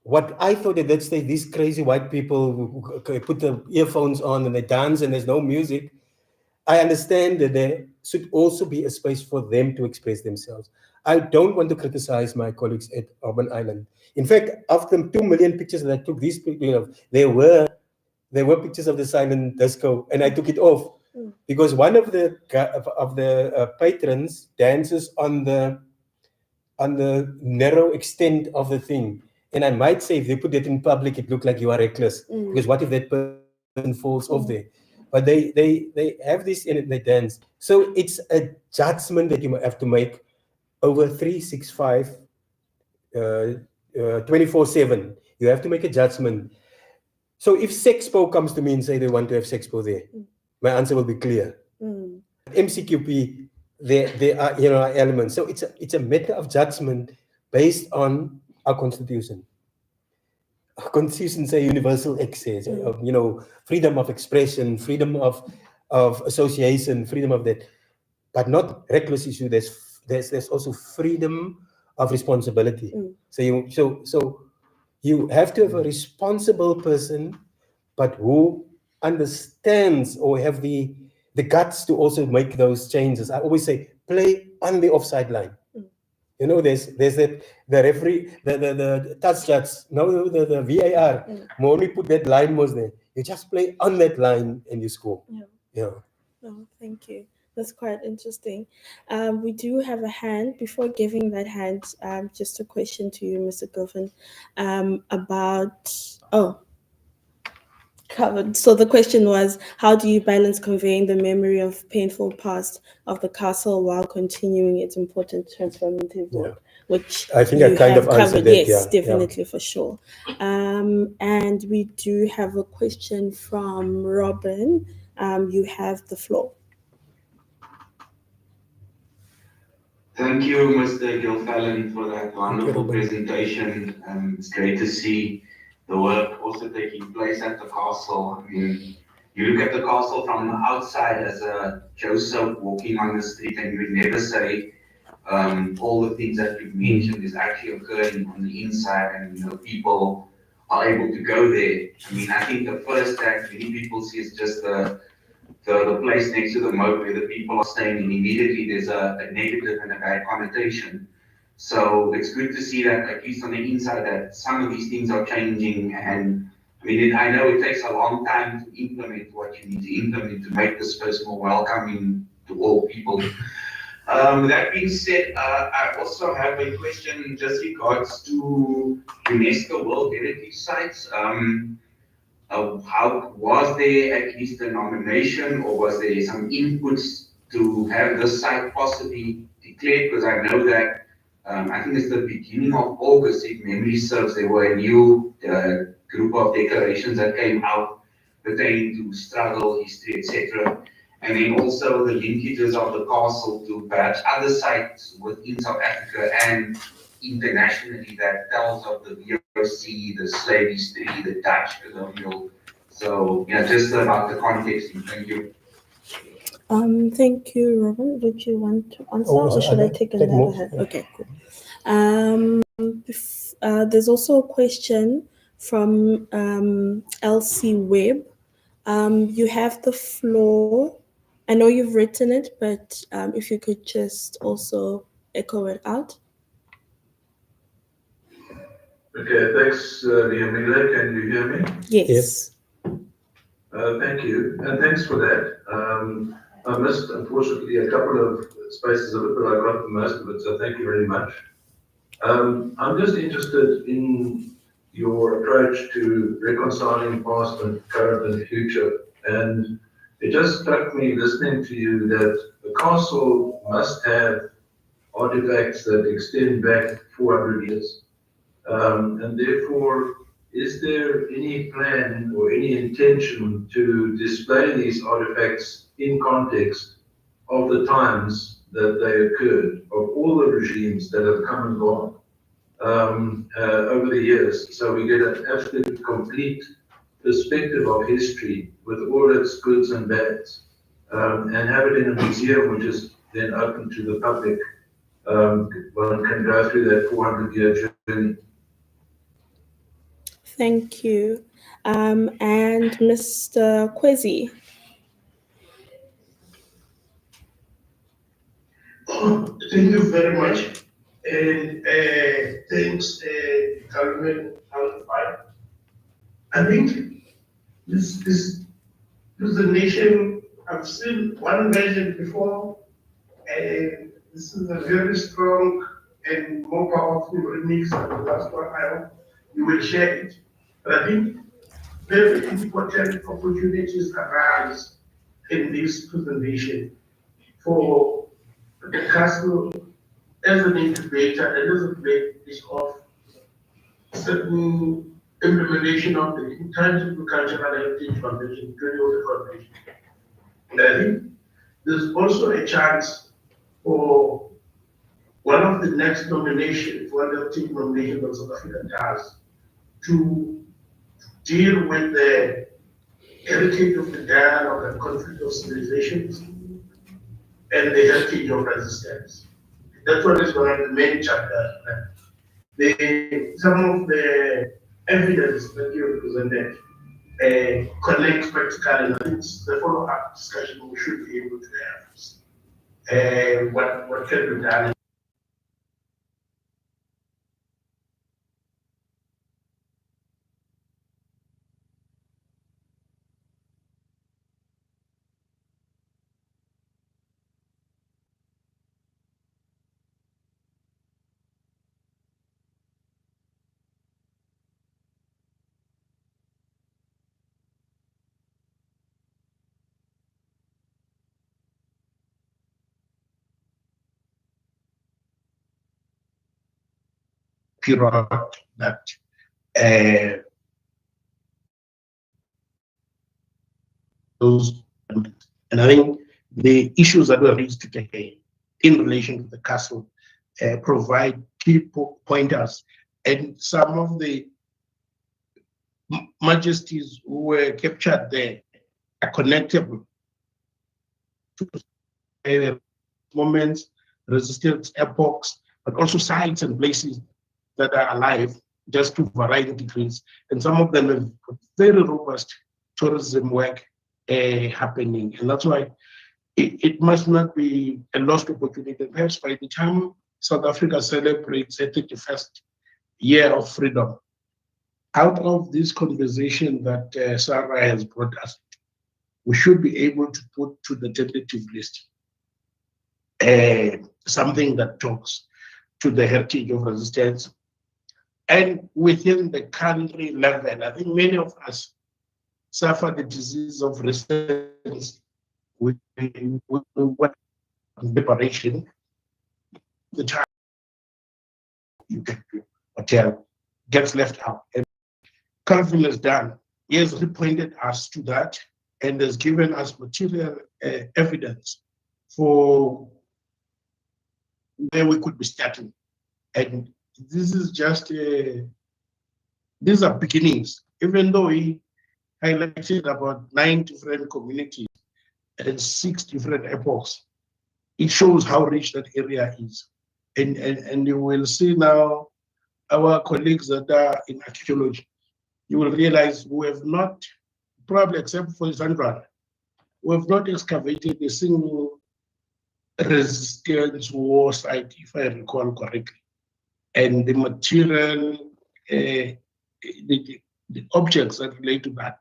what I thought at that stage, these crazy white people who put the earphones on and they dance and there's no music, I understand that there should also be a space for them to express themselves. I don't want to criticize my colleagues at Robben Island. In fact, of the 2 million pictures that I took, these people, there were pictures of the silent disco, and I took it off because one of the patrons dances on the narrow extent of the thing. And I might say, if they put it in public, it looked like you are reckless. Because what if that person falls off there? But they have this and they dance. So it's a judgment that you have to make over 365, 24/7. You have to make a judgment. So if Sexpo comes to me and say they want to have Sexpo there, my answer will be clear. MCQP, there are elements. So it's a matter of judgment based on our constitution. Our constitution say universal access, freedom of expression, freedom of association, freedom of that, but not reckless issue. There's also freedom of responsibility. So you have to have a responsible person, but who understands or have the guts to also make those changes. I always say, play on the offside line. There's that the referee, the touch judge, no, the VAR. Only put that line was there. You just play on that line and you score. Yeah. Oh, thank you. That's quite interesting. We do have a hand. Before giving that hand, just a question to you, Mr. Govan, about. Oh, covered. So the question was, how do you balance conveying the memory of painful past of the castle while continuing its important transformative work? Which I think I you kind have of answered covered. that. Yes, Yeah. definitely, for sure. And we do have a question from Robin. You have the floor. Thank you, Mr. Gilfallen, for that wonderful presentation. It's great to see the work also taking place at the castle. I mean, you look at the castle from the outside as a Joseph walking on the street, and you would never say all the things that you've mentioned is actually occurring on the inside, and people are able to go there. I mean, I think the first that many people see is just the place next to the moat where the people are staying, and immediately there's a negative and a bad connotation. So it's good to see that, at least on the inside, that some of these things are changing. And I mean, I know it takes a long time to implement what you need to implement to make the space more welcoming to all people. That being said, I also have a question just regards to UNESCO World Heritage Sites. How was there at least a nomination, or was there some inputs to have this site possibly declared? Because I know that I think it's the beginning of August, if memory serves, there were a new group of declarations that came out pertaining to struggle, history, etc. And then also the linkages of the castle to perhaps other sites within South Africa and internationally that tells of the VOC, the slave history, the Dutch colonial. So yeah, just about the context. Thank you. Thank you, Robin. Would you want to answer, or should I take another hand? Okay, cool. There's also a question from Elsie Webb. You have the floor. I know you've written it, but if you could just also echo it out. Okay, thanks, Liamila. Can you hear me? Yes. Thank you, and thanks for that. I missed, unfortunately, a couple of spaces of it, but I got most of it, so thank you very much. I'm just interested in your approach to reconciling past and current and future. And it just struck me listening to you that the castle must have artifacts that extend back 400 years. And therefore, is there any plan or any intention to display these artifacts in context of the times that they occurred, of all the regimes that have come and gone over the years, so we get an absolute complete perspective of history with all its goods and bads, and have it in a museum which is then open to the public. One can go through that 400-year journey. Thank you. And Mr. Kwezi. Thank you very much. And thanks, Carmen. I think this presentation, I've seen one version before, and this is a very strong and more powerful remix than the last one. I hope you will share it. But I think very important opportunities arise in this presentation for the castle as an incubator and as a place of certain implementation of the intangible cultural heritage convention, 20 convention. And I think there's also a chance for one of the next nominations, one of the team nominations that South Africa does, to deal with the heritage of the dialogue and conflict of civilizations and the heritage of resistance. That one is one of the main chapters. Some of the evidence that you presented connect practically, and it's the follow-up discussion we should be able to have. What can be done? period that uh, those, and I think the issues that were raised today in relation to the castle provide key pointers, and some of the majesties who were captured there are connectable to moments, resistance epochs, but also sites and places that are alive just to varying degrees. And some of them have very robust tourism work happening. And that's why it must not be a lost opportunity. Perhaps by the time South Africa celebrates its 31st year of freedom, out of this conversation that Sarah has brought us, we should be able to put to the tentative list something that talks to the heritage of resistance. And within the country level, I think many of us suffer the disease of resistance with preparation. The time you get to hotel gets left out. And Calvin has done. He has pointed us to that and has given us material evidence for where we could be starting. And this is just, these are beginnings. Even though he highlighted about 9 different communities and 6 different epochs, it shows how rich that area is. And you will see now our colleagues that are in archaeology, you will realize we have not, probably except for Sandra, we have not excavated a single resistance war site, if I recall correctly. And the material, the objects that relate to that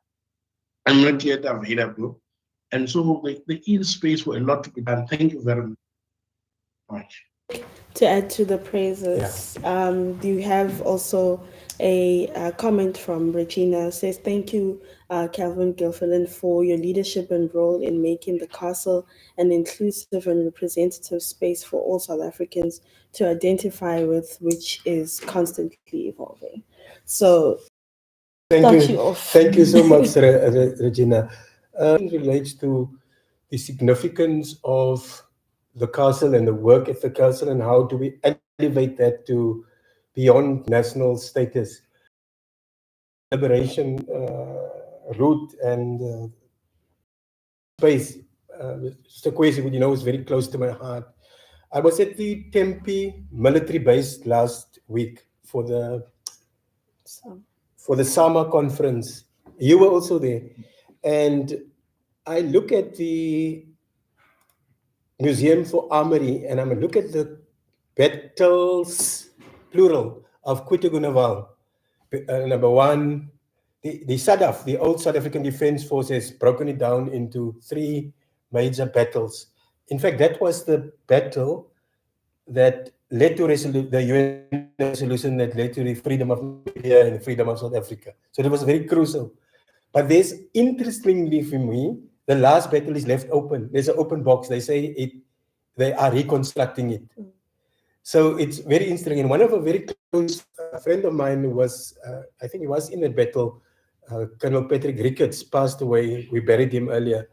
are not yet available. And so there is space for a lot to be done. Thank you very much. To add to the praises, do you have also a comment from Regina? Says, thank you, Calvin Gilfillan, for your leadership and role in making the castle an inclusive and representative space for all South Africans to identify with, which is constantly evolving. So, thank you. Thank you so much, Regina. It relates to the significance of the castle and the work at the castle, and how do we elevate that to beyond national status. Liberation route and space. Mr. Kwesi, you know, is very close to my heart. I was at the Tempe military base last week for the summer conference. You were also there. And I look at the Museum for Armory, and I'm look at the battles, plural, of Quitagunaval. Number one, the SADF, the old South African Defence Force, has broken it down into 3 major battles. In fact, that was the battle that led to the UN resolution that led to the freedom of Namibia and the freedom of South Africa. So that was very crucial. But there's, interestingly for me, the last battle is left open. There's an open box. They say they are reconstructing it. So it's very interesting. And one of a very close friend of mine was, I think he was in a battle, Colonel Patrick Ricketts passed away. We buried him earlier.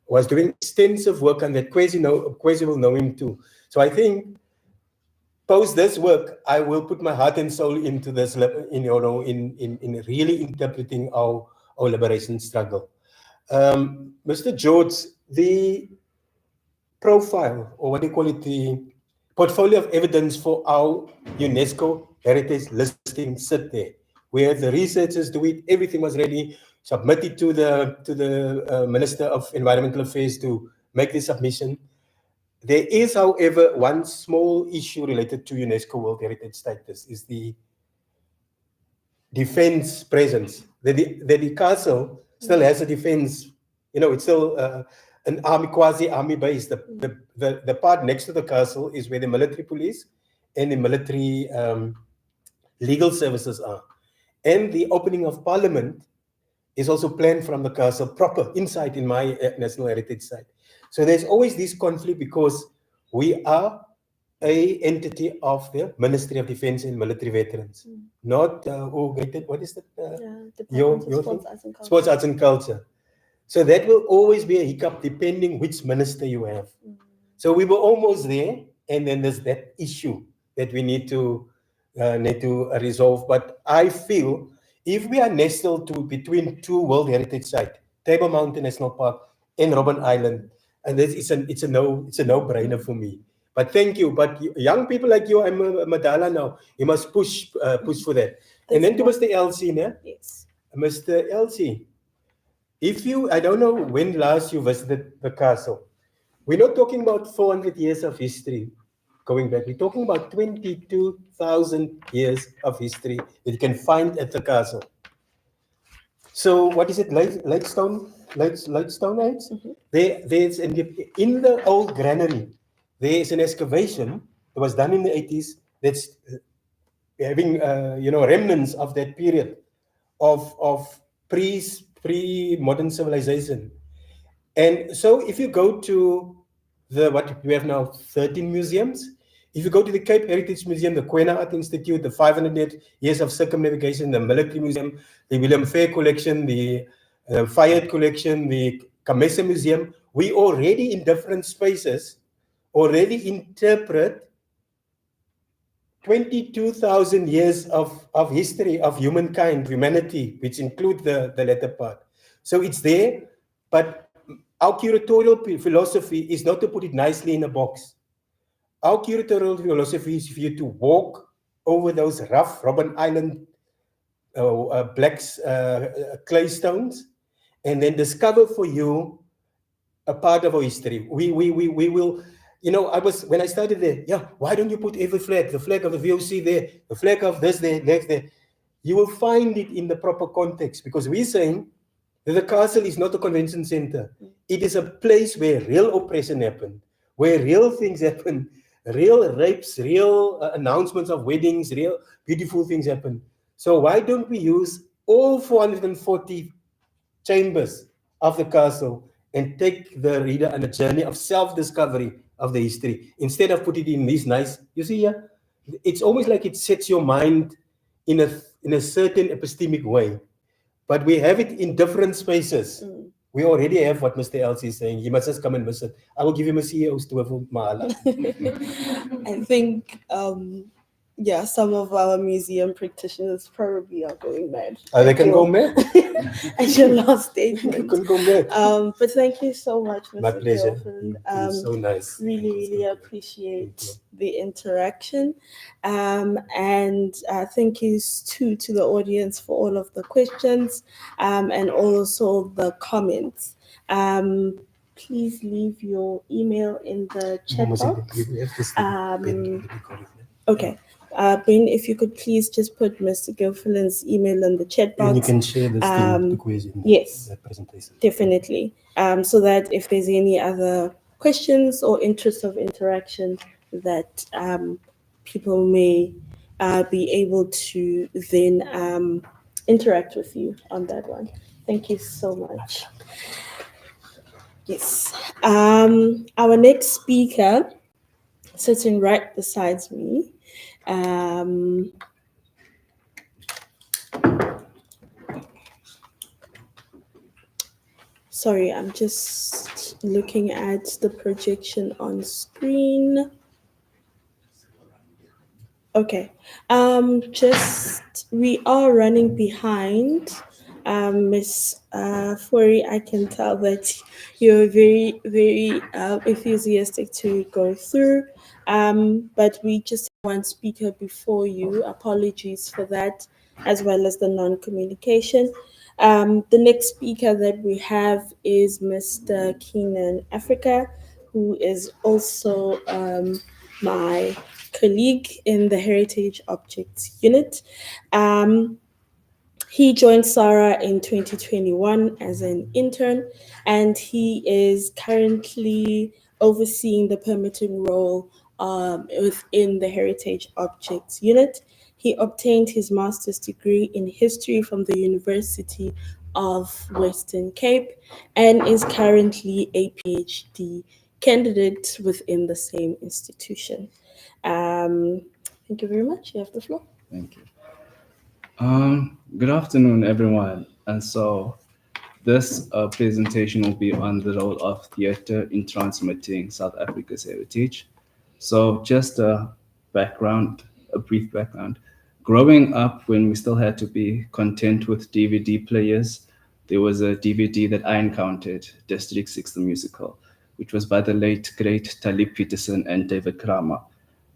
Was doing extensive work on that. Kwesi will know him too. So I think post this work, I will put my heart and soul into this, in really interpreting our liberation struggle. Mr. George, the profile, or what do you call it, the portfolio of evidence for our UNESCO heritage listing sit there, where the researchers do it, everything was ready, submitted to the Minister of Environmental Affairs to make the submission. There is, however, one small issue related to UNESCO World Heritage status, is the defense presence. The castle still has a defense, it's still an army, quasi-army base. The part next to the castle is where the military police and the military legal services are. And the opening of Parliament is also planned from the castle proper, inside in my National Heritage Site. So there's always this conflict, because we are a entity of the Ministry of Defense and Military Veterans, not what is that? Department of Your Sports, thing? Arts and Culture. Sports, Arts and Culture. So that will always be a hiccup depending which minister you have. So we were almost there, and then there's that issue that we need to resolve. But I feel if we are nestled between two World Heritage sites, Table Mountain National Park and Robben Island, and it's a no-brainer for me. But thank you. But young people like you, I'm a Madala now. You must push for that. And then to Mr. Elsie, yes, Mr. Elsie. If you, I don't know when last you visited the castle. We're not talking about 400 years of history going back. We're talking about 22,000 years of history that you can find at the castle. So what is it, Lightstone Heights? There's in the old granary, there's an excavation that was done in the 80s that's having remnants of that period of pre-modern civilization. And so if you go to what we have now 13 museums, if you go to the Cape Heritage Museum, the Kwena Art Institute, the 500 Years of Circumnavigation, the Military Museum, the William Fair Collection, the Fayette Collection, the Kamesa Museum, we already in different spaces already interpret 22,000 years of history of humanity, which include the latter part. So it's there, but our curatorial philosophy is not to put it nicely in a box. Our curatorial philosophy is for you to walk over those rough Robben Island black clay stones and then discover for you a part of our history. We will, when I started there, why don't you put every flag, the flag of the VOC there, the flag of this there, next there. You will find it in the proper context because we're saying the castle is not a convention center. It is a place where real oppression happened, where real things happen, real rapes, real announcements of weddings, real beautiful things happen. So why don't we use all 440 chambers of the castle and take the reader on a journey of self-discovery of the history instead of putting it in these nice, you see here, it's almost like it sets your mind in a certain epistemic way. But we have it in different spaces. We already have what Mr. Elsie is saying. You must just come and visit. I will give him a CEO's tour for Mahala. I think, some of our museum practitioners probably are going mad. They can go mad. At your last statement. They can go mad. But thank you so much, Mr. My pleasure. So nice. Really appreciate the interaction. And thank you to the audience for all of the questions and also the comments. Please leave your email in the chat box. Okay. Ben, if you could please just put Mr. Gilfillan's email in the chat box. And you can share this thing, the quiz in yes, that presentation. Definitely. So that if there's any other questions or interest of interaction that people may be able to then interact with you on that one. Thank you so much. Yes. Our next speaker, sitting right beside me, sorry, I'm just looking at the projection on screen. Okay. We are running behind. Miss Fori, I can tell that you're very, very enthusiastic to go through. But we just have one speaker before you. Apologies for that, as well as the non-communication. The next speaker that we have is Mr. Keenan Africa, who is also my colleague in the Heritage Objects Unit. He joined SARA in 2021 as an intern, and he is currently overseeing the permitting role within the Heritage Objects Unit. He obtained his master's degree in history from the University of Western Cape and is currently a PhD candidate within the same institution. Thank you very much. You have the floor. Thank you. Good afternoon, everyone. And so this presentation will be on the role of theatre in transmitting South Africa's heritage. So just a background, a brief background. Growing up, when we still had to be content with DVD players, there was a DVD that I encountered, District 6, the musical, which was by the late, great Talib Peterson and David Kramer.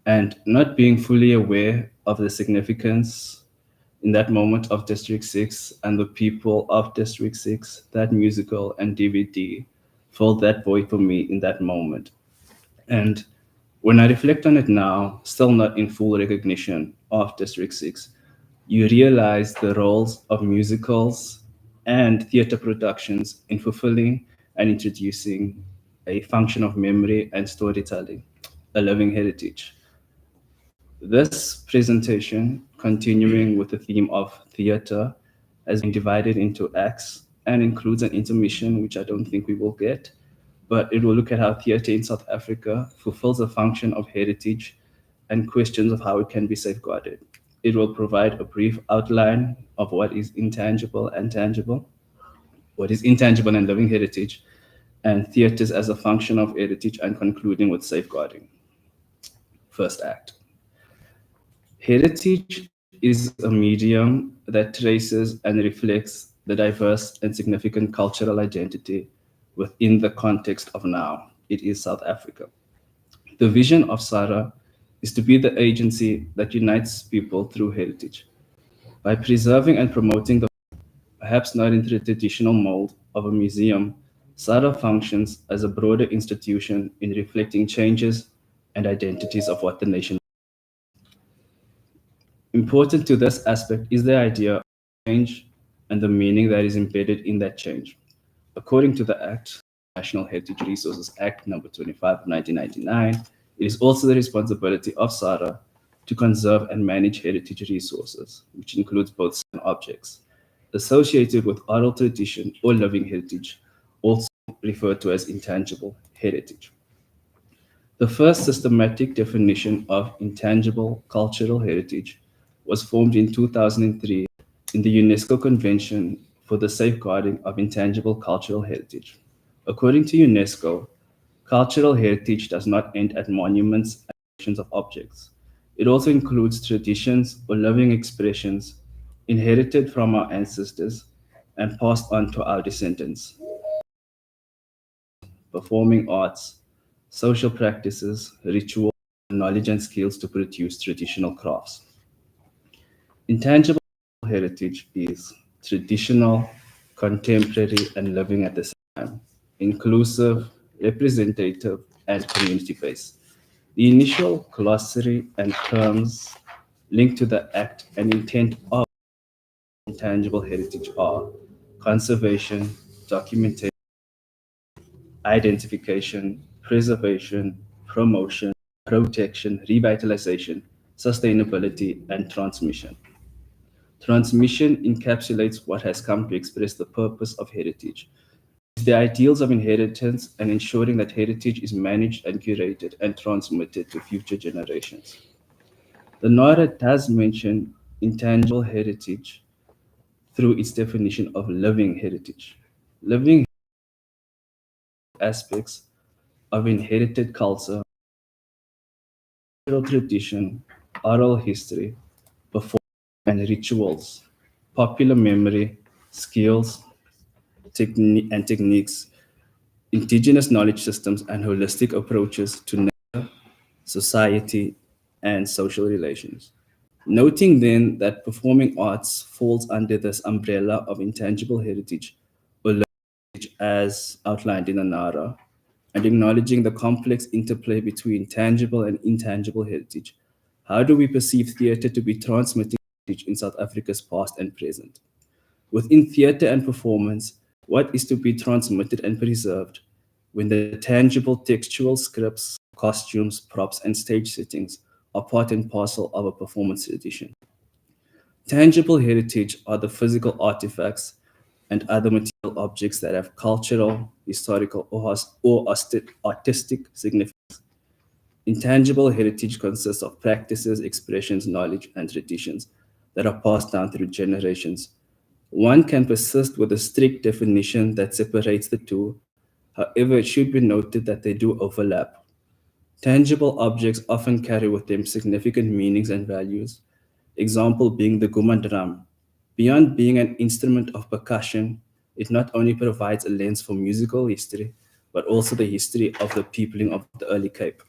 And not being fully aware of the significance in that moment of District 6 and the people of District 6, that musical and DVD filled that void for me in that moment. And when I reflect on it now, still not in full recognition of District 6, you realize the roles of musicals and theatre productions in fulfilling and introducing a function of memory and storytelling, a living heritage. This presentation, continuing with the theme of theatre, has been divided into acts and includes an intermission, which I don't think we will get, but it will look at how theatre in South Africa fulfills a function of heritage and questions of how it can be safeguarded. It will provide a brief outline of what is intangible and tangible, what is intangible and living heritage, and theatres as a function of heritage, and concluding with safeguarding. First act. Heritage is a medium that traces and reflects the diverse and significant cultural identity within the context of now. It is South Africa. The vision of SARA is to be the agency that unites people through heritage. By preserving and promoting the, perhaps not in the traditional mold of a museum, SARA functions as a broader institution in reflecting changes and identities of what the nation. Important to this aspect is the idea of change and the meaning that is embedded in that change. According to the Act, National Heritage Resources Act number 25 of 1999, it is also the responsibility of SARA to conserve and manage heritage resources, which includes both objects associated with oral tradition or living heritage, also referred to as intangible heritage. The first systematic definition of intangible cultural heritage was formed in 2003 in the UNESCO Convention for the Safeguarding of Intangible Cultural Heritage. According to UNESCO, cultural heritage does not end at monuments and collections of objects. It also includes traditions or living expressions inherited from our ancestors and passed on to our descendants. Performing arts, social practices, rituals, knowledge and skills to produce traditional crafts. Intangible heritage is traditional, contemporary, and living at the same time, inclusive, representative, and community-based. The initial glossary and terms linked to the act and intent of intangible heritage are conservation, documentation, identification, preservation, promotion, protection, revitalization, sustainability, and transmission. Transmission encapsulates what has come to express the purpose of heritage. It's the ideals of inheritance and ensuring that heritage is managed and curated and transmitted to future generations. The NORA does mention intangible heritage through its definition of living heritage. Living aspects of inherited culture, oral tradition, oral history, performance and rituals, popular memory, skills, and techniques, indigenous knowledge systems, and holistic approaches to nature, society, and social relations. Noting then that performing arts falls under this umbrella of intangible heritage or heritage as outlined in the NARA, and acknowledging the complex interplay between tangible and intangible heritage, how do we perceive theatre to be transmitting heritage in South Africa's past and present? Within theatre and performance, what is to be transmitted and preserved when the tangible textual scripts, costumes, props, and stage settings are part and parcel of a performance tradition? Tangible heritage are the physical artifacts and other material objects that have cultural, historical, or artistic significance. Intangible heritage consists of practices, expressions, knowledge, and traditions that are passed down through generations. One can persist with a strict definition that separates the two. However, it should be noted that they do overlap. Tangible objects often carry with them significant meanings and values. Example being the Guma drum. Beyond being an instrument of percussion, it not only provides a lens for musical history, but also the history of the peopling of the early Cape.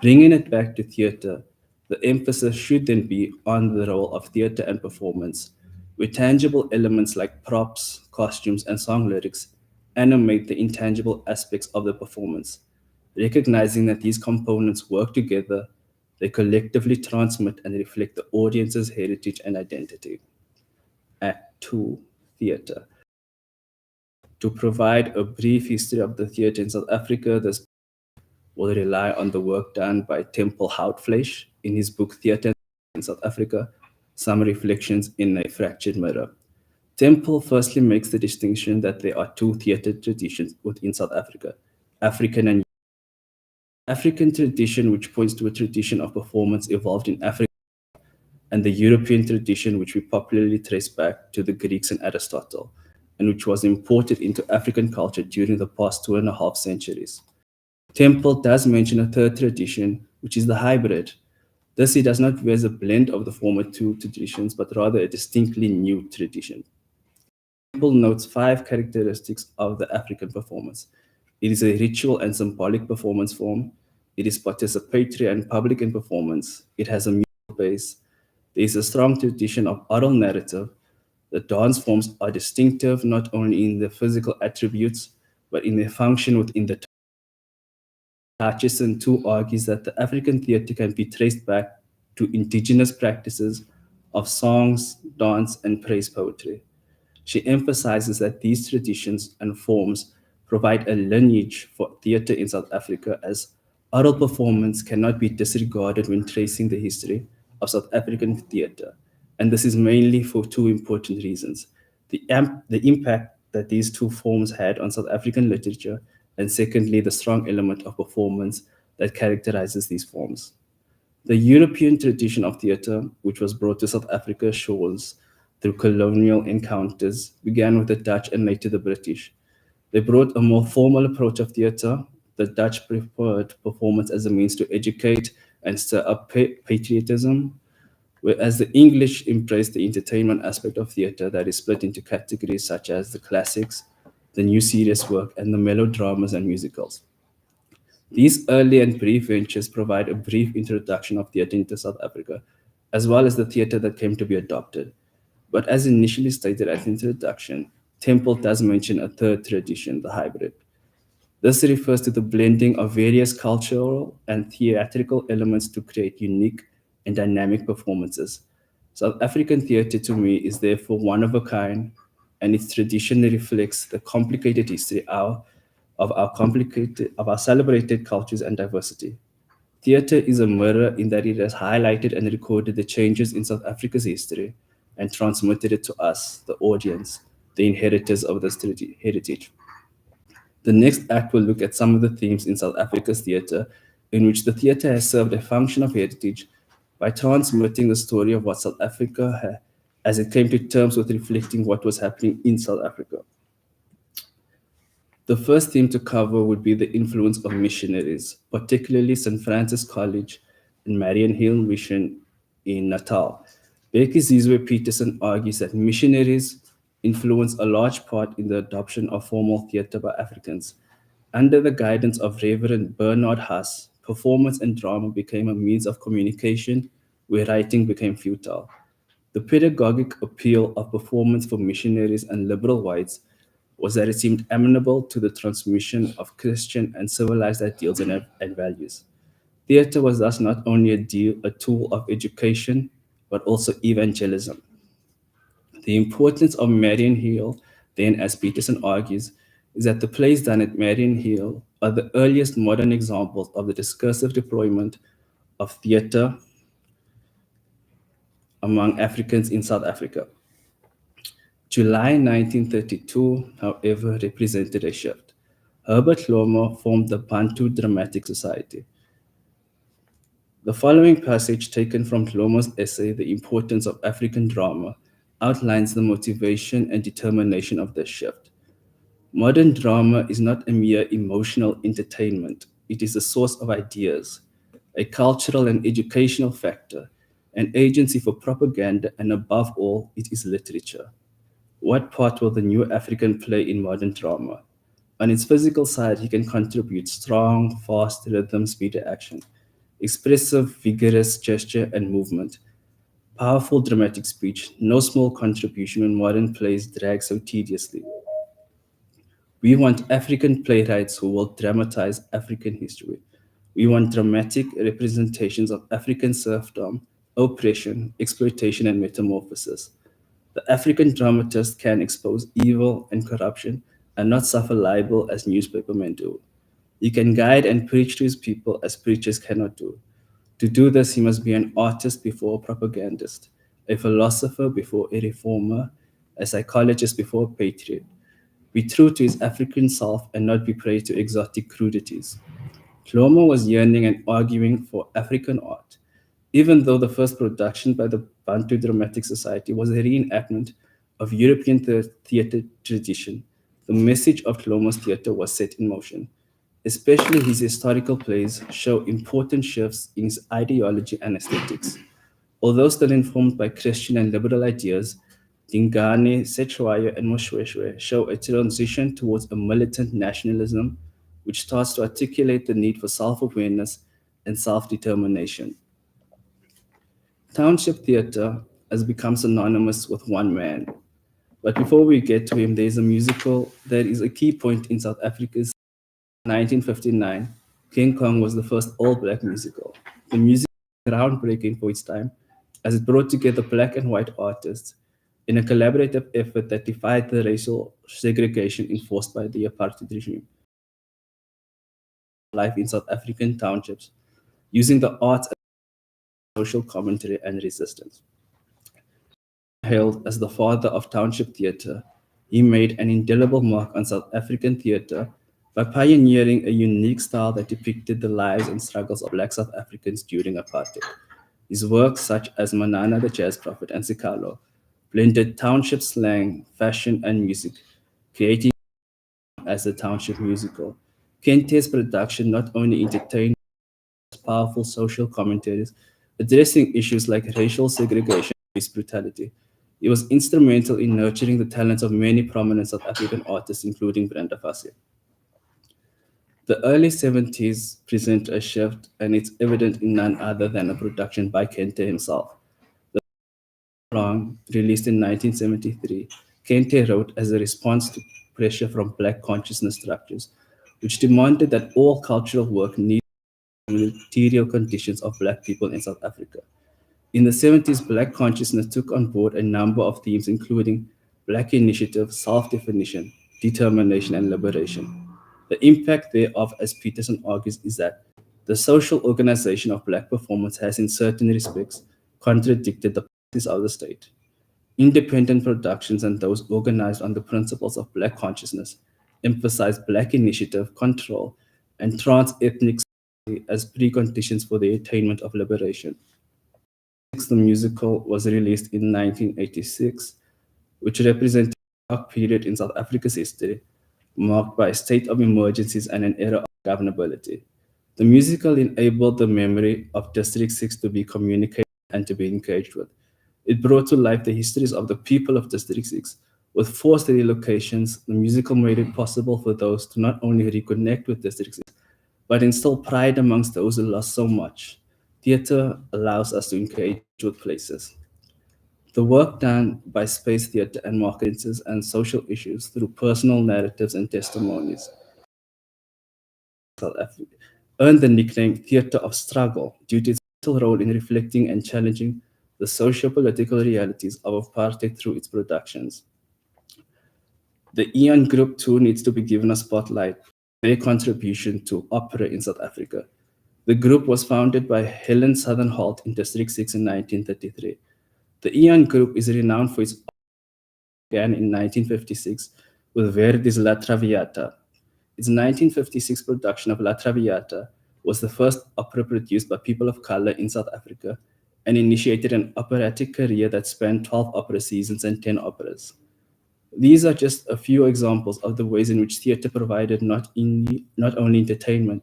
Bringing it back to theatre, the emphasis should then be on the role of theatre and performance, where tangible elements like props, costumes, and song lyrics animate the intangible aspects of the performance. Recognizing that these components work together, they collectively transmit and reflect the audience's heritage and identity. Act 2, Theatre. To provide a brief history of the theatre in South Africa, this will rely on the work done by Temple Houtfleisch in his book Theatre in South Africa, Some Reflections in a Fractured Mirror. Temple firstly makes the distinction that there are two theatre traditions within South Africa, African and African tradition, which points to a tradition of performance evolved in Africa, and the European tradition, which we popularly trace back to the Greeks and Aristotle, and which was imported into African culture during the past 2.5 centuries. Temple does mention a third tradition, which is the hybrid. This he does not view as a blend of the former two traditions, but rather a distinctly new tradition. Temple notes 5 characteristics of the African performance. It is a ritual and symbolic performance form. It is participatory and public in performance. It has a musical base. There is a strong tradition of oral narrative. The dance forms are distinctive not only in their physical attributes, but in their function within the Hutchison too argues that the African theatre can be traced back to indigenous practices of songs, dance, and praise poetry. She emphasizes that these traditions and forms provide a lineage for theatre in South Africa, as oral performance cannot be disregarded when tracing the history of South African theatre. And this is mainly for two important reasons. The impact that these two forms had on South African literature, and secondly, the strong element of performance that characterizes these forms. The European tradition of theatre, which was brought to South Africa shores through colonial encounters, began with the Dutch and later the British. They brought a more formal approach of theatre. The Dutch preferred performance as a means to educate and stir up patriotism, whereas the English embraced the entertainment aspect of theatre that is split into categories such as the classics, the new serious work, and the melodramas and musicals. These early and brief ventures provide a brief introduction of theatre into South Africa, as well as the theatre that came to be adopted. But as initially stated at the introduction, Temple does mention a third tradition, the hybrid. This refers to the blending of various cultural and theatrical elements to create unique and dynamic performances. South African theatre to me is therefore one of a kind, and its tradition reflects the complicated history of our celebrated cultures and diversity. Theatre is a mirror in that it has highlighted and recorded the changes in South Africa's history and transmitted it to us, the audience, the inheritors of this heritage. The next act will look at some of the themes in South Africa's theatre, in which the theatre has served a function of heritage by transmitting the story of what South Africa as it came to terms with reflecting what was happening in South Africa. The first theme to cover would be the influence of missionaries, particularly St. Francis College and Marian Hill Mission in Natal. Becky Zizwe Peterson argues that missionaries influenced a large part in the adoption of formal theatre by Africans. Under the guidance of Reverend Bernard Haas, performance and drama became a means of communication where writing became futile. The pedagogic appeal of performance for missionaries and liberal whites was that it seemed amenable to the transmission of Christian and civilized ideals and values. Theatre was thus not only a tool of education, but also evangelism. The importance of Marian Hill, then, as Peterson argues, is that the plays done at Marian Hill are the earliest modern examples of the discursive deployment of theatre among Africans in South Africa. July 1932, however, represented a shift. Herbert Lomo formed the Bantu Dramatic Society. The following passage, taken from Tlomo's essay, The Importance of African Drama, outlines the motivation and determination of this shift. Modern drama is not a mere emotional entertainment, it is a source of ideas, a cultural and educational factor, an agency for propaganda, and above all, it is literature. What part will the new African play in modern drama? On its physical side, he can contribute strong, fast rhythm, speed action, expressive, vigorous gesture and movement, powerful dramatic speech, no small contribution when modern plays drag so tediously. We want African playwrights who will dramatize African history. We want dramatic representations of African serfdom, oppression, exploitation, and metamorphosis. The African dramatist can expose evil and corruption and not suffer libel as newspapermen do. He can guide and preach to his people as preachers cannot do. To do this, he must be an artist before a propagandist, a philosopher before a reformer, a psychologist before a patriot. Be true to his African self and not be prey to exotic crudities. Shlomo was yearning and arguing for African art, even though the first production by the Bantu Dramatic Society was a reenactment of European theatre tradition. The message of Shlomo's theatre was set in motion. Especially his historical plays show important shifts in his ideology and aesthetics. Although still informed by Christian and liberal ideas, Dingane, Sechwayo, and Moshweshwe show a transition towards a militant nationalism which starts to articulate the need for self-awareness and self-determination. Township theatre has become synonymous with one man. But before we get to him, there is a key point in South Africa's 1959. King Kong was the first all-black musical. The music was groundbreaking for its time, as it brought together black and white artists in a collaborative effort that defied the racial segregation enforced by the apartheid regime. Life in South African townships, using the arts as social commentary and resistance. Hailed as the father of township theatre, he made an indelible mark on South African theatre by pioneering a unique style that depicted the lives and struggles of Black South Africans during apartheid. His works, such as Manana the Jazz Prophet and Sikalo, blended township slang, fashion, and music, creating as a township musical. Kente's production not only entertained powerful social commentaries addressing issues like racial segregation and police brutality. He was instrumental in nurturing the talents of many prominent South African artists, including Brenda Fassie. The early 70s present a shift, and it's evident in none other than a production by Kente himself. The song, released in 1973, Kente wrote as a response to pressure from Black consciousness structures, which demanded that all cultural work needed material conditions of Black people in South Africa. In the 70s, Black consciousness took on board a number of themes, including Black initiative, self-definition, determination, and liberation. The impact thereof, as Peterson argues, is that the social organization of Black performance has, in certain respects, contradicted the practice of the state. Independent productions and those organized on the principles of Black consciousness emphasize Black initiative, control, and trans-ethnic as preconditions for the attainment of liberation. The musical was released in 1986, which represented a dark period in South Africa's history, marked by a state of emergencies and an era of governability. The musical enabled the memory of District 6 to be communicated and to be engaged with. It brought to life the histories of the people of District 6. With forced relocations, the musical made it possible for those to not only reconnect with District 6, but instill pride amongst those who lost so much. Theatre allows us to engage with places. The work done by Space Theatre and marketplaces and social issues through personal narratives and testimonies South Africa earned the nickname Theatre of Struggle due to its vital role in reflecting and challenging the socio-political realities of apartheid through its productions. The Eon Group too needs to be given a spotlight for their contribution to opera in South Africa. The group was founded by Helen Southern Holt in District 6 in 1933. The Eon Group is renowned for its began in 1956 with Verdi's La Traviata. Its 1956 production of La Traviata was the first opera produced by people of color in South Africa and initiated an operatic career that spanned 12 opera seasons and 10 operas. These are just a few examples of the ways in which theatre provided not only entertainment,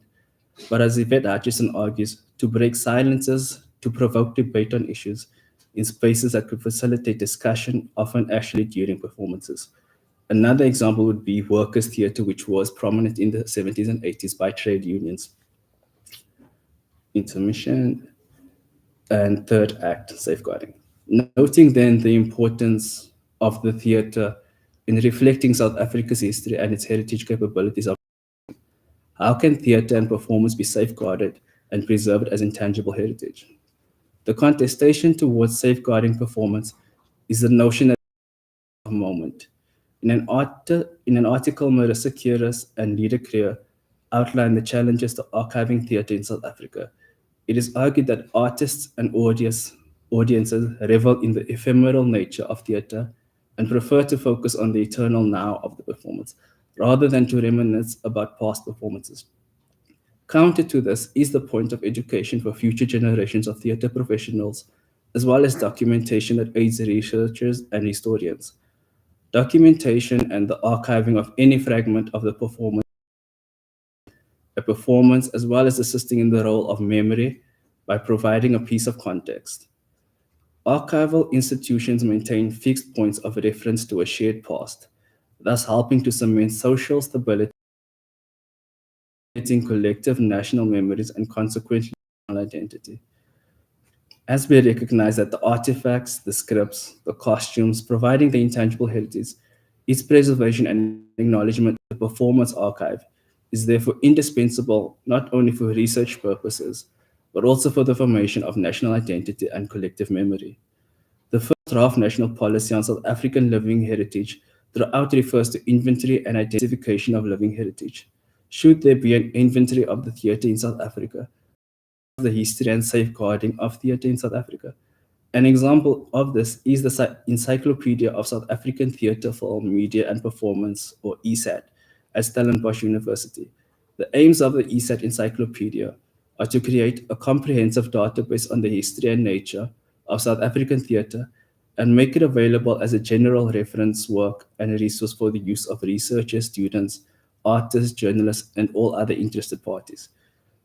but as Yvette Hutchison argues, to break silences, to provoke debate on issues in spaces that could facilitate discussion, often actually during performances. Another example would be workers' theatre, which was prominent in the 70s and 80s by trade unions. Intermission and third act, safeguarding. Noting then the importance of the theatre in reflecting South Africa's history and its heritage capabilities of how can theatre and performance be safeguarded and preserved as intangible heritage? The contestation towards safeguarding performance is the notion that a moment. In an article, Marissa Kieras and Lida Creer outline the challenges to archiving theatre in South Africa. It is argued that artists and audiences revel in the ephemeral nature of theatre and prefer to focus on the eternal now of the performance, rather than to reminisce about past performances. Counter to this is the point of education for future generations of theatre professionals, as well as documentation that aids researchers and historians. Documentation and the archiving of any fragment of the performance, as well as assisting in the role of memory by providing a piece of context. Archival institutions maintain fixed points of reference to a shared past, thus helping to cement social stability, collective national memories, and consequently national identity. As we recognize that the artifacts, the scripts, the costumes, providing the intangible heritage, its preservation and acknowledgement of the performance archive is therefore indispensable not only for research purposes, but also for the formation of national identity and collective memory. The first draft national policy on South African living heritage throughout refers to inventory and identification of living heritage. Should there be an inventory of the theatre in South Africa, the history and safeguarding of theatre in South Africa? An example of this is the Encyclopedia of South African Theatre, Film, Media and Performance, or ESAT, at Stellenbosch University. The aims of the ESAT Encyclopedia are to create a comprehensive database on the history and nature of South African theatre and make it available as a general reference work and a resource for the use of researchers, students, artists, journalists, and all other interested parties.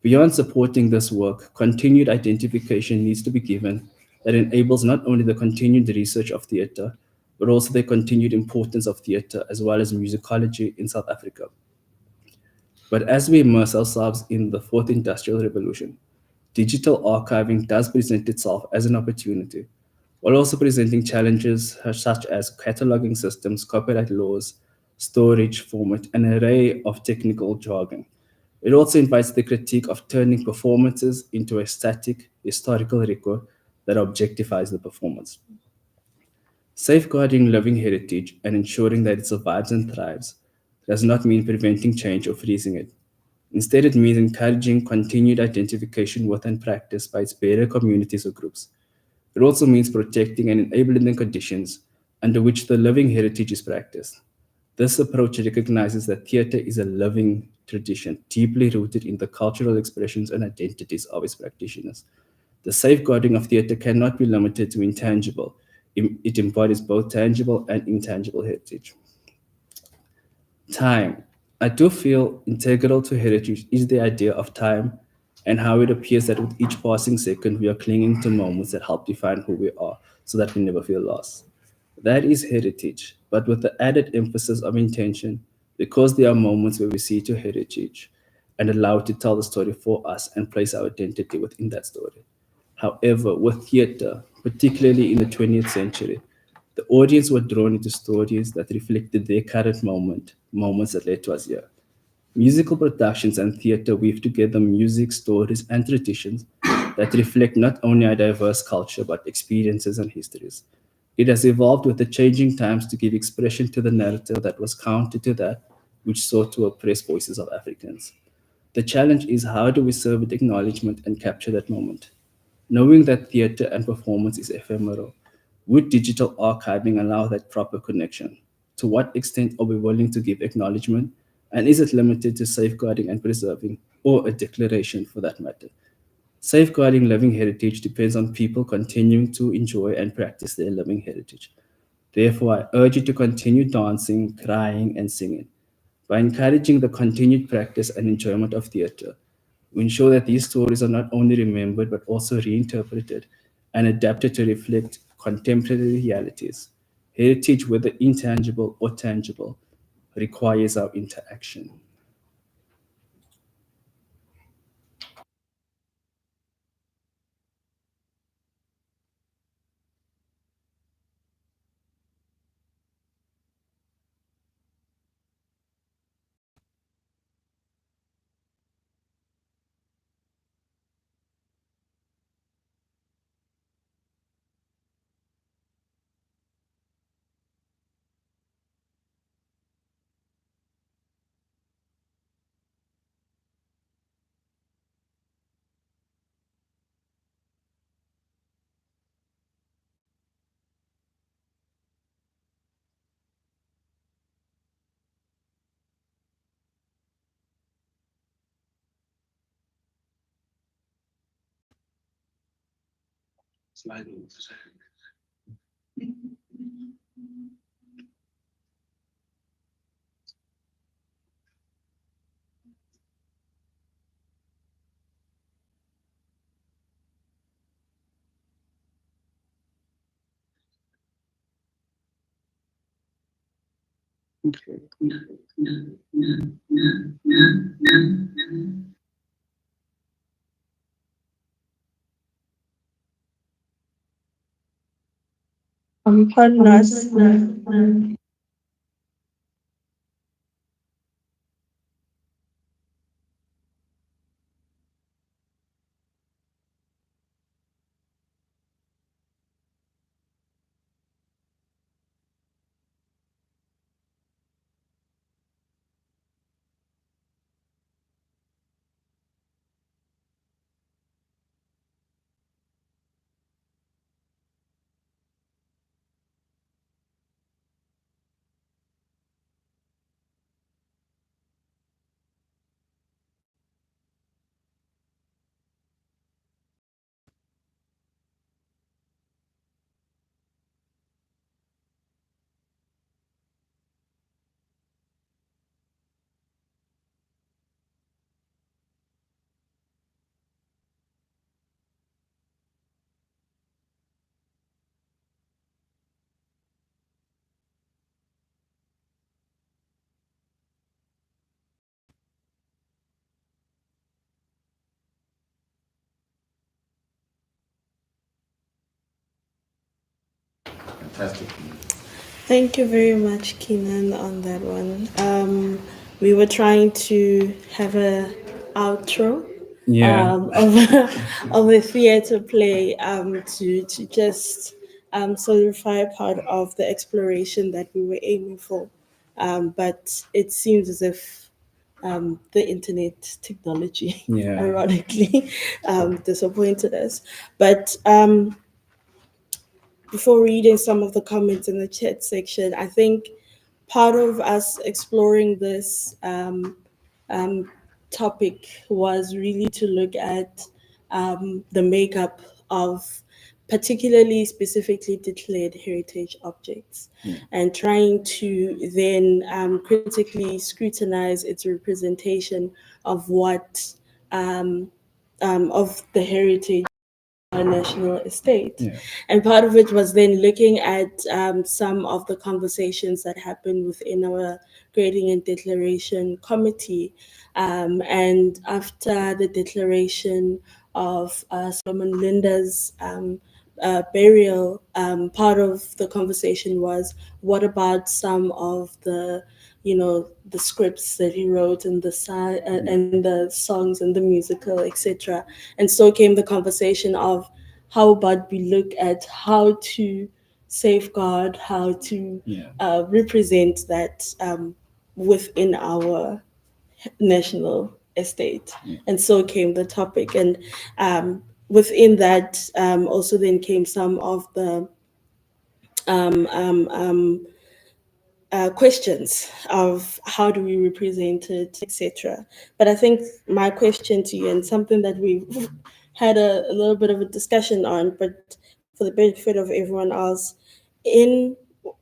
Beyond supporting this work, continued identification needs to be given that enables not only the continued research of theatre, but also the continued importance of theatre as well as musicology in South Africa. But as we immerse ourselves in the fourth industrial revolution, digital archiving does present itself as an opportunity, while also presenting challenges such as cataloging systems, copyright laws, storage format, and an array of technical jargon. It also invites the critique of turning performances into a static historical record that objectifies the performance. Safeguarding living heritage and ensuring that it survives and thrives does not mean preventing change or freezing it. Instead, it means encouraging continued identification with and practice by its bearer communities or groups. It also means protecting and enabling the conditions under which the living heritage is practiced. This approach recognizes that theatre is a living tradition, deeply rooted in the cultural expressions and identities of its practitioners. The safeguarding of theatre cannot be limited to intangible. It embodies both tangible and intangible heritage. Time. I do feel integral to heritage is the idea of time and how it appears that with each passing second, we are clinging to moments that help define who we are so that we never feel lost. That is heritage, but with the added emphasis of intention, because there are moments where we see to heritage and allow it to tell the story for us and place our identity within that story. However, with theatre, particularly in the 20th century, the audience were drawn into stories that reflected their current moments that led to us here. Musical productions and theatre weave together music, stories, and traditions that reflect not only our diverse culture but experiences and histories. It has evolved with the changing times to give expression to the narrative that was counter to that which sought to oppress voices of Africans. The challenge is how do we serve with acknowledgement and capture that moment? Knowing that theatre and performance is ephemeral, would digital archiving allow that proper connection? To what extent are we willing to give acknowledgement? And is it limited to safeguarding and preserving or a declaration for that matter. Safeguarding living heritage depends on people continuing to enjoy and practice their living heritage. Therefore, I urge you to continue dancing, crying, and singing. By encouraging the continued practice and enjoyment of theatre, we ensure that these stories are not only remembered but also reinterpreted and adapted to reflect contemporary realities. Heritage, whether intangible or tangible, requires our interaction. Pardon us. Fantastic. Thank you very much, Keenan, on that one. We were trying to have a outro Yeah. of of a theater play to just solidify part of the exploration that we were aiming for. But it seems as if the internet technology, Yeah. ironically, disappointed us. But before reading some of the comments in the chat section, I think part of us exploring this topic was really to look at the makeup of particularly specifically declared heritage objects and trying to then critically scrutinize its representation of what of the heritage our national estate. Yeah. And part of it was then looking at some of the conversations that happened within our grading and declaration committee. And after the declaration of Solomon Linda's burial, part of the conversation was what about some of the the scripts that he wrote and and the songs and the musical, etc. And so came the conversation of how about we look at how to safeguard, how to Yeah. represent that within our national estate. Yeah. And so came the topic. And within that also then came some of the questions of how do we represent it, etc. But I think my question to you, and something that we've had a little bit of a discussion on, but for the benefit of everyone else, in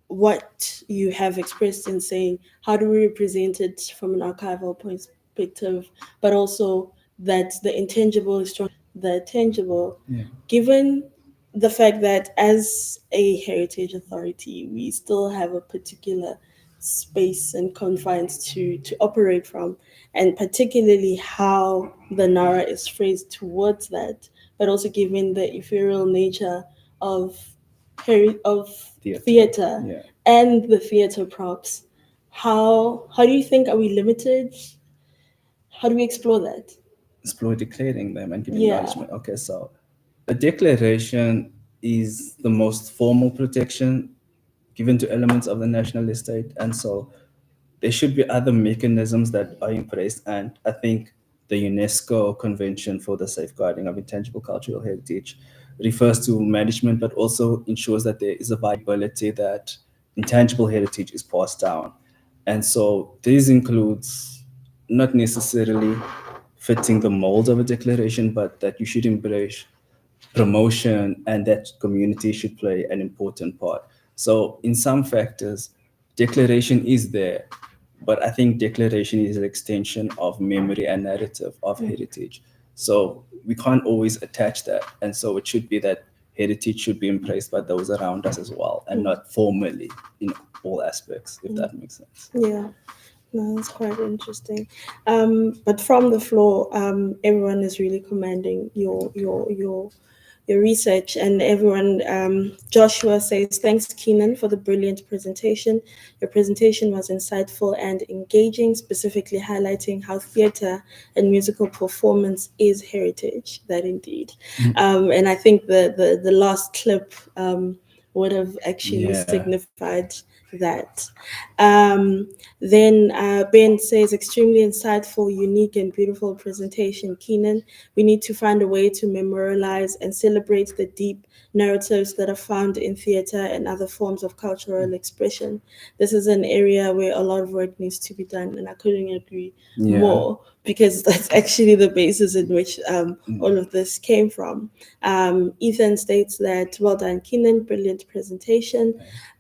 what you have expressed in saying, how do we represent it from an archival perspective, but also that the intangible is stronger than the tangible, Yeah. given the fact that as a heritage authority, we still have a particular space and confines to operate from, and particularly how the Nara is phrased towards that, but also given the ethereal nature of of theater Yeah. and the theater props. How do you think, are we limited? How do we explore that? Explore declaring them and giving Yeah. acknowledgement. Okay, so a declaration is the most formal protection given to elements of the national estate, and so there should be other mechanisms that are in place. And I think the UNESCO Convention for the Safeguarding of Intangible Cultural Heritage refers to management, but also ensures that there is a viability that intangible heritage is passed down. And so this includes not necessarily fitting the mold of a declaration, but that you should embrace promotion and that community should play an important part. So in some factors, declaration is there, but I think declaration is an extension of memory and narrative of heritage. So we can't always attach that. And so it should be that heritage should be embraced by those around us as well, and not formally in all aspects, if that makes sense. Yeah. No, that's quite interesting. But from the floor, everyone is really commending your research, and everyone. Joshua says, "Thanks, Keenan, for the brilliant presentation. Your presentation was insightful and engaging, specifically highlighting how theatre and musical performance is heritage. That indeed, and I think the last clip would have actually signified that." Then Ben says, extremely insightful, unique, and beautiful presentation, Keenan. We need to find a way to memorialize and celebrate the deep narratives that are found in theatre and other forms of cultural expression. This is an area where a lot of work needs to be done, and I couldn't agree more, because that's actually the basis in which all of this came from. Ethan states that, well done, Keenan, brilliant presentation.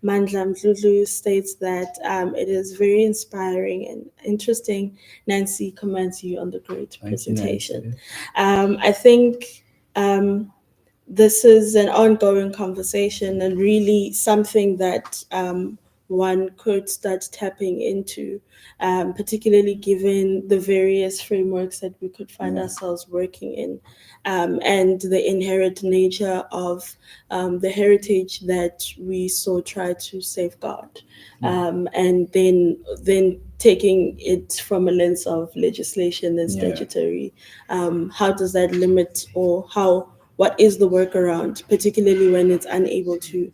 Mandla Mdludlu states that it is very inspiring and interesting. Nancy commends you on the great presentation. I think this is an ongoing conversation, and really something that one could start tapping into, particularly given the various frameworks that we could find ourselves working in, and the inherent nature of the heritage that we so try to safeguard, and then taking it from a lens of legislation and statutory. How does that limit, or what is the workaround, particularly when it's unable to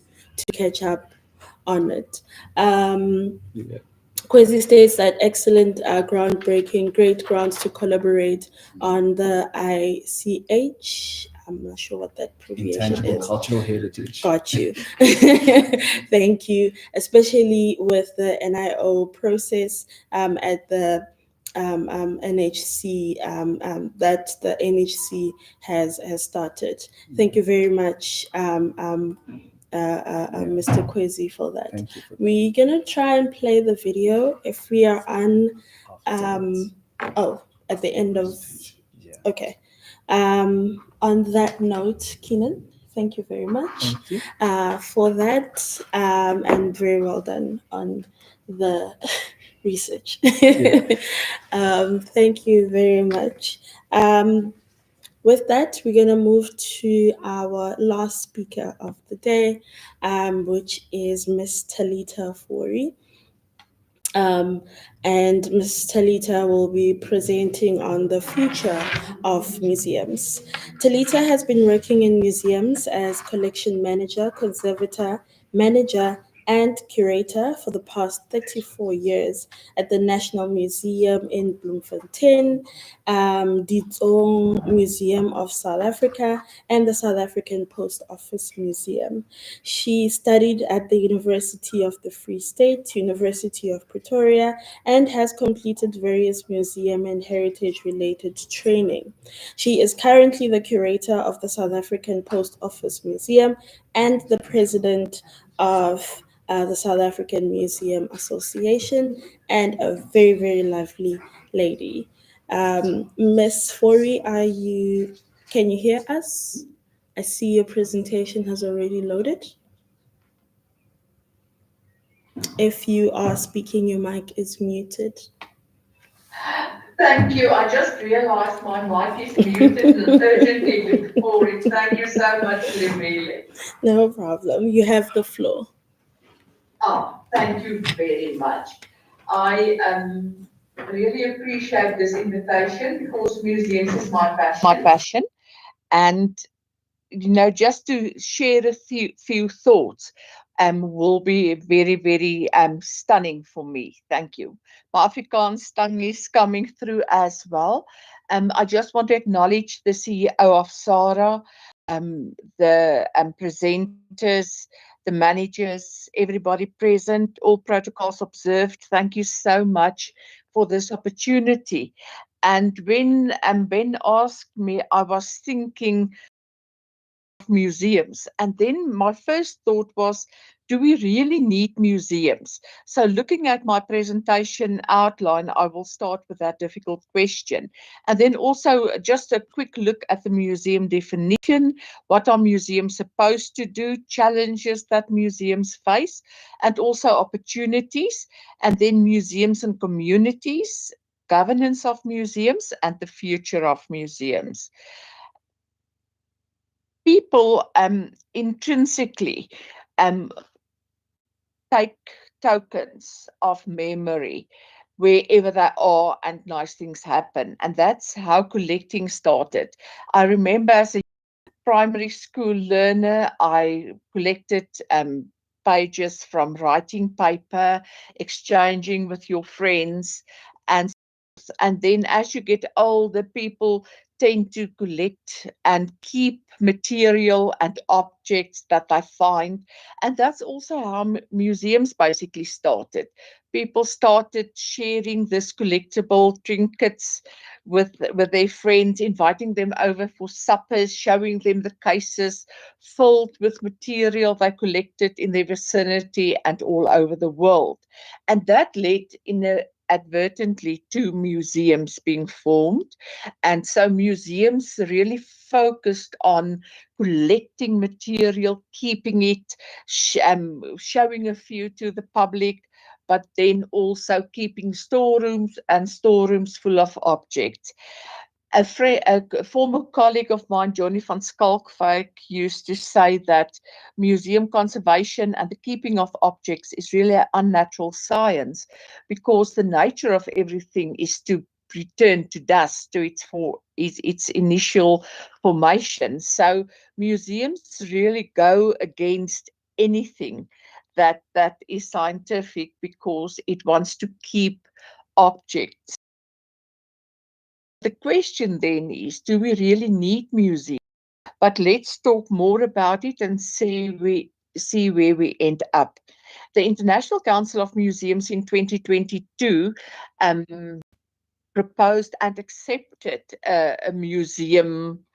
catch up on it? Kwesi states that excellent, groundbreaking, great grounds to collaborate on the ICH. I'm not sure what that abbreviation Intangible is. cultural heritage. Got you. Thank you. Especially with the NIO process at the NHC, that the NHC has started. Thank you very much, Mr. Kwesi, for that. Thank you for that. We're gonna try and play the video if we are on. At the end of. Okay. On that note, Keenan, thank you very much for that, and very well done on the research. Thank you very much. With that, we're going to move to our last speaker of the day, which is Miss Talita Fori. And Ms. Talita will be presenting on the future of museums. Talita has been working in museums as collection manager, conservator, manager, and curator for the past 34 years at the National Museum in Bloemfontein, the Zong Museum of South Africa, and the South African Post Office Museum. She studied at the University of the Free State, University of Pretoria, and has completed various museum and heritage related training. She is currently the curator of the South African Post Office Museum and the president of the South African Museum Association, and a very, very lovely lady. Miss Fori, can you hear us? I see your presentation has already loaded. If you are speaking, your mic is muted. Thank you. I just realized my mic is muted urgently before it. Thank you so much, Lemile. No problem. You have the floor. Thank you very much. I really appreciate this invitation because museums is my passion. And just to share a few thoughts will be very, very stunning for me. Thank you. My Afrikaans tongue is coming through as well. I just want to acknowledge the CEO of SARA, the presenters, the managers, everybody present, all protocols observed. Thank you so much for this opportunity. And when Ben asked me, I was thinking museums. And then my first thought was, do we really need museums? So looking at my presentation outline, I will start with that difficult question. And then also just a quick look at the museum definition. What are museums supposed to do? Challenges that museums face, and also opportunities. And then museums and communities, governance of museums, and the future of museums. People intrinsically take tokens of memory wherever they are and nice things happen. And that's how collecting started. I remember as a primary school learner, I collected pages from writing paper, exchanging with your friends, and then as you get older, people tend to collect and keep material and objects that they find. And that's also how museums basically started. People started sharing this collectible trinkets with their friends, inviting them over for suppers, showing them the cases filled with material they collected in their vicinity and all over the world. And that led inadvertently to museums being formed. And so museums really focused on collecting material, keeping it, showing a few to the public, but then also keeping storerooms and storerooms full of objects. A former colleague of mine, Johnny van Skalkwyk, used to say that museum conservation and the keeping of objects is really an unnatural science, because the nature of everything is to return to dust, to its initial formation. So museums really go against anything that is scientific, because it wants to keep objects. The question then is, do we really need museums? But let's talk more about it and see where we end up. The International Council of Museums in 2022 proposed and accepted a museum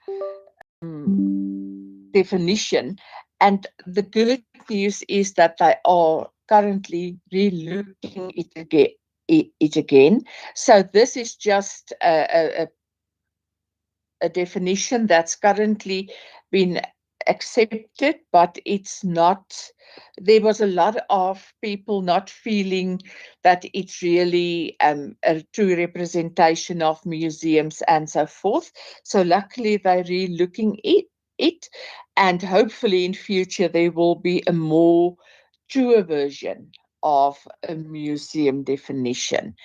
definition. And the good news is that they are currently relooking it again. So this is just a definition that's currently been accepted, but it's not. There was a lot of people not feeling that it's really a true representation of museums and so forth. So luckily they're re-looking it, and hopefully in future there will be a more truer version of a museum definition.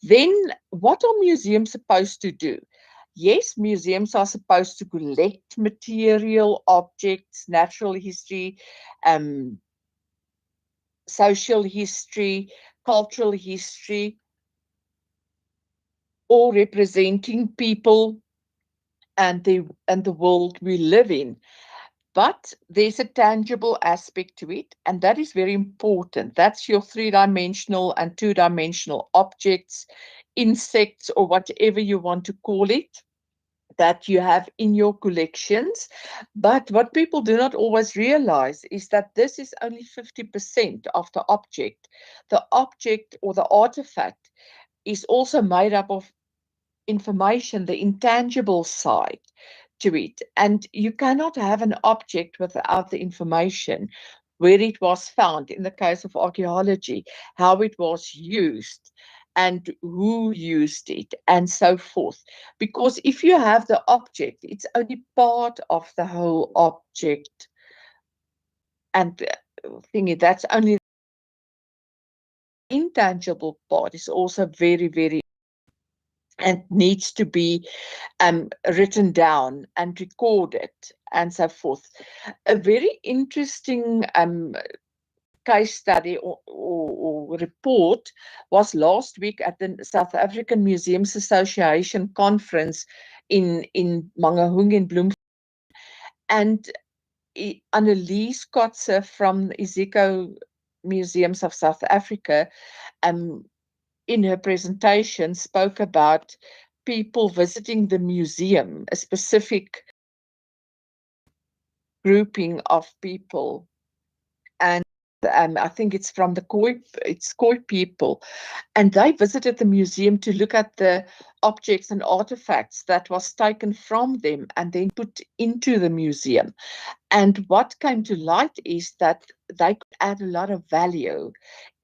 Then what are museums supposed to do? Yes, museums are supposed to collect material, objects, natural history, social history, cultural history, all representing people and the world we live in. But there's a tangible aspect to it, and that is very important. That's your three-dimensional and two-dimensional objects, insects, or whatever you want to call it, that you have in your collections. But what people do not always realize is that this is only 50% of the object. The object or the artifact is also made up of information, the intangible side to it. And you cannot have an object without the information, where it was found, in the case of archaeology, how it was used, and who used it, and so forth. Because if you have the object, it's only part of the whole object. And thingy, that's only intangible part is also very, very and needs to be written down and recorded and so forth. A very interesting case study or report was last week at the South African Museums Association conference in Mangaung in Bloemfontein. And Annelies Kotze from Iziko Museums of South Africa, in her presentation, spoke about people visiting the museum, a specific grouping of people. And I think it's from the Khoi people. And they visited the museum to look at the objects and artifacts that was taken from them and then put into the museum. And what came to light is that they could add a lot of value,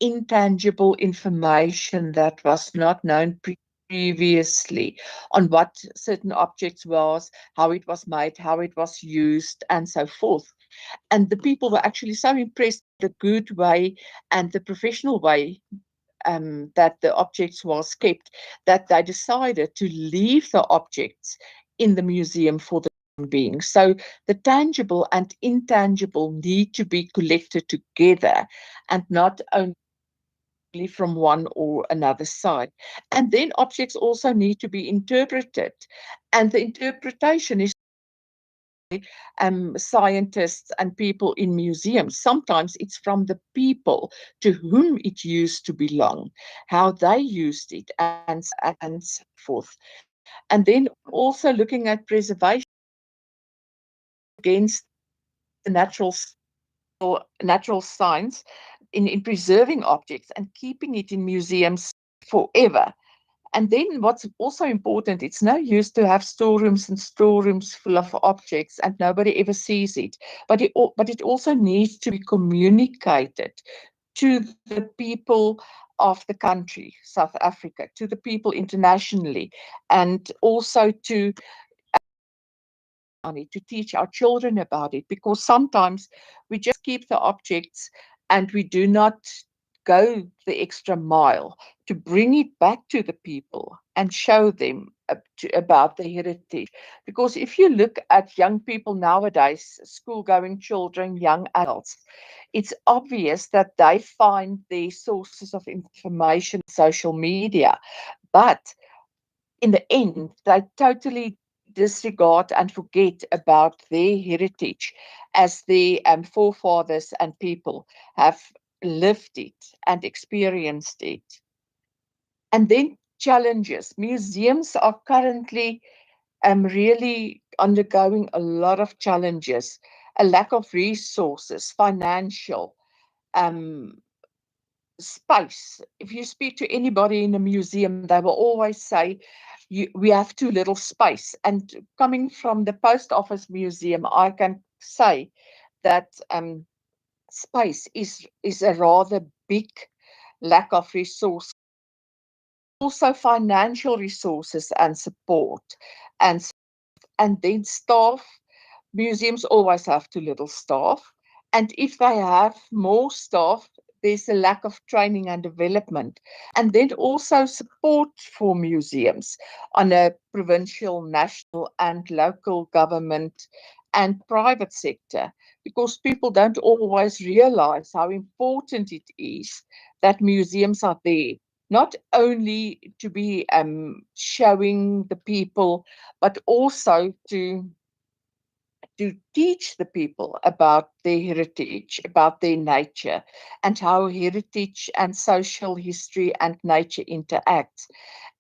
intangible information that was not known previously on what certain objects was, how it was made, how it was used, and so forth. And the people were actually so impressed with the good way and the professional way that the objects was kept, that they decided to leave the objects in the museum for the time being. So the tangible and intangible need to be collected together, and not only from one or another side. And then objects also need to be interpreted, and the interpretation is scientists and people in museums. Sometimes it's from the people to whom it used to belong, how they used it, and so forth. And then also looking at preservation against the natural science in preserving objects and keeping it in museums forever. And then what's also important, it's no use to have storerooms and storerooms full of objects and nobody ever sees it. But it also needs to be communicated to the people of the country, South Africa, to the people internationally, and also to to teach our children about it, because sometimes we just keep the objects and we do not go the extra mile to bring it back to the people and show them about the heritage. Because if you look at young people nowadays, school-going children, young adults, it's obvious that they find their sources of information on social media. But in the end, they totally disregard and forget about their heritage, as the forefathers and people have lived it and experienced it. And then challenges. Museums are currently really undergoing a lot of challenges, a lack of resources, financial, space. If you speak to anybody in a museum, they will always say, we have too little space. And coming from the post office museum, I can say that space is a rather big lack of resource. Also financial resources and support, and then staff. Museums always have too little staff. And if they have more staff, there's a lack of training and development. And then also support for museums on a provincial, national, and local government and private sector, because people don't always realize how important it is that museums are there, not only to be showing the people, but also to teach the people about their heritage, about their nature, and how heritage and social history and nature interact.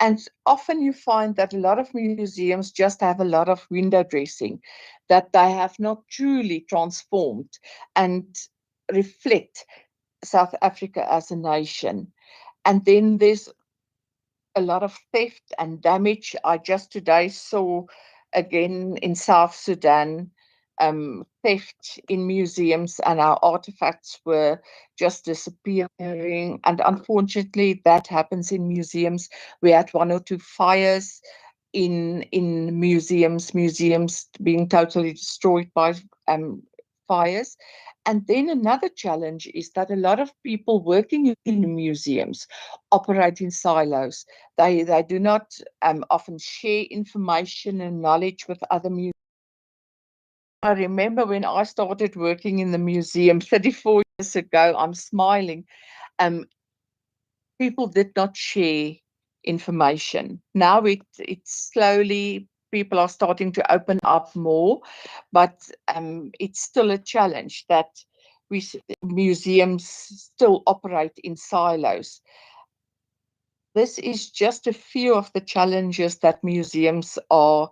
And often you find that a lot of museums just have a lot of window dressing, that they have not truly transformed and reflect South Africa as a nation. And then there's a lot of theft and damage. I just today saw again in South Sudan theft in museums, and our artifacts were just disappearing. And unfortunately, that happens in museums. We had one or two fires in museums being totally destroyed by fires. And then another challenge is that a lot of people working in museums operate in silos. They do not often share information and knowledge with other museums. I remember when I started working in the museum 34 years ago, I'm smiling, um, people did not share information. Now it's slowly, people are starting to open up more, but it's still a challenge that museums still operate in silos. This is just a few of the challenges that museums are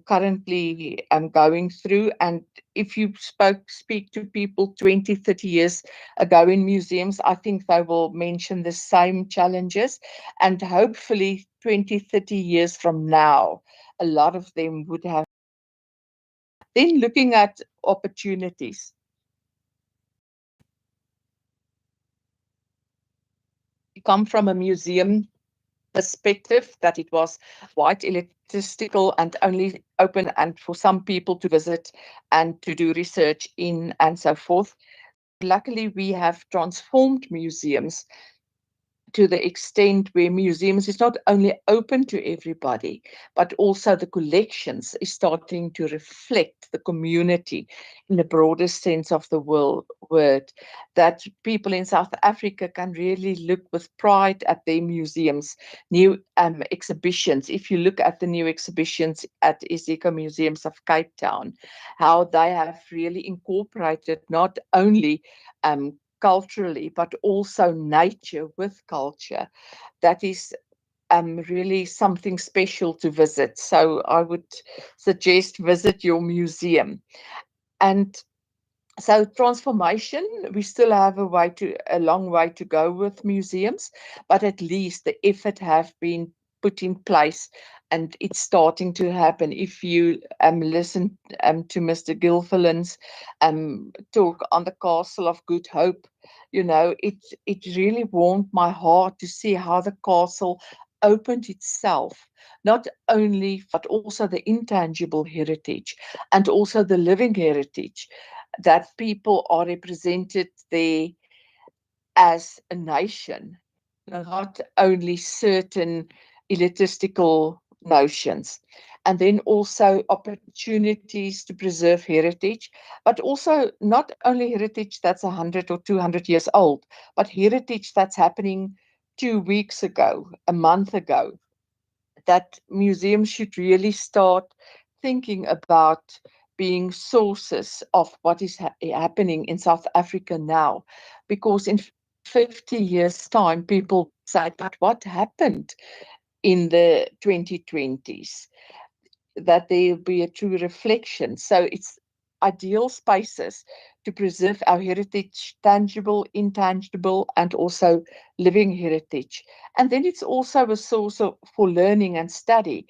currently going through. And if you speak to people 20, 30 years ago in museums, I think they will mention the same challenges. And hopefully 20, 30 years from now, a lot of them would have. Then looking at opportunities. We come from a museum perspective that it was quite elitistical and only open and for some people to visit and to do research in and so forth. Luckily, we have transformed museums to the extent where museums is not only open to everybody, but also the collections is starting to reflect the community in the broadest sense of the word, that people in South Africa can really look with pride at their museums, new exhibitions. If you look at the new exhibitions at Isiko Museums of Cape Town, how they have really incorporated not only culturally, but also nature with culture. That is really something special to visit. So I would suggest visit your museum. And so transformation, we still have a long way to go with museums, but at least the effort have been put in place and it's starting to happen. If you listen to Mr. Gilfillan's talk on the Castle of Good Hope, you know, it really warmed my heart to see how the castle opened itself, not only, but also the intangible heritage and also the living heritage, that people are represented there as a nation, not only certain elitistical notions. And then also opportunities to preserve heritage, but also not only heritage that's 100 or 200 years old, but heritage that's happening 2 weeks ago, a month ago, that museums should really start thinking about being sources of what is happening in South Africa now. Because in 50 years' time, people say, but what happened in the 2020s? That there will be a true reflection. So it's ideal spaces to preserve our heritage, tangible, intangible, and also living heritage. And then it's also a source for learning and study.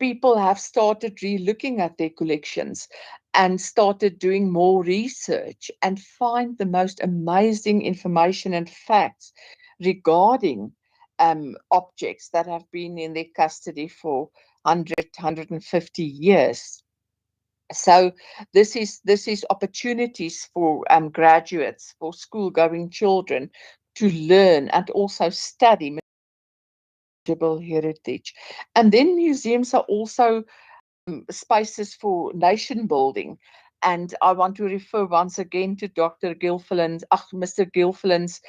People have started re-looking at their collections and started doing more research and find the most amazing information and facts regarding objects that have been in their custody for 150 years. So this is opportunities for graduates, for school-going children to learn and also study heritage. And then museums are also spaces for nation building. And I want to refer once again to Dr. Mr. Gilfillan's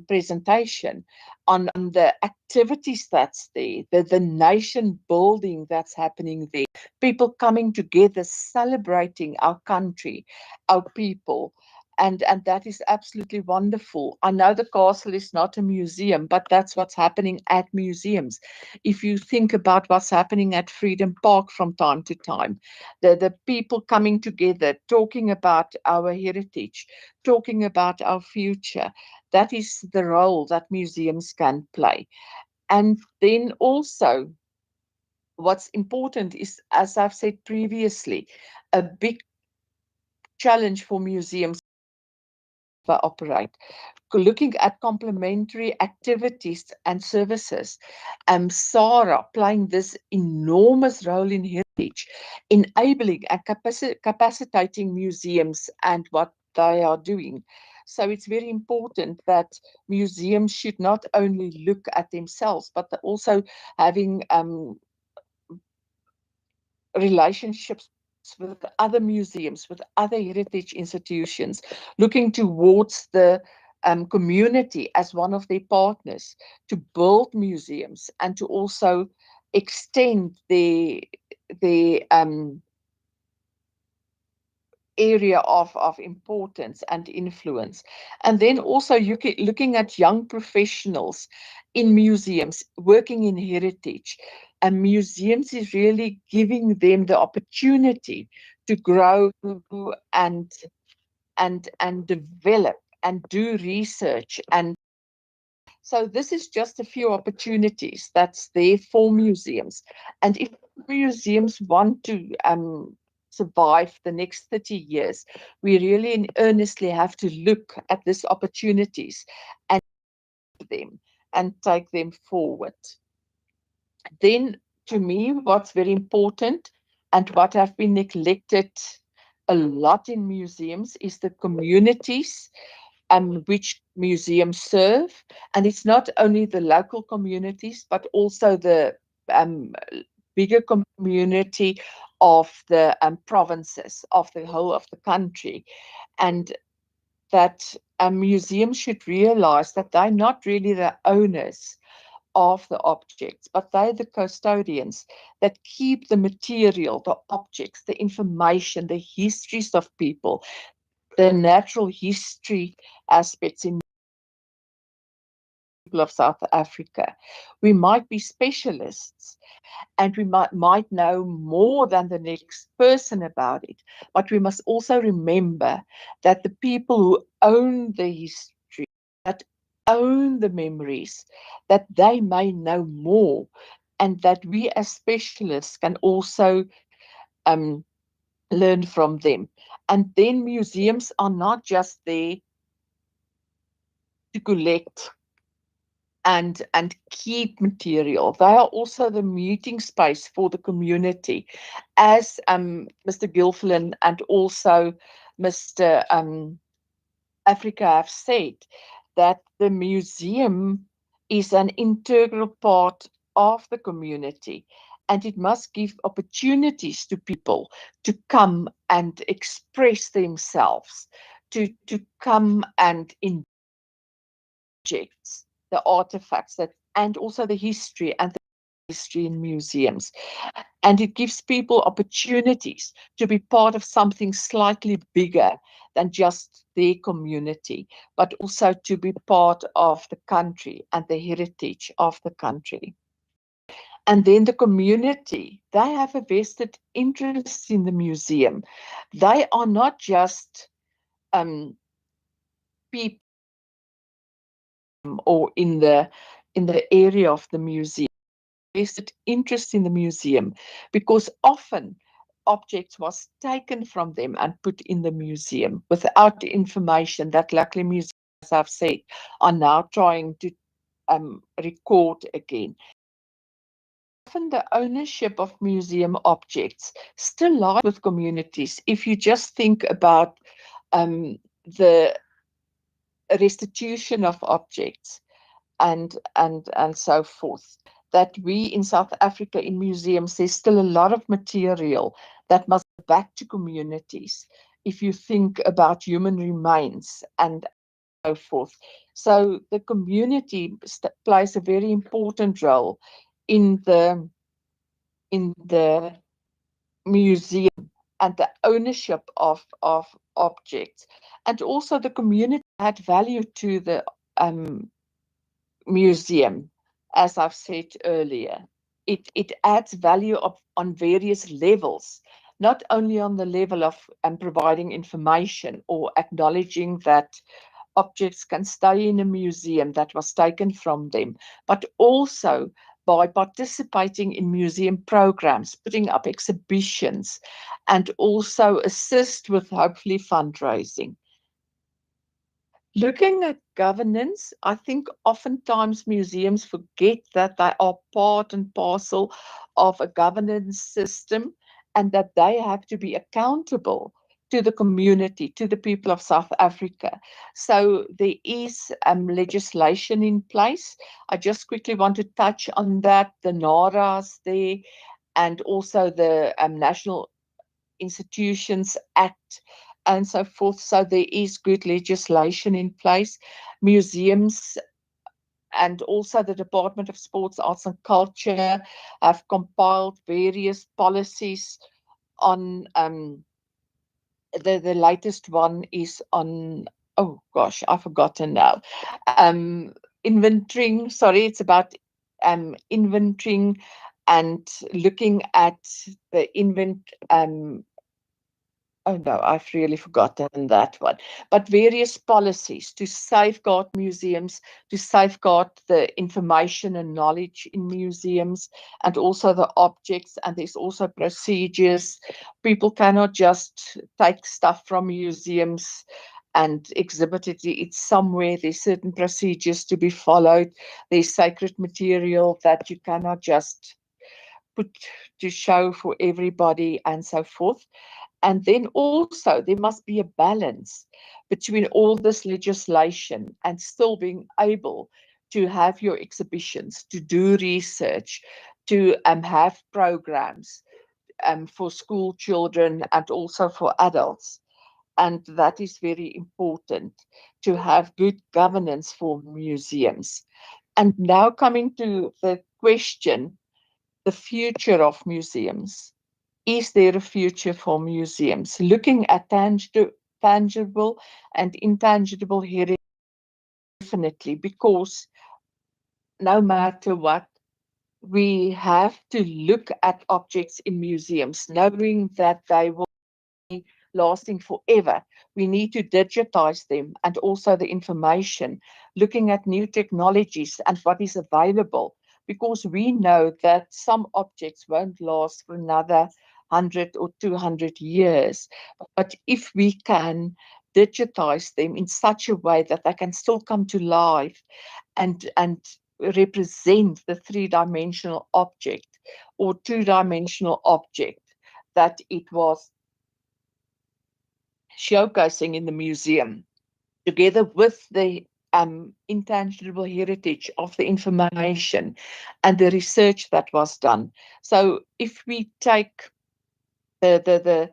presentation on the activities that's there, the nation building that's happening there, people coming together, celebrating our country, our people. And that is absolutely wonderful. I know the castle is not a museum, but that's what's happening at museums. If you think about what's happening at Freedom Park from time to time, the people coming together, talking about our heritage, talking about our future, that is the role that museums can play. And then also, what's important is, as I've said previously, a big challenge for museums to operate, looking at complementary activities and services. SARA playing this enormous role in heritage, enabling and capacitating museums and what they are doing. So it's very important that museums should not only look at themselves, but also having relationships with other museums, with other heritage institutions, looking towards the community as one of their partners to build museums and to also extend the area of importance and influence. And then also looking at young professionals in museums working in heritage. And museums is really giving them the opportunity to grow and develop and do research. And so this is just a few opportunities that's there for museums. And if museums want to survive the next 30 years, we really and earnestly have to look at these opportunities and them and take them forward. Then, to me, what's very important and what have been neglected a lot in museums is the communities which museums serve. And it's not only the local communities, but also the bigger community of the provinces, of the whole of the country. And that a museum should realize that they're not really the owners of the objects, but they're the custodians that keep the material, the objects, the information, the histories of people, the natural history aspects in people of South Africa. We might be specialists and we might know more than the next person about it, but we must also remember that the people who own the history, that own the memories, that they may know more, and that we as specialists can also learn from them. And then museums are not just there to collect and keep material. They are also the meeting space for the community, as Mr. Gilfillan and also Mr. Africa have said, that the museum is an integral part of the community, and it must give opportunities to people to come and express themselves, to come and objects, the artifacts that, and also the history and the history in museums. And it gives people opportunities to be part of something slightly bigger than just their community, but also to be part of the country and the heritage of the country. And then the community, they have a vested interest in the museum. They are not just people or in the area of the museum, vested interest in the museum, because often objects was taken from them and put in the museum without the information that luckily museums, as I've said, are now trying to record again. Often the ownership of museum objects still lies with communities. If you just think about the restitution of objects and so forth, that we in South Africa in museums, there's still a lot of material that must go back to communities. If you think about human remains and so forth. So the community plays a very important role in the museum and the ownership of objects. And also the community add value to the museum, as I've said earlier. It adds value on various levels, not only on the level of providing information or acknowledging that objects can stay in a museum that was taken from them, but also by participating in museum programs, putting up exhibitions, and also assist with hopefully fundraising. Looking at governance, I think oftentimes museums forget that they are part and parcel of a governance system and that they have to be accountable to the community, to the people of South Africa. So there is legislation in place. I just quickly want to touch on that, the NARAs there, and also the National Institutions Act and so forth. So there is good legislation in place. Museums and also the Department of Sports, Arts and Culture have compiled various policies on the latest one is on, oh gosh, I've forgotten now. Inventorying, sorry, it's about inventorying and looking at the oh no, I've really forgotten that one. But various policies to safeguard museums, to safeguard the information and knowledge in museums, and also the objects. And there's also procedures. People cannot just take stuff from museums and exhibit it. It's somewhere. There's certain procedures to be followed. There's sacred material that you cannot just put to show for everybody and so forth. And then also there must be a balance between all this legislation and still being able to have your exhibitions, to do research, to have programs for school children and also for adults. And that is very important to have good governance for museums. And now coming to the question, the future of museums. Is there a future for museums? Looking at tangible and intangible heritage, definitely, because no matter what, we have to look at objects in museums, knowing that they will be lasting forever. We need to digitize them and also the information, looking at new technologies and what is available, because we know that some objects won't last for another 100 or 200 years. But if we can digitize them in such a way that they can still come to life and represent the three-dimensional object or two-dimensional object that it was showcasing in the museum, together with the intangible heritage of the information and the research that was done. So if we take the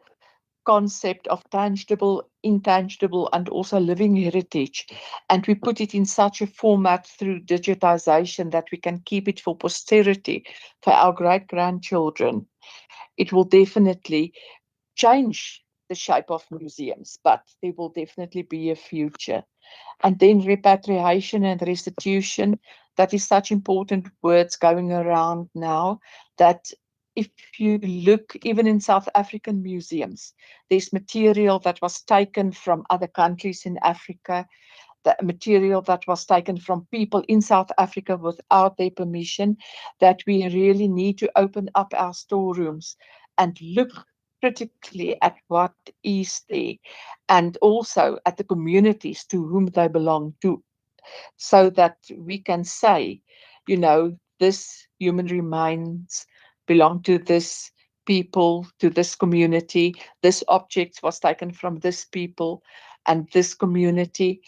concept of tangible, intangible, and also living heritage, and we put it in such a format through digitization that we can keep it for posterity, for our great-grandchildren, it will definitely change the shape of museums, but there will definitely be a future. And then repatriation and restitution, that is such important words going around now, that if you look even in South African museums, there's material that was taken from other countries in Africa, the material that was taken from people in South Africa without their permission, that we really need to open up our storerooms and look critically at what is there, and also at the communities to whom they belong to, so that we can say, you know, this human remains belong to this people, to this community, this object was taken from this people and this community.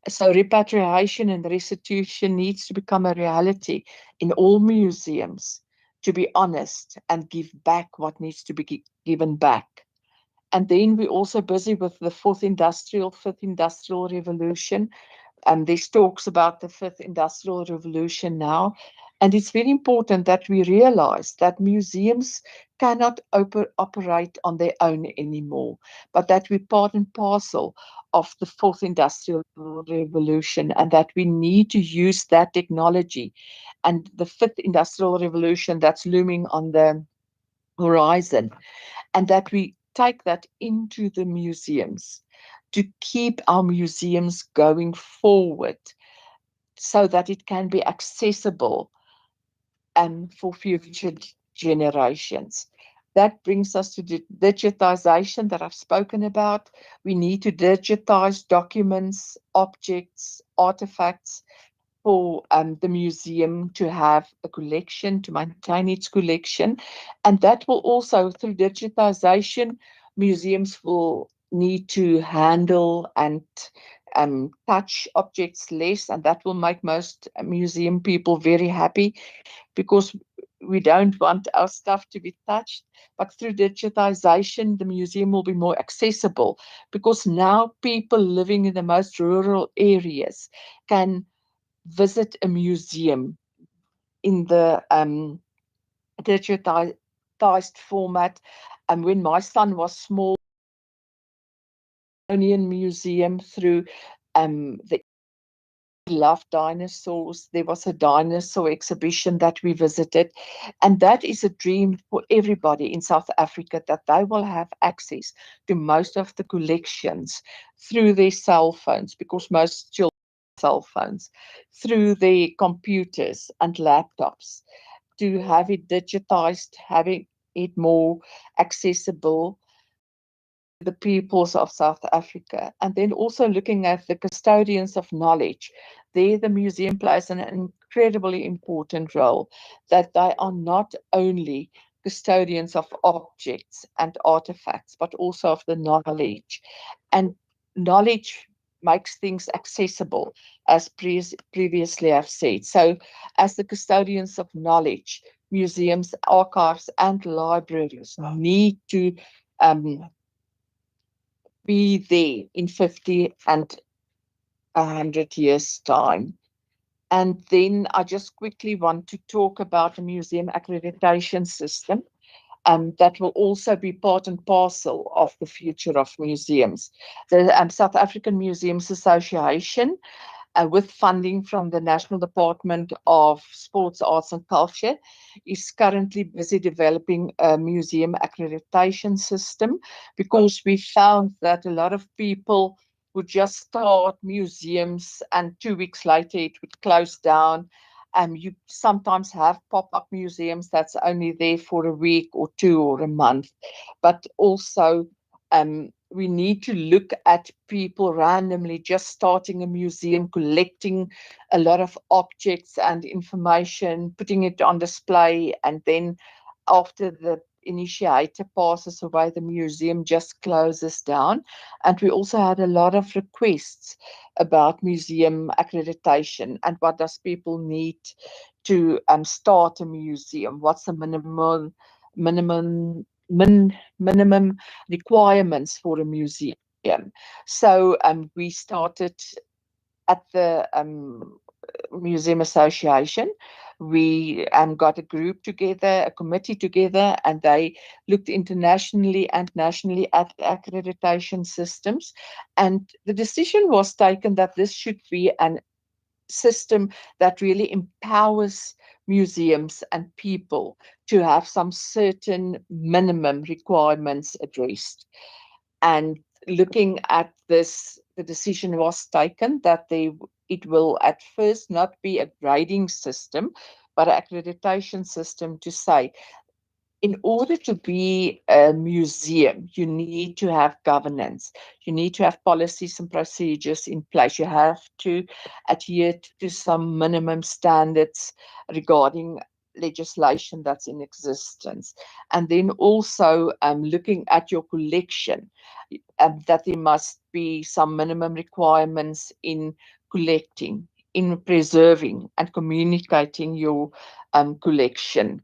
So repatriation and restitution needs to become a reality in all museums, to be honest, and give back what needs to be given back. And then we're also busy with the fifth industrial revolution. And this talks about the fifth industrial revolution now. And it's very important that we realize that museums cannot operate on their own anymore, but that we're part and parcel of the fourth industrial revolution, and that we need to use that technology and the fifth industrial revolution that's looming on the horizon, and that we take that into the museums to keep our museums going forward so that it can be accessible for future generations. That brings us to the digitization that I've spoken about. We need to digitize documents, objects, artifacts for the museum to have a collection, to maintain its collection. And that will also, through digitization, museums will need to handle and touch objects less, and that will make most museum people very happy, because we don't want our stuff to be touched. But through digitization, the museum will be more accessible, because now people living in the most rural areas can visit a museum in the digitized format. And when my son was small, Union Museum, through the loved dinosaurs. There was a dinosaur exhibition that we visited, and that is a dream for everybody in South Africa, that they will have access to most of the collections through their cell phones, because most children have cell phones, through their computers and laptops, to have it digitized, having it more accessible the peoples of South Africa. And then also looking at the custodians of knowledge. There, the museum plays an incredibly important role, that they are not only custodians of objects and artifacts, but also of the knowledge. And knowledge makes things accessible, as previously I've said. So as the custodians of knowledge, museums, archives, and libraries need to be there in 50 and 100 years' time. And then I just quickly want to talk about the museum accreditation system. That will also be part and parcel of the future of museums. The South African Museums Association, with funding from the National Department of Sports, Arts and Culture, is currently busy developing a museum accreditation system, because we found that a lot of people would just start museums and 2 weeks later it would close down. You sometimes have pop-up museums that's only there for a week or two or a month, but also we need to look at people randomly just starting a museum, collecting a lot of objects and information, putting it on display, and then after the initiator passes away, the museum just closes down. And we also had a lot of requests about museum accreditation and what does people need to start a museum. What's the minimum requirements for a museum? So we started at the Museum Association. We got a group together, a committee together, and they looked internationally and nationally at accreditation systems. And the decision was taken that this should be an system that really empowers museums and people to have some certain minimum requirements addressed. And looking at this, the decision was taken that it will at first not be a grading system, but an accreditation system, to say, in order to be a museum, you need to have governance. You need to have policies and procedures in place. You have to adhere to some minimum standards regarding legislation that's in existence. And then also looking at your collection, that there must be some minimum requirements in collecting, in preserving and communicating your collection,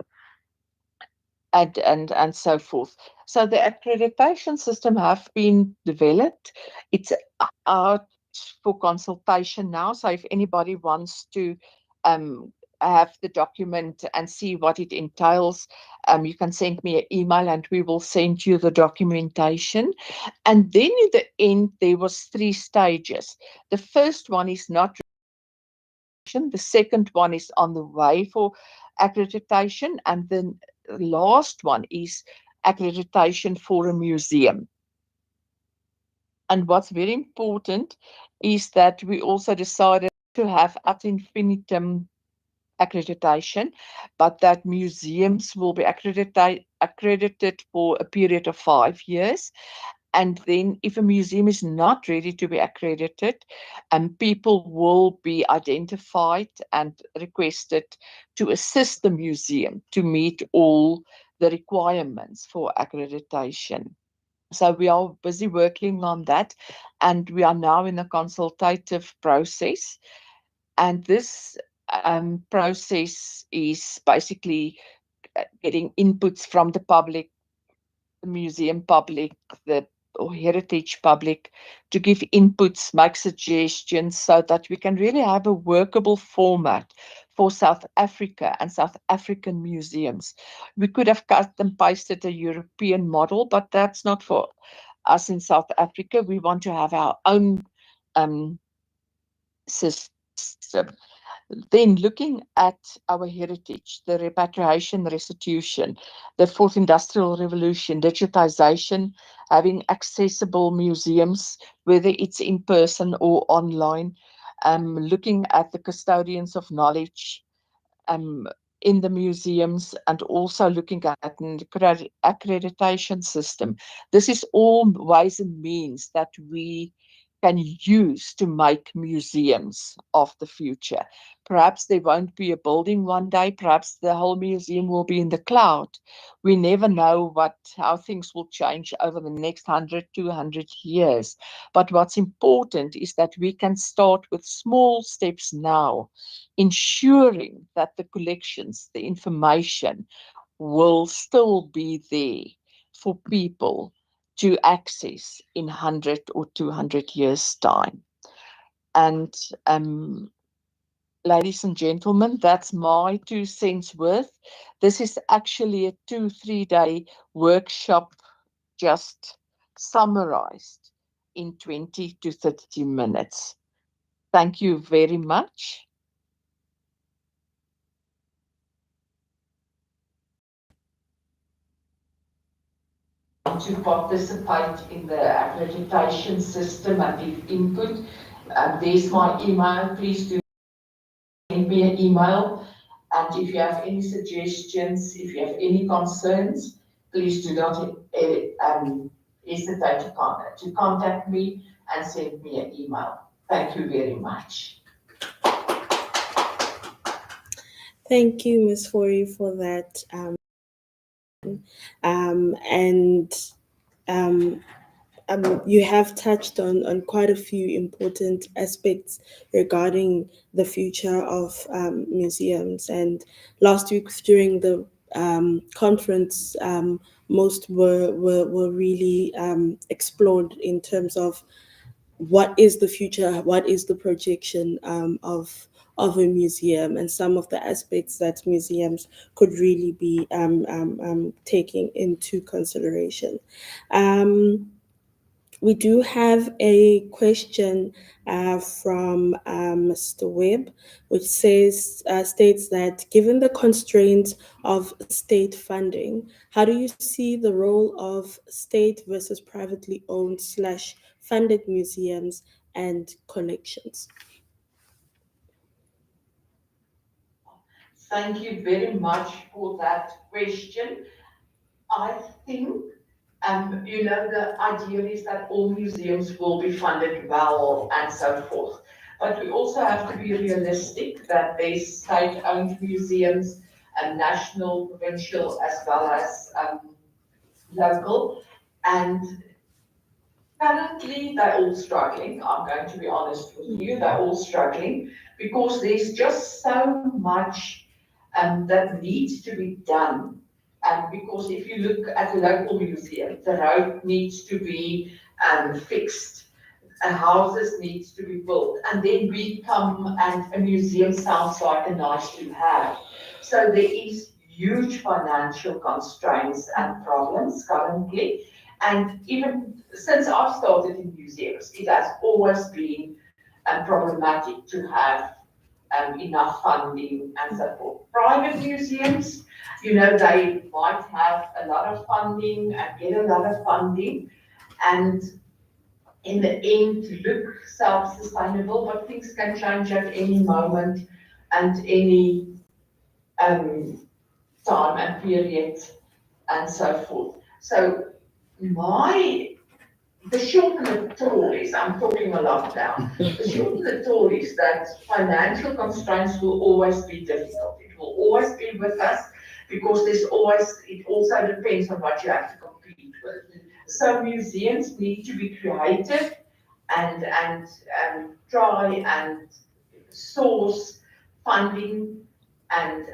and so forth. So the accreditation system have been developed. It's out for consultation now. So if anybody wants to have the document and see what it entails, you can send me an email and we will send you the documentation. And then in the end, there was 3 stages. The first one is not the second one is on the way for accreditation, and then the last one is accreditation for a museum. And what's very important is that we also decided to have ad infinitum accreditation, but that museums will be accredited for a period of 5 years. And then if a museum is not ready to be accredited, people will be identified and requested to assist the museum to meet all the requirements for accreditation. So we are busy working on that, and we are now in a consultative process. And this process is basically getting inputs from the public, the museum public, the heritage public, to give inputs, make suggestions, so that we can really have a workable format for South Africa and South African museums. We could have cut and pasted a European model, but that's not for us in South Africa. We want to have our own system. Then looking at our heritage, the repatriation, restitution, the fourth industrial revolution, digitization, having accessible museums, whether it's in person or online, looking at the custodians of knowledge in the museums, and also looking at an accreditation system. This is all ways and means that we can use to make museums of the future. Perhaps there won't be a building one day, perhaps the whole museum will be in the cloud. We never know how things will change over the next 100, 200 years. But what's important is that we can start with small steps now, ensuring that the collections, the information will still be there for people to access in 100 or 200 years' time. And ladies and gentlemen, that's my 2 cents worth. This is actually a 2-3 day workshop, just summarized in 20 to 30 minutes. Thank you very much. To participate in the accreditation system and give input. There's my email. Please do send me an email. And if you have any suggestions, if you have any concerns, please do not hesitate to contact me and send me an email. Thank you very much. Thank you, Ms. Fori, for that. You have touched on quite a few important aspects regarding the future of museums. And last week during the conference, most were really explored in terms of what is the future, what is the projection of a museum, and some of the aspects that museums could really be taking into consideration. We do have a question from Mr. Webb, which states that given the constraints of state funding, how do you see the role of state versus privately owned / funded museums and collections? Thank you very much for that question. I think the idea is that all museums will be funded well and so forth. But we also have to be realistic that there's state-owned museums, national, provincial, as well as local. And currently they're all struggling. I'm going to be honest with you, they're all struggling because there's just so much that needs to be done. Because if you look at the local museum, the road needs to be fixed, houses needs to be built, and then we come and a museum sounds like a nice to have. So there is huge financial constraints and problems currently. And even since I've started in museums, it has always been problematic to have enough funding and so forth. Private museums, they might have a lot of funding and get a lot of funding, and in the end look self-sustainable, but things can change at any moment and any time and period and so forth. So the short and the tall is, I'm talking a lot now, the short and the tall is that financial constraints will always be difficult. It will always be with us because it also depends on what you have to compete with. So museums need to be creative and try and source funding and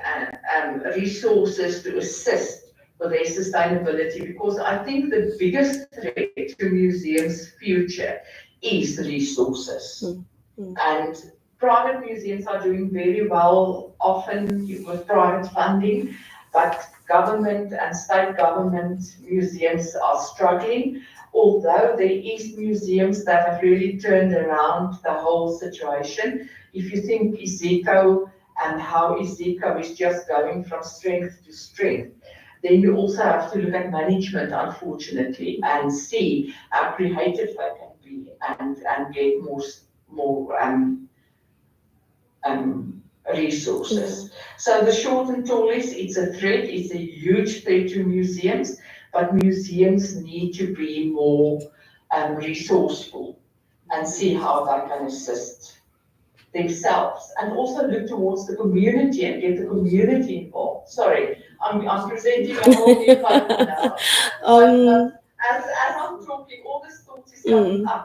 resources to assist with their sustainability, because I think the biggest threat to museums' future is resources. And private museums are doing very well, often with private funding, but government and state government museums are struggling. Although there is museums that have really turned around the whole situation. If you think Izeko and how Izeko is just going from strength to strength, then you also have to look at management, unfortunately, and see how creative they can be and get more resources. So the short and tall is, it's a threat, it's a huge threat to museums, but museums need to be more resourceful and see how they can assist themselves, and also look towards the community and get the community involved. Sorry, I'm presenting a whole new paper now. But as I'm talking, all this thoughts is coming up.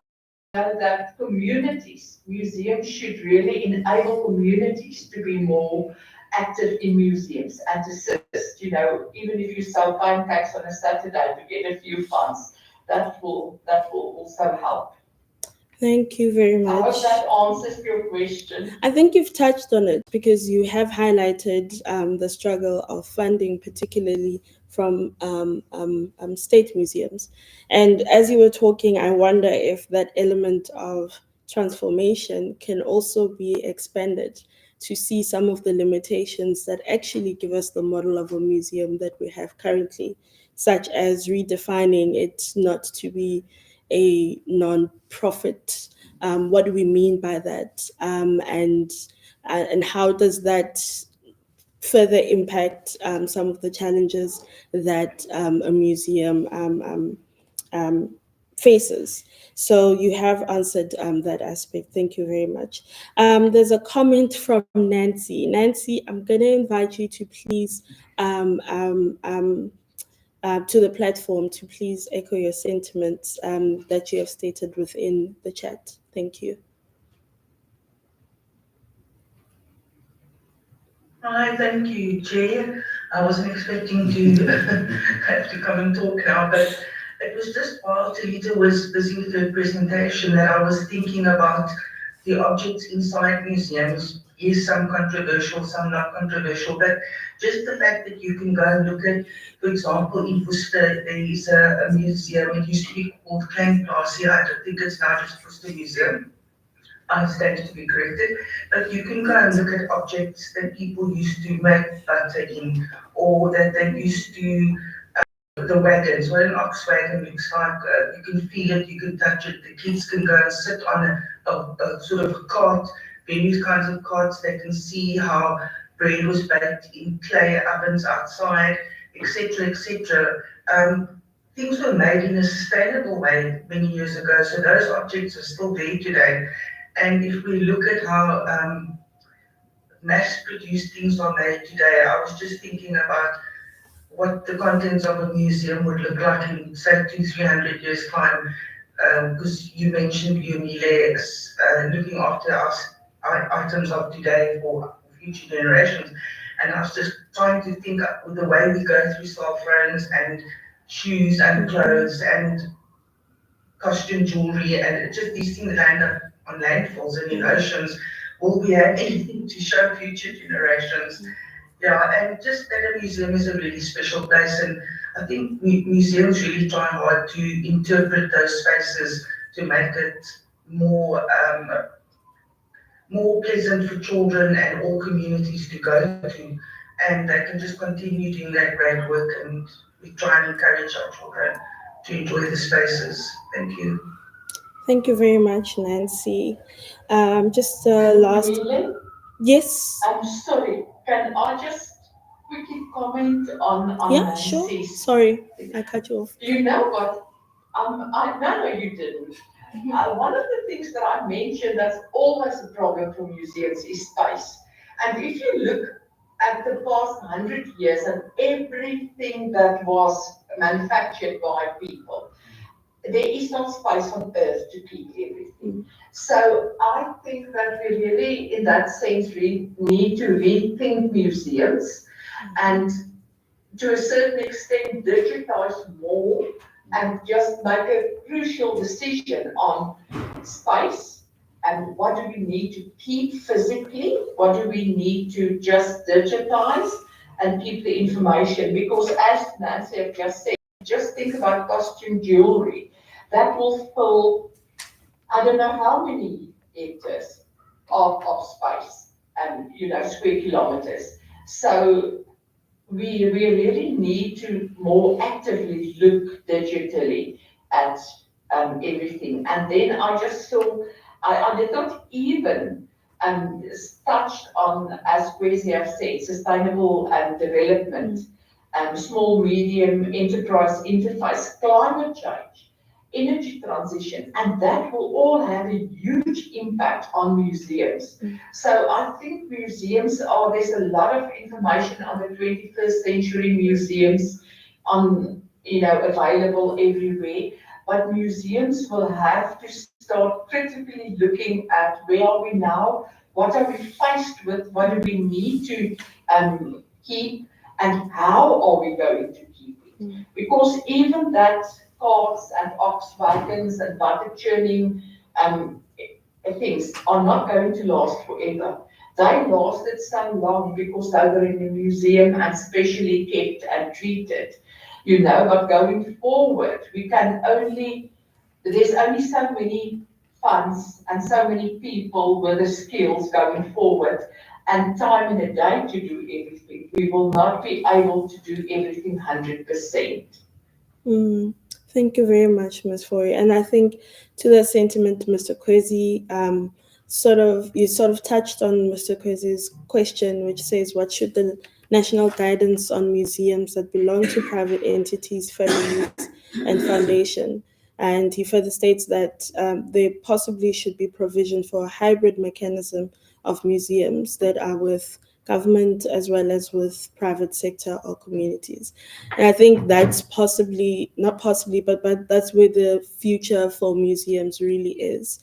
That museums should really enable communities to be more active in museums and assist, even if you sell pancakes on a Saturday to get a few funds, that will also help. Thank you very much. I hope that answers your question. I think you've touched on it because you have highlighted the struggle of funding, particularly from state museums. And as you were talking, I wonder if that element of transformation can also be expanded to see some of the limitations that actually give us the model of a museum that we have currently, such as redefining it not to be a non-profit. What do we mean by that? And how does that further impact some of the challenges that a museum faces? So you have answered that aspect. Thank you very much. There's a comment from Nancy. Nancy, I'm going to invite you to please to the platform to please echo your sentiments that you have stated within the chat. Thank you. Hi, thank you, Chair. I wasn't expecting to have to come and talk now, but it was just while Talita was busy with her presentation that I was thinking about the objects inside museums. Yes, some controversial, some not controversial, but just the fact that you can go and look at, for example, in Worcester, there is a museum. It used to be called Klein Plaza. I don't think it's now just Worcester Museum. I stand to be corrected, but you can go and look at objects that people used to make butter in, or that they used to, the wagons, what an ox wagon looks like, you can feel it, you can touch it, the kids can go and sit on a sort of cart, various kinds of carts, they can see how bread was baked in clay ovens outside, etc., etc. Things were made in a sustainable way many years ago, so those objects are still there today. And if we look at how mass-produced things are made today, I was just thinking about what the contents of a museum would look like in, say, 200-300 years' time. because you mentioned Yumile looking after us items of today for future generations. And I was just trying to think of the way we go through cell phones and shoes and clothes and costume jewelry and just these things land up on landfills and in oceans. Will we have anything to show future generations? Yeah, and just that a museum is a really special place, and I think museums really try hard to interpret those spaces to make it more more pleasant for children and all communities to go to, and they can just continue doing that great work, and we try and encourage our children to enjoy the spaces. Thank you. Thank you very much, Nancy. Just last. Really? Yes. I'm sorry. Can I just quickly comment on Yeah, sure. Nancy's? Sorry, I cut you off. You know what? No, you didn't. One of the things that I mentioned that's always a problem for museums is space. And if you look at the past 100 years and everything that was manufactured by people, there is not space on earth to keep everything. So I think that we really, in that sense, we need to rethink museums and to a certain extent digitize more and just make a crucial decision on space and what do we need to keep physically, what do we need to just digitize and keep the information. Because as Nancy have just said, just think about costume jewelry. That will fill, I don't know how many hectares of space and, square kilometers. So we really need to more actively look digitally at everything. And then I just saw, I did not even touched on, as Kwesi have said, sustainable development, small, medium enterprise interface, climate change, energy transition, and that will all have a huge impact on museums. So I think museums there's a lot of information on the 21st century museums available everywhere, but museums will have to start critically looking at where are we now, what are we faced with, what do we need to keep, and how are we going to keep it? Because even that carts and ox wagons and butter churning things are not going to last forever. They lasted so long because they were in a museum and specially kept and treated. But going forward, there's only so many funds and so many people with the skills going forward and time in a day to do everything. We will not be able to do everything 100%. Thank you very much, Ms. Foy. And I think to that sentiment, Mr. Kwesi, you sort of touched on Mr. Kwesi's question, which says, what should the national guidance on museums that belong to private entities, families, and foundation? And he further states that there possibly should be provision for a hybrid mechanism of museums that are with government as well as with private sector or communities. And I think that's not possibly, but that's where the future for museums really is,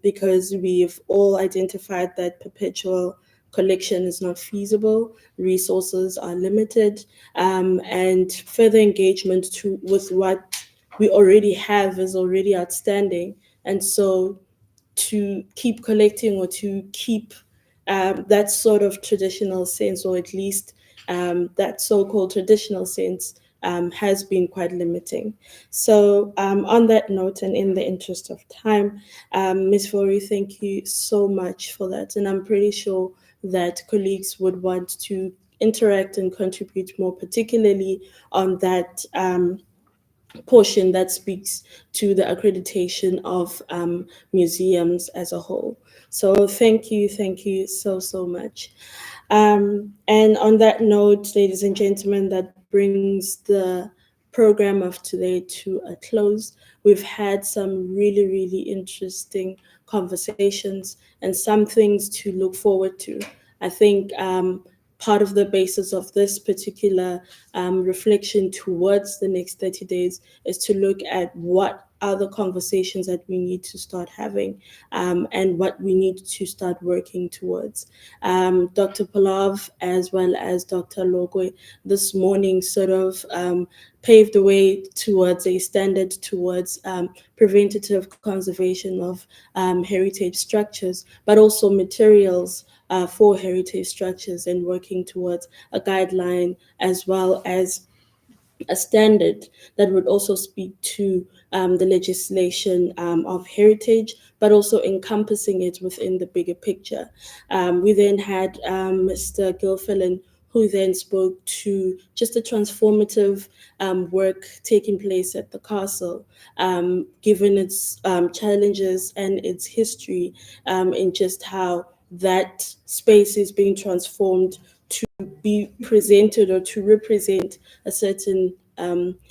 because we've all identified that perpetual collection is not feasible, resources are limited, and further engagement with what we already have is already outstanding. And so to keep collecting or to keep that sort of traditional sense, or at least that so-called traditional sense, has been quite limiting. So on that note, and in the interest of time, Ms. Fori, thank you so much for that. And I'm pretty sure that colleagues would want to interact and contribute more, particularly on that portion that speaks to the accreditation of museums as a whole. So thank you so much. And on that note, ladies and gentlemen, that brings the program of today to a close. We've had some really interesting conversations and some things to look forward to. I think part of the basis of this particular reflection towards the next 30 days is to look at what are the conversations that we need to start having, and what we need to start working towards. Dr. Palav as well as Dr. Logwe this morning sort of paved the way towards a standard towards preventative conservation of heritage structures, but also materials for heritage structures, and working towards a guideline as well as a standard that would also speak to the legislation of heritage, but also encompassing it within the bigger picture. We then had Mr. Gilfillan, who then spoke to just the transformative work taking place at the castle, given its challenges and its history, in just how that space is being transformed to be presented or to represent a certain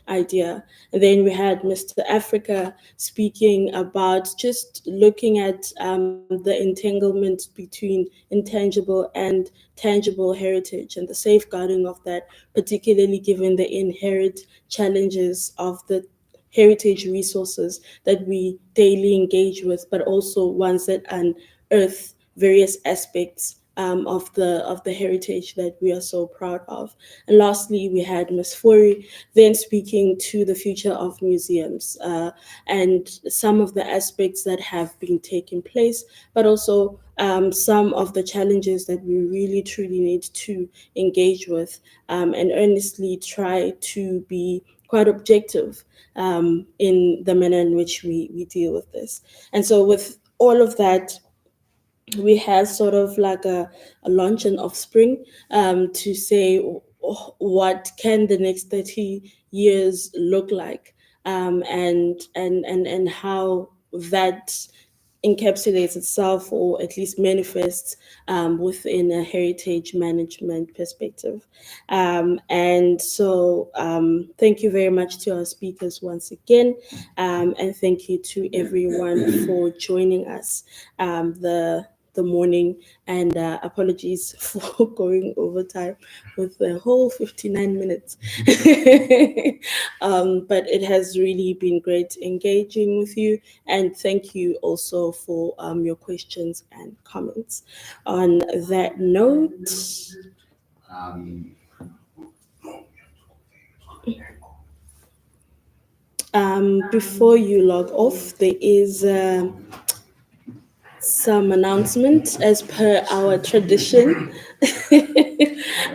idea. And then we had Mr. Africa speaking about just looking at the entanglement between intangible and tangible heritage and the safeguarding of that, particularly given the inherent challenges of the heritage resources that we daily engage with, but also ones that unearth various aspects of the heritage that we are so proud of. And lastly, we had Ms. Fori then speaking to the future of museums, and some of the aspects that have been taking place, but also some of the challenges that we really truly need to engage with, and earnestly try to be quite objective in the manner in which we deal with this. And so with all of that, we had sort of like a launching of spring, to say what can the next 30 years look like, and how that encapsulates itself, or at least manifests within a heritage management perspective. And so thank you very much to our speakers once again, and thank you to everyone for joining us the morning, and apologies for going over time with the whole 59 minutes. But it has really been great engaging with you, and thank you also for your questions and comments. On that note, before you log off, there is some announcements as per our tradition.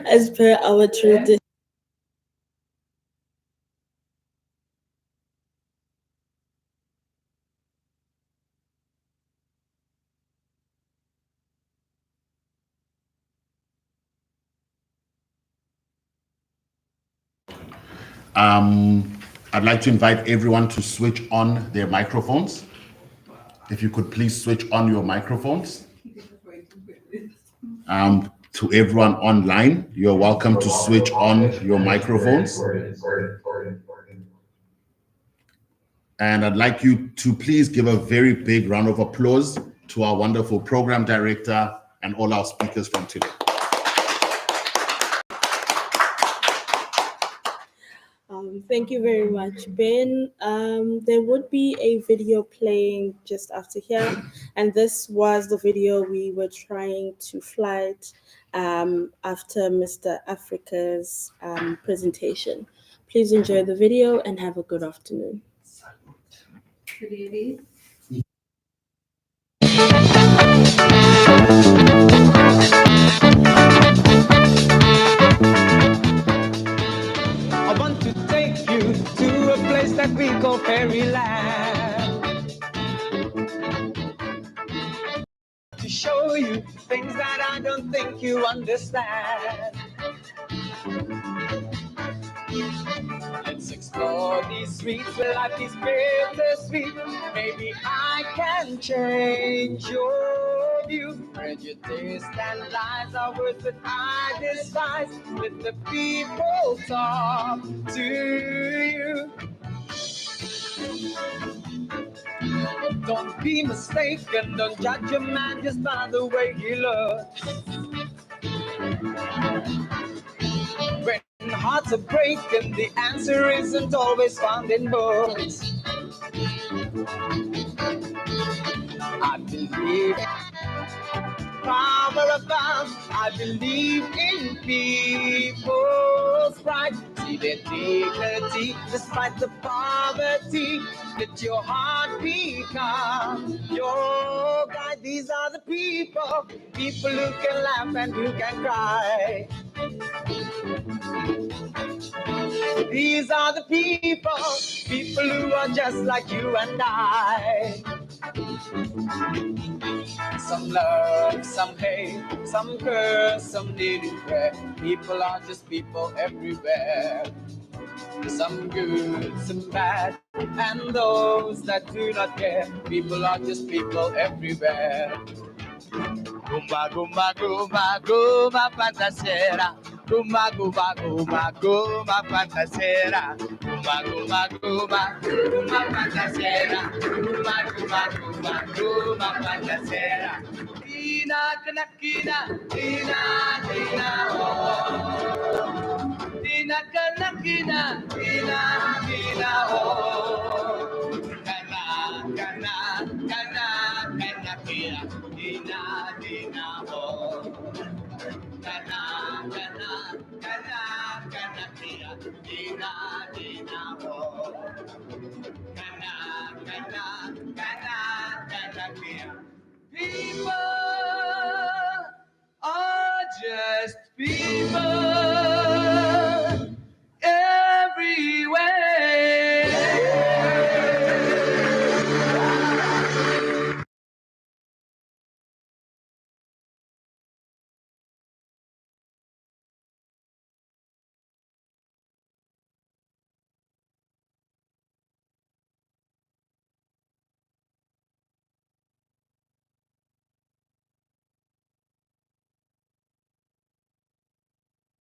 As per our tradition. I'd like to invite everyone to switch on their microphones. If you could please switch on your microphones. To everyone online, you're welcome to switch on your microphones. And I'd like you to please give a very big round of applause to our wonderful program director and all our speakers from today. Thank you very much, Ben. There would be a video playing just after here, and this was the video we were trying to flight after Mr. Africa's presentation. Please enjoy the video and have a good afternoon. Good evening. I want to take you to a place that we call fairyland, to show you things that I don't think you understand. Let's explore these streets where life is bittersweet. Maybe I can change your view. Prejudice and lies are words that I despise. Let the people talk to you. Don't be mistaken, don't judge a man just by the way he looks. When hearts are breaking, the answer isn't always found in books. I believe in power of God. I believe in people's right. See their dignity despite the poverty. Let your heart become your guide. These are the people, people who can laugh and who can cry. These are the people, people who are just like you and I. Some love, some hate, some curse, some need to pray. People are just people everywhere. Some good, some bad, and those that do not care. People are just people everywhere. Gumba, gumba, gumba, gumba, fantasera. Gumba, gumba, gumba, gumba, fantasera. Gumba, gumba, gumba, gumba, fantasera. Gumba, gumba, gumba, gumba, fantasera. Dina, kanakina, dina, dina, oh. Dina, kanakina, dina, dina, oh. Kana, kana, kana, kanakina, dina, dina, oh. Kana, kana, kana, kanakina, dina, dina, oh. Kana, kana, kana, kanakina. People are just people.